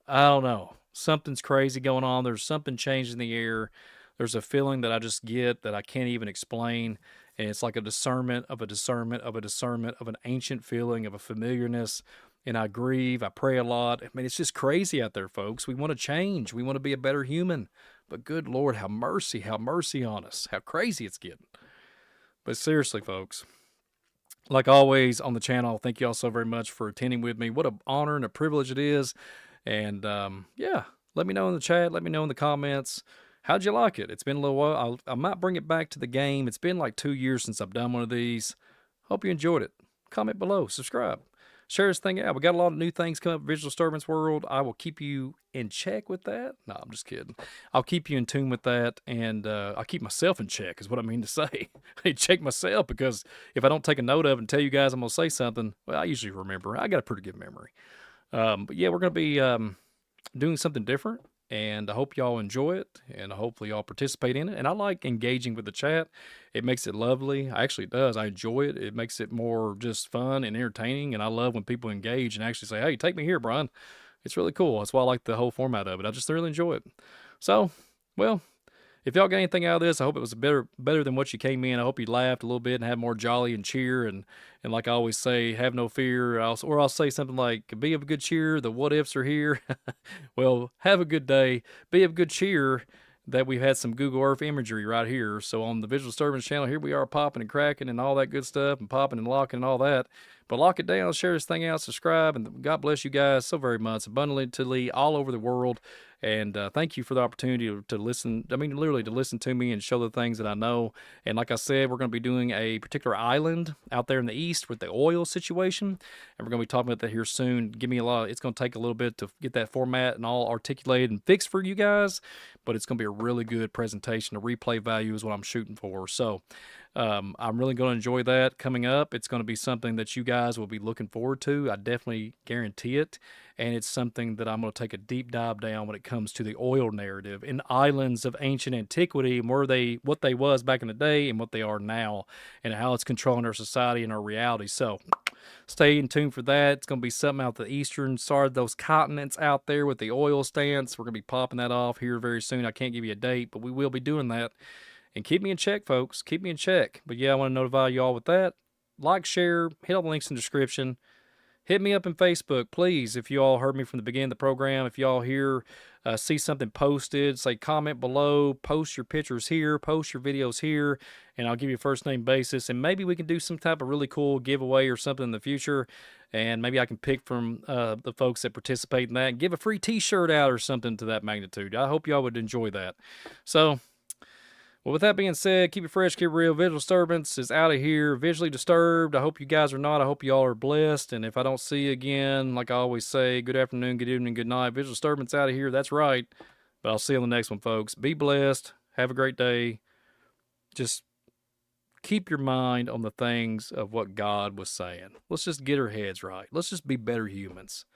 I don't know. Something's crazy going on. There's something changing in the air. There's a feeling that I just get that I can't even explain. And it's like a discernment of a discernment of a discernment of an ancient feeling of a familiarness. And I grieve. I pray a lot. I mean, it's just crazy out there, folks. We want to change. We want to be a better human. But good Lord, have mercy on us. How crazy it's getting. But seriously, folks, like always on the channel, thank you all so very much for attending with me. What an honor and a privilege it is. And yeah, let me know in the chat. Let me know in the comments. How'd you like it? It's been a little while. I might bring it back to the game. It's been like 2 years since I've done one of these. Hope you enjoyed it. Comment below. Subscribe. Share this thing out. We got a lot of new things coming up in Visual Disturbance world. I will keep you in check with that. No, I'm just kidding. I'll keep you in tune with that, and I'll keep myself in check is what I mean to say. I check myself, because if I don't take a note of it and tell you guys I'm going to say something, well, I usually remember. I got a pretty good memory. But yeah, we're going to be doing something different, and I hope y'all enjoy it, and hopefully y'all participate in it. And I like engaging with the chat. It makes it lovely. Actually, it does. I enjoy it. It makes it more just fun and entertaining, and I love when people engage and actually say, hey, take me here, Brian. It's really cool. That's why I like the whole format of it. I just really enjoy it. So, well, if y'all got anything out of this, I hope it was better than what you came in. I hope you laughed a little bit and had more jolly and cheer. And like I always say, have no fear. Or I'll say something like, be of good cheer. The what ifs are here. Well, have a good day. Be of good cheer that we've had some Google Earth imagery right here. So on the Visual Disturbance channel, here we are popping and cracking and all that good stuff, and popping and locking and all that. But lock it down, share this thing out, subscribe, and God bless you guys so very much, abundantly, all over the world. And thank you for the opportunity to listen. I mean, literally to listen to me and show the things that I know. And like I said, we're going to be doing a particular island out there in the east with the oil situation. And we're going to be talking about that here soon. Give me a lot. It's going to take a little bit to get that format and all articulated and fixed for you guys. But it's going to be a really good presentation. The replay value is what I'm shooting for. So I'm really going to enjoy that coming up. It's going to be something that you guys will be looking forward to. I definitely guarantee it. And it's something that I'm going to take a deep dive down when it comes to the oil narrative in islands of ancient antiquity, and what they was back in the day and what they are now, and how it's controlling our society and our reality. So stay in tune for that. It's going to be something out the eastern side of those continents out there with the oil stance. We're going to be popping that off here very soon. I can't give you a date, but we will be doing that. And keep me in check, folks. Keep me in check. But yeah, I want to notify you all with that. Like, share, hit all the links in the description. Hit me up on Facebook, please, if you all heard me from the beginning of the program. If you all here see something posted, say comment below, post your pictures here, post your videos here, and I'll give you a first name basis. And maybe we can do some type of really cool giveaway or something in the future. And maybe I can pick from the folks that participate in that and give a free t-shirt out or something to that magnitude. I hope y'all would enjoy that. So, well, with that being said, keep it fresh, keep it real. Visual Disturbance is out of here. Visually disturbed. I hope you guys are not. I hope you all are blessed. And if I don't see you again, like I always say, good afternoon, good evening, good night. Visual Disturbance out of here. That's right. But I'll see you on the next one, folks. Be blessed. Have a great day. Just keep your mind on the things of what God was saying. Let's just get our heads right. Let's just be better humans.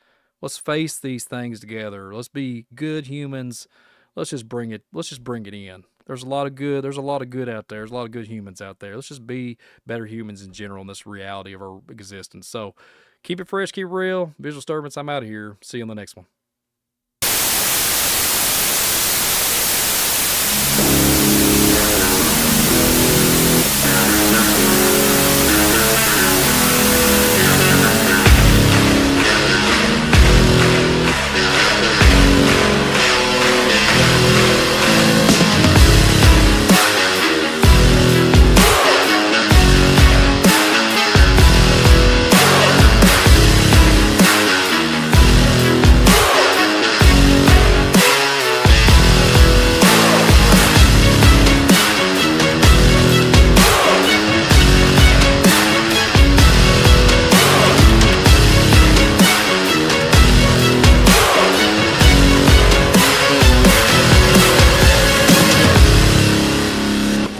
Let's face these things together. Let's be good humans. Let's just bring it in. There's a lot of good. There's a lot of good out there. There's a lot of good humans out there. Let's just be better humans in general in this reality of our existence. So keep it fresh, keep it real. Visual Disturbance, I'm out of here. See you on the next one.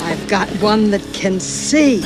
I've got one that can see.